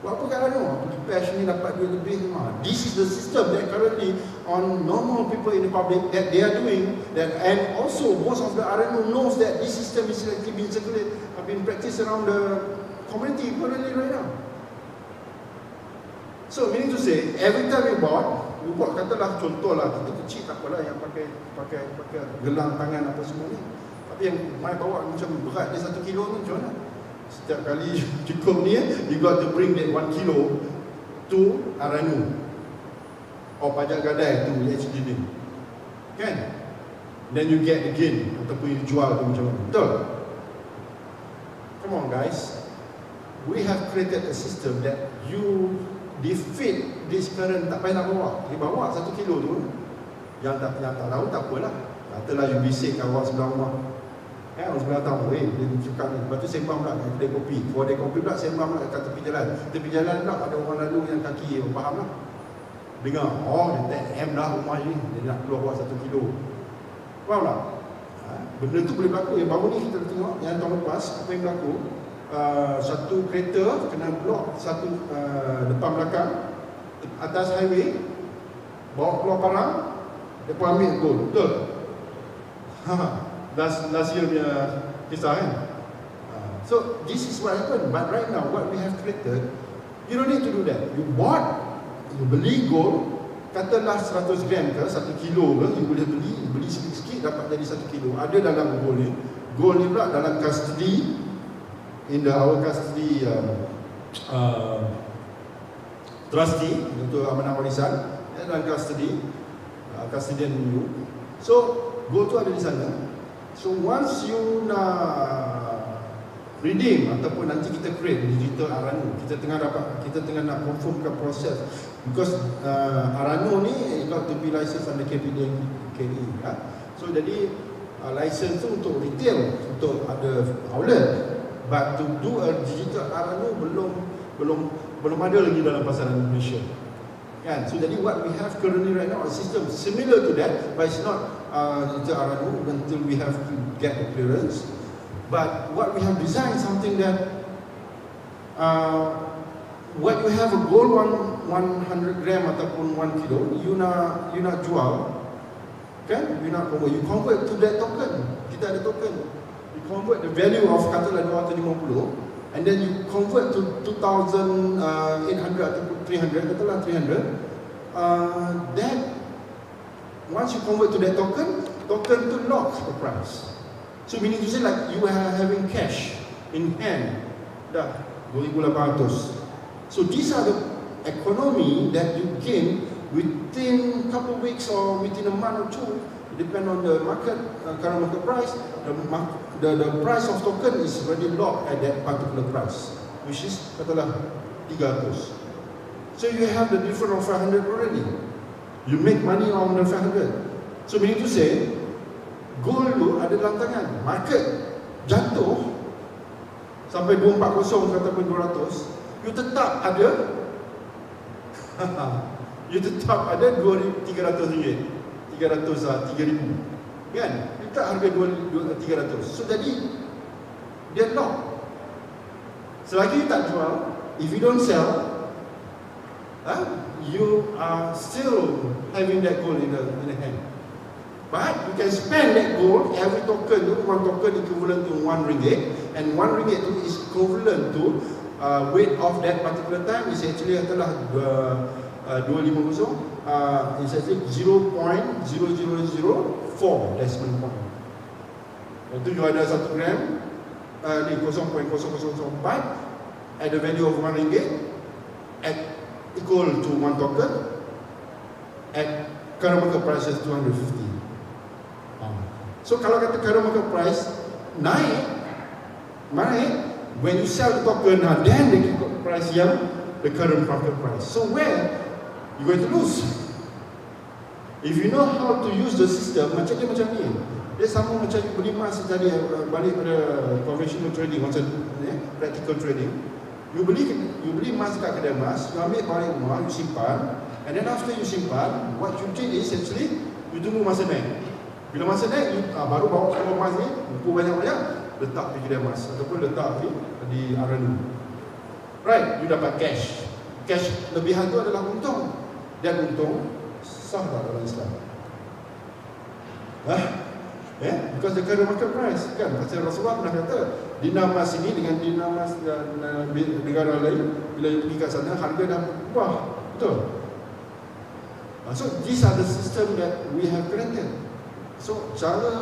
Buat apa kat Aranu? Pergi cash ni dapat duit lebih. This is the system that currently on normal people in the public that they are doing that, and also most of the Aranu knows that this system is actually being circulated, been practiced around the community currently right now. So meaning to say, every time we buat katalah contohlah kita kecil tak apalah yang pakai gelang tangan apa semua ni. Tapi yang mai bawa macam berat dia 1 kilo ni macam mana? Setiap kali cukup ni you got to bring that 1 kilo to Aranu or pajak gadai to HDB. Kan? Then you get again ataupun you jual tu macam mana? Betul? Come on guys. We have created a system that you defeat this current, tak payah nak bawa. Dia bawa 1 kilo tu. Yang tak tahu tak apalah. Katalah you bisik kawan sebelah rumah. Orang sebelah tahu, dia cakap ni. Lepas tu sembang pula kat kedai kopi. Kalau kedai kopi pula sembang pula kat tepi jalan. Tepi jalan pula ada orang lalu yang kaki, faham lah. Dengar, dia tak M dah rumah ni. Dia nak keluar buat 1 kilo. Faham tak? Benda tu boleh berlaku. Yang baru ni kita tengok, yang tahun lepas, apa yang berlaku, satu kereta kena blok satu depan belakang atas highway, bawa keluar parang, dia pun ambil gold. Betul? Last year punya kisah kan. So this is what happened. But right now what we have created, you don't need to do that. You beli gold, katalah 100 gram ke 1 kilo ke, you boleh beli sikit-sikit dapat jadi 1 kilo. Ada dalam gold ni pula dalam custody, in our custody trustee untuk amanah warisan, dalam custody custodian you. So gold tu ada di sana. So once you nak redeem ataupun nanti kita create digital Aranu, kita tengah nak confirmkan proses, because Aranu ni got to be licensed under KPDN KE. So jadi license tu untuk retail, untuk ada outlet, but to do a digital Aranu belum ada lagi dalam pasaran Malaysia. Kan? So jadi what we have currently right now, a system similar to that, but it's not digital Aranu until we have to get the clearance. But what we have designed something that when you have a gold 100 gram ataupun 1 kilo, you nak jual, kan? You convert to that token. Kita ada token. You convert the value of katalah 250, and then you convert to 2,800 ataupun 300, katalah 300. Then once you convert to that token to lock the price. So meaning to say like you are having cash in hand, dah 2,800. So these are the economy that you gain within a couple of weeks or within a month or two. It depends on the market, current market price. The price of token is already locked at that particular price, which is katalah 300. So you have the difference of 500 already. You make money on the 500. So meaning to say, gold tu ada dalam tangan. Market jatuh sampai 240 ataupun 200, you tetap ada RM2,300, 300, 3,000, kan? You tetap harga 2,300. So jadi dia lock. Selagi you tak jual, if you don't sell, you are still having that gold in the hand. But you can spend that gold, every token, one token equivalent to RM1, and RM1 is equivalent to weight of that particular time is actually adalah 250. It's actually 0.0004 decimal point. Itu you ada 1 gram, ni 0.0004 at the value of RM1 at equal to 1 token at current market price is 250. So kalau kata current market price naik, when you sell the token, then the price yang the current market price. So where you're going to lose? If you know how to use the system, macam ni. Dia sama macam beli emas tadi, balik pada conventional trading, macam practical trading. You beli emas kat kedai emas, you ambil balik rumah, you simpan, and then after you simpan, what you did is actually you tunggu masa naik. Bila masa naik, you baru bawa keluar emas ni, kumpul banyak-banyak, letak di kedai emas ataupun letak di RNU. Right, you dapat cash. Cash lebihan tu adalah untung. Dan untung sah tak dalam Islam? Because the current market price kan, pasal Rasulullah pernah kata dinar emas ini dengan dinar emas negara lain, bila pergi kat sana harga dah berubah. Betul? So these are the system that we have created. So cara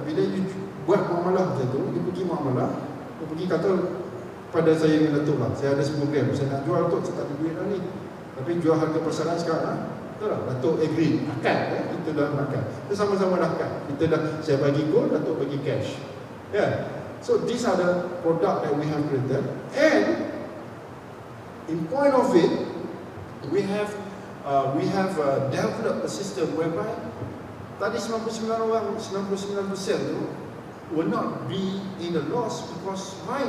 bila you buat muamalah macam tu, you pergi muamalah, you pergi kata pada saya dengan Datuk lah, saya ada 10 gram, saya nak jual tu, saya tak ada duit dah ni, tapi jual harga pasaran sekarang, betul lah, Datuk agree, akad, kita dah akad, kita sama-sama dah akad, kita dah, saya bagi gold, Datuk bagi cash, so these are the product that we have created, and in point of it, we have developed a system whereby tadi 99% tu will not be in a loss, because why?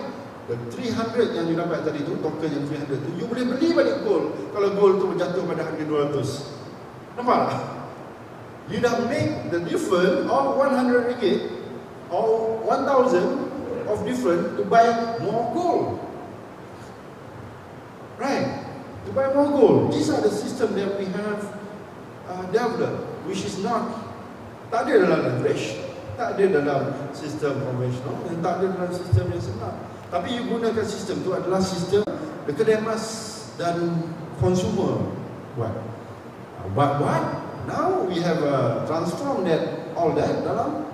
The 300 yang you dapat tadi tu, token yang 300 tu, you boleh beli balik gold kalau gold tu jatuh pada harga 200. Nampak tak? You dah make the difference of 100 ringgit or 1,000 of difference to buy more gold. Right? To buy more gold. These are the system that we have developed, which is not, tak ada dalam leverage, tak ada dalam sistem konvensional, dan tak ada dalam sistem yang sebenar. Tapi you gunakan sistem tu adalah sistem kedai emas dan consumer buat. But what? Now we have transformed all that dalam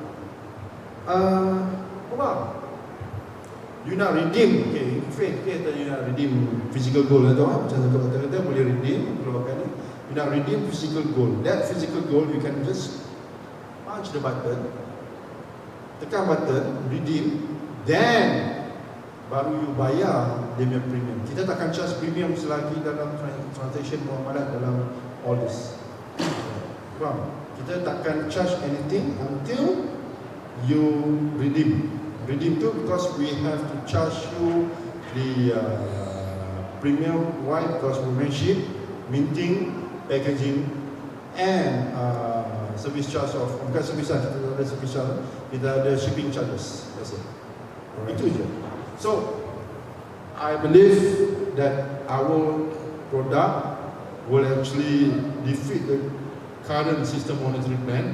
you nak redeem, you nak redeem physical gold atau macam kata boleh redeem keluarkan ni. You nak redeem physical gold. That physical gold you can just punch the button, tekan button, redeem, then baru you bayar dia punya premium. Kita takkan charge premium selagi dalam transaction muamalah dalam all this. Faham? Kita takkan charge anything until you redeem. Redeem tu because we have to charge you the premium. Why? Because we mention minting, packaging, and service charge of, bukan service charge, kita ada service charge, kita ada shipping charges. That's it. Itu je. So, I believe that our product will actually defeat the current system monetary plan,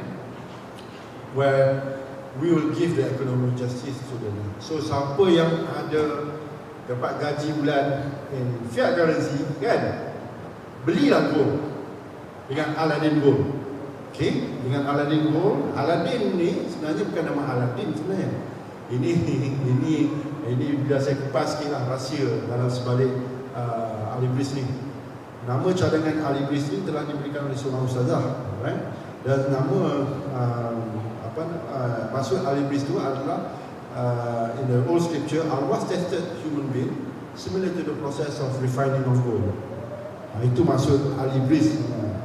where we will give the economic justice to the land. So, siapa yang ada dapat gaji bulan in fiat currency, kan, belilah gold dengan Aladdin Gold. Okay, dengan Aladdin Gold. Aladdin ni sebenarnya bukan nama Aladdin sebenarnya. Ini bila saya kupas sikit lah rahsia dalam sebalik Alibris ni. Nama cadangan Alibris ni telah diberikan oleh seorang ustazah, right? Dan nama maksud Alibris tu adalah in the old scripture, Allah tested human being similar to the process of refining of gold. Itu maksud Alibris,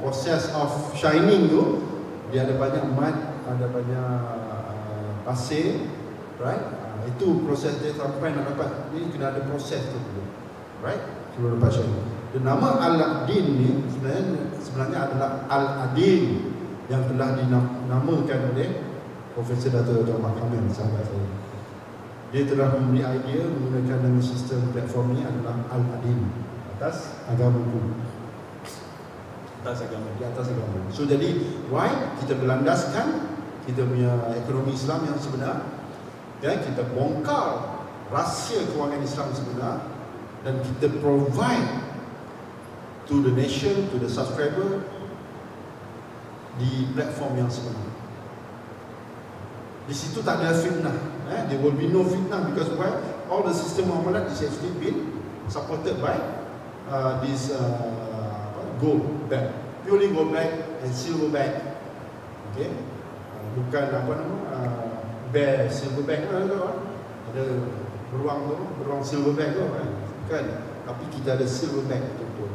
process of shining tu, dia ada banyak mud, ada banyak pasir, right? Itu proses dia sampai nak dapat, ni kena ada proses tu dulu, right? Sebelum dapat shining. Dan nama Aladdin ni sebenarnya adalah Al-Adin yang telah dinamakan oleh Profesor Dato' Ahmad Kamil, sahabat saya. Dia telah memberi idea menggunakan nama sistem platform ni adalah Al-Adin, atas agamaku. Di atas agama. So jadi, why? Kita berlandaskan kita punya ekonomi Islam yang sebenar, dan kita bongkar rahsia kewangan Islam sebenar, dan kita provide to the nation, to the subscriber, di platform yang sebenar. Di situ tak ada fitnah. There will be no fitnah, because why? All the system muamalat is actually been supported by this gold bag, purely gold bag and silver bag. Okay, bukan bag silver bag ada beruang tu, beruang silver bag tu kan. tapi kita ada silver bag betul-betul.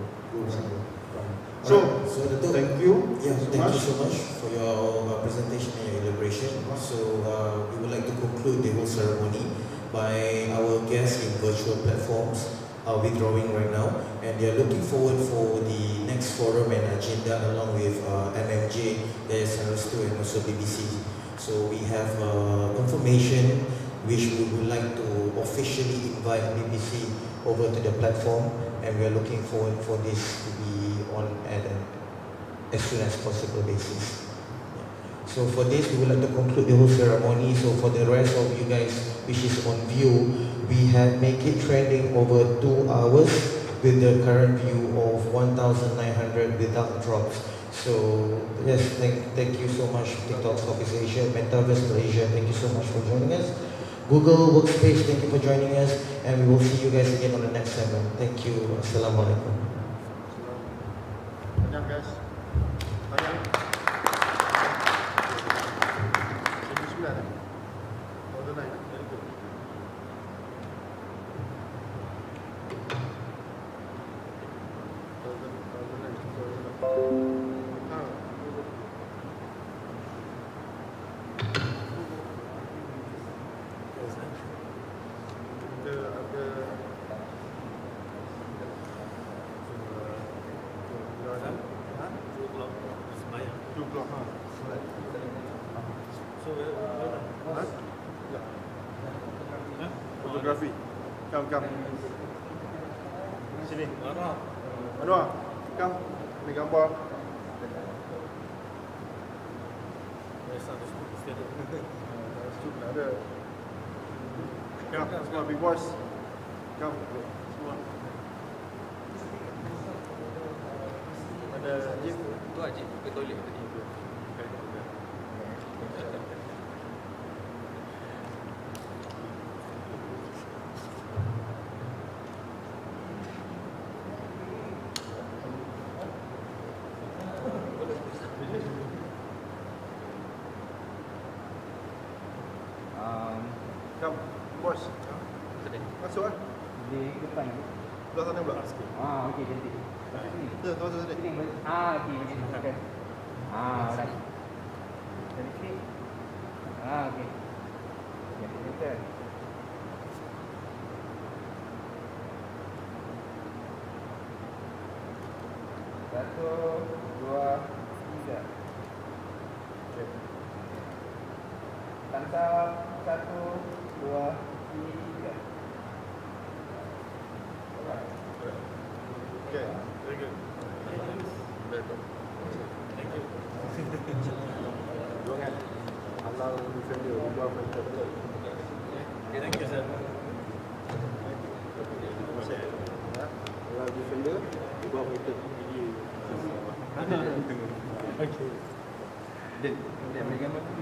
So, Dato', thank you. Yeah, so thank much. you so much for your presentation and your elaboration. So we would like to conclude the whole ceremony by our guests in virtual platforms withdrawing right now, and they are looking forward for the next forum and agenda along with MMJ, SRS2 and also BBC. So we have confirmation which we would like to officially invite BBC over to the platform, and we are looking forward for this to be on as soon as possible basis. So for this, we would like to conclude the whole ceremony. So for the rest of you guys which is on view, we have make it trending over 2 hours with the current view of 1,900 without drops. So yes, thank you so much TikTok Southeast Asia, Metaverse Malaysia, thank you so much for joining us. Google Workspace, thank you for joining us, and we will see you guys again on the next segment. Thank you. Assalamualaikum. Tanya guys. Tanya. 19 Order naik. Very good. Fotografi. Come. Sini. Anwar, come. Ambil gambar. Ada. Come, semua big boys. Come. Semua. Ada Ajib. Tu Ajib ke toilet tadi. Come, boys. Masuk kan? Di depan. Belah sana pula. Okey, cantik. Tu, tu tadi. Okey, macam okay. Alright. Dari sini. Okey. Ya, betul. Satu, dua, tiga. Okay. Tantap. Satu, dua, tiga. Alright. Okay, very good. Very good. Thank you. Jangan halal defender, ubah fighter. Okay, thank you sir. Halal defender, ubah fighter. Okay. Dan ambil gambar tu.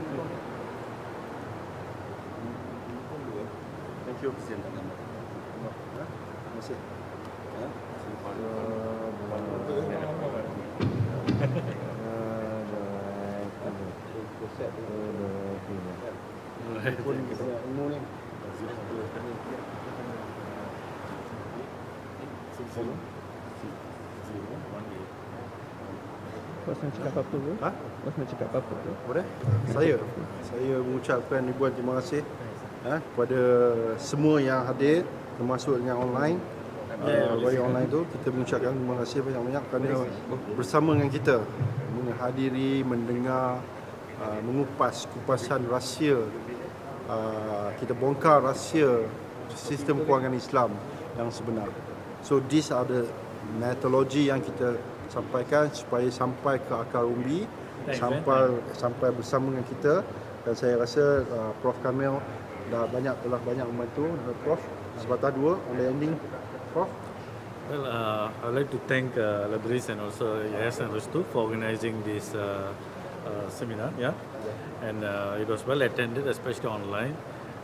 Thank you. Terima kasih. Bos nak cakap apa ke? Bos nak cakap apa ke? Boleh? Saya mengucapkan ribuan terima kasih kepada semua yang hadir, termasuk yang online. Bagi online tu kita mengucapkan terima kasih banyak-banyak kerana bersama dengan kita menghadiri, mendengar, mengupas kupasan rahsia, kita bongkar rahsia sistem kewangan Islam yang sebenar. So these are the metodologi yang kita sampaikan supaya sampai ke akar umbi, sampai bersama dengan kita, dan saya rasa Prof Kamil telah banyak membantu. Prof, sepatah dua on the ending, Prof. Well, I'd like to thank Labris and also Yayasan Restu for organizing this seminar. Yeah, and it was well attended, especially online,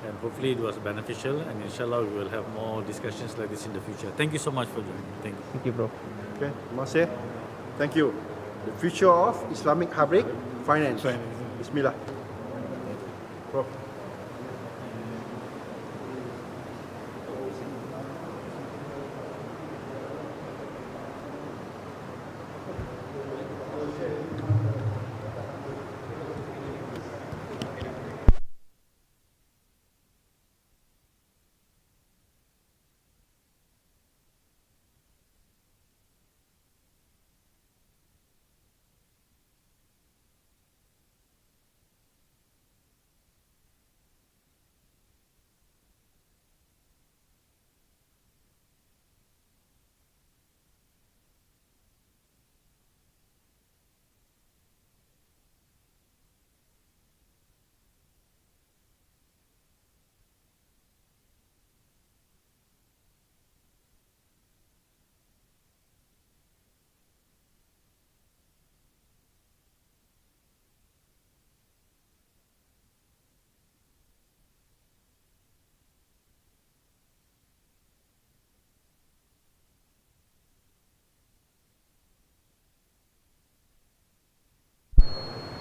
and hopefully it was beneficial. And inshallah, we will have more discussions like this in the future. Thank you so much for joining. Thank you. Thank you, bro. Okay, terima kasih. Thank you. The future of Islamic Hybrid Finance. Bismillah. Prof.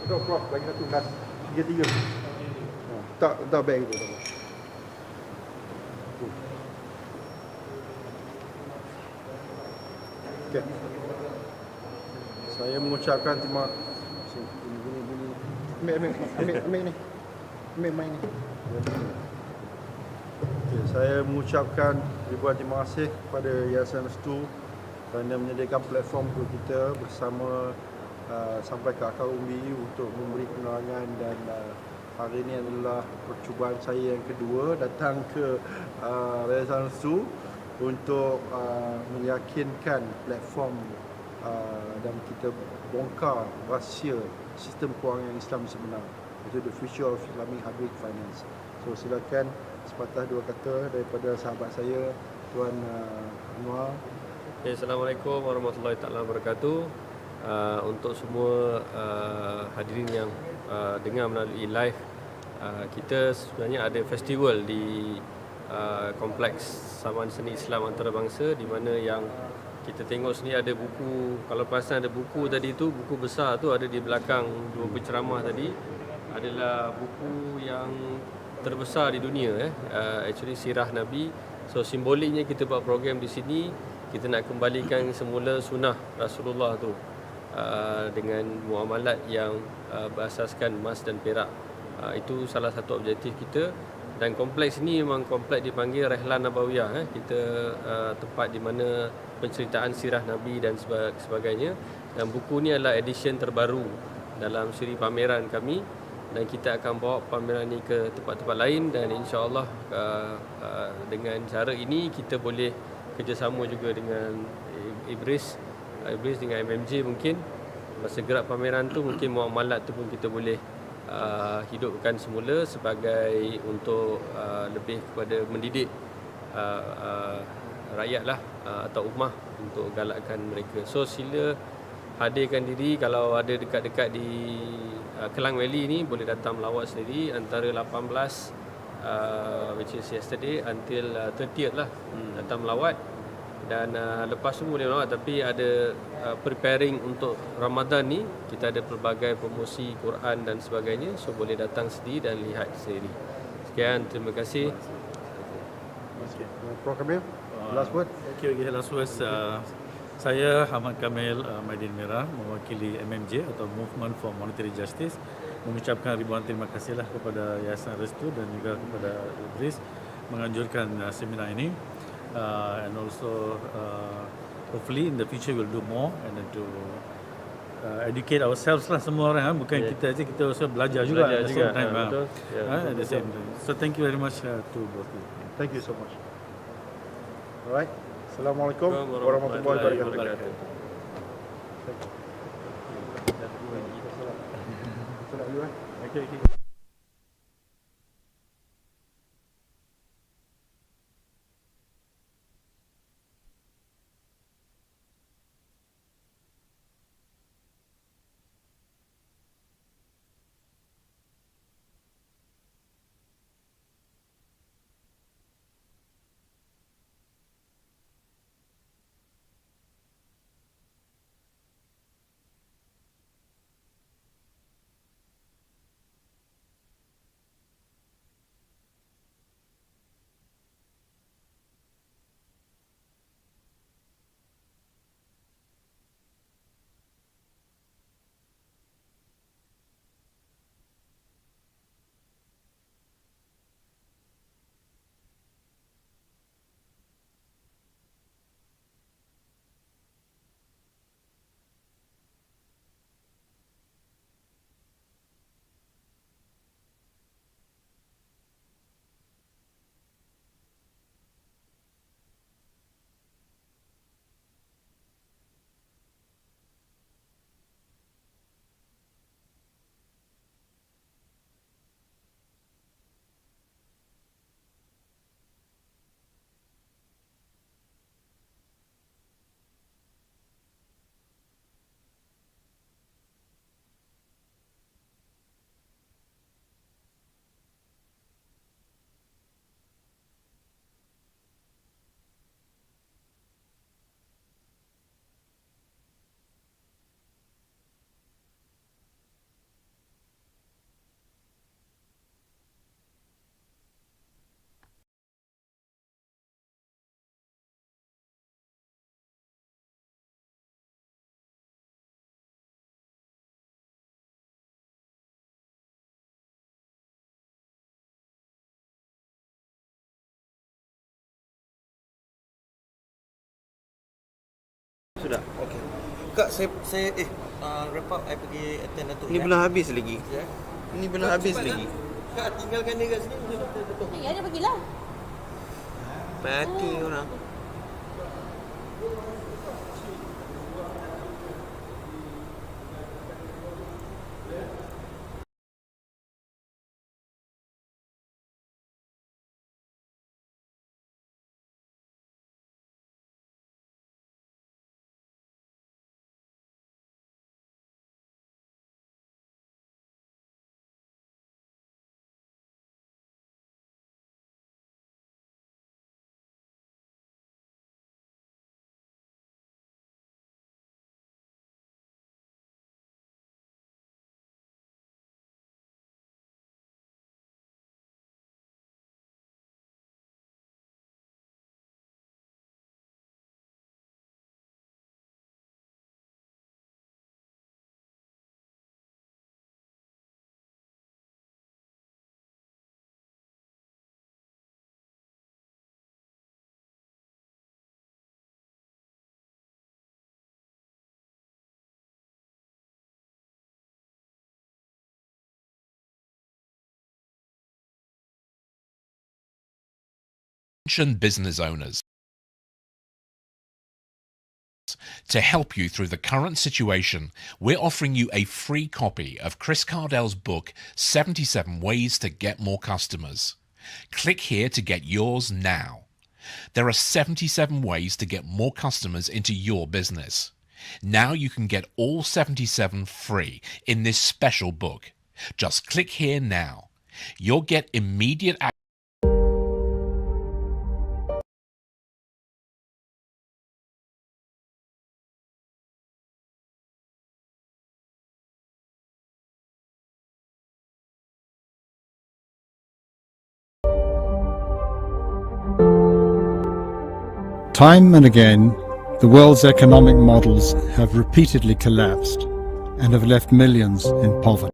Prof, bagi satu last 3. Tak baik itu. Okay. Saya mengucapkan terima kasih. Ambil ni. Ambil mic ni. Okay, saya mengucapkan ribuan terima kasih kepada Yayasan Restu kerana menyediakan platform untuk kita bersama sampai ke akar umbi untuk memberi penerangan, dan hari ini adalah percubaan saya yang kedua datang ke Yayasan Restu untuk meyakinkan platform dan kita bongkar rahsia sistem kewangan Islam sebenar, iaitu The Future of Islamic Hybrid Finance. So silakan sepatah dua kata daripada sahabat saya, Tuan Anwar. Okay, Assalamualaikum warahmatullahi taala wabarakatuh. Untuk semua hadirin yang dengar melalui live, kita sebenarnya ada festival di Kompleks Saman Seni Islam Antarabangsa, di mana yang kita tengok sini ada buku, kalau perasan ada buku tadi tu, buku besar tu ada di belakang dua penceramah tadi, adalah buku yang terbesar di dunia, actually Sirah Nabi. So simboliknya kita buat program di sini, kita nak kembalikan semula sunnah Rasulullah tu dengan muamalat yang berasaskan emas dan perak. Itu salah satu objektif kita. Dan kompleks ini memang kompleks dipanggil Rehlan Nabawiyah. Kita tempat di mana penceritaan sirah Nabi dan sebagainya. Dan buku ni adalah edisi terbaru dalam siri pameran kami, dan kita akan bawa pameran ini ke tempat-tempat lain, dan insya-Allah dengan cara ini kita boleh kerjasama juga dengan Ibris dengan MMJ. Mungkin masa gerak pameran tu mungkin muamalat tu pun kita boleh hidupkan semula sebagai untuk lebih kepada mendidik rakyat lah atau ummah untuk galakkan mereka. So sila hadirkan diri, kalau ada dekat-dekat di Kelang Valley ni boleh datang melawat sendiri antara 18 which is yesterday until 30th lah, datang melawat. Dan lepas tu boleh melawat, tapi ada preparing untuk Ramadan ni, kita ada pelbagai promosi Quran dan sebagainya, so boleh datang sendiri dan lihat sendiri. Sekian, terima kasih. Prof Kamil, last word. Okay, last word. Saya Ahmad Kamil Maidin Merah, mewakili MMJ atau Movement for Monetary Justice, mengucapkan ribuan terima kasihlah kepada Yayasan Restu dan juga kepada Idris menganjurkan seminar ini. And also hopefully in the future we'll do more and then to educate ourselves lah, semua orang, bukan kita aja, kita also belajar juga at the same time. At the same time. So thank you very much to both of you. Thank you so much. Alright. Assalamualaikum warahmatullahi wabarakatuh. Okay. Kak, saya wrap up, I pergi attend Datuk. Ni belum habis lagi. Ya. Ni belum habis lagi. Kak, tinggalkan dia kat sini. Ya, dia pergilah. Mati orang. Business owners to help you through the current situation. We're offering you a free copy of Chris Cardell's book 77 Ways to Get More Customers. Click here to get yours now. There are 77 ways to get more customers into your business. Now you can get all 77 free in this special book. Just click here now. You'll get immediate access. Time and again, the world's economic models have repeatedly collapsed and have left millions in poverty.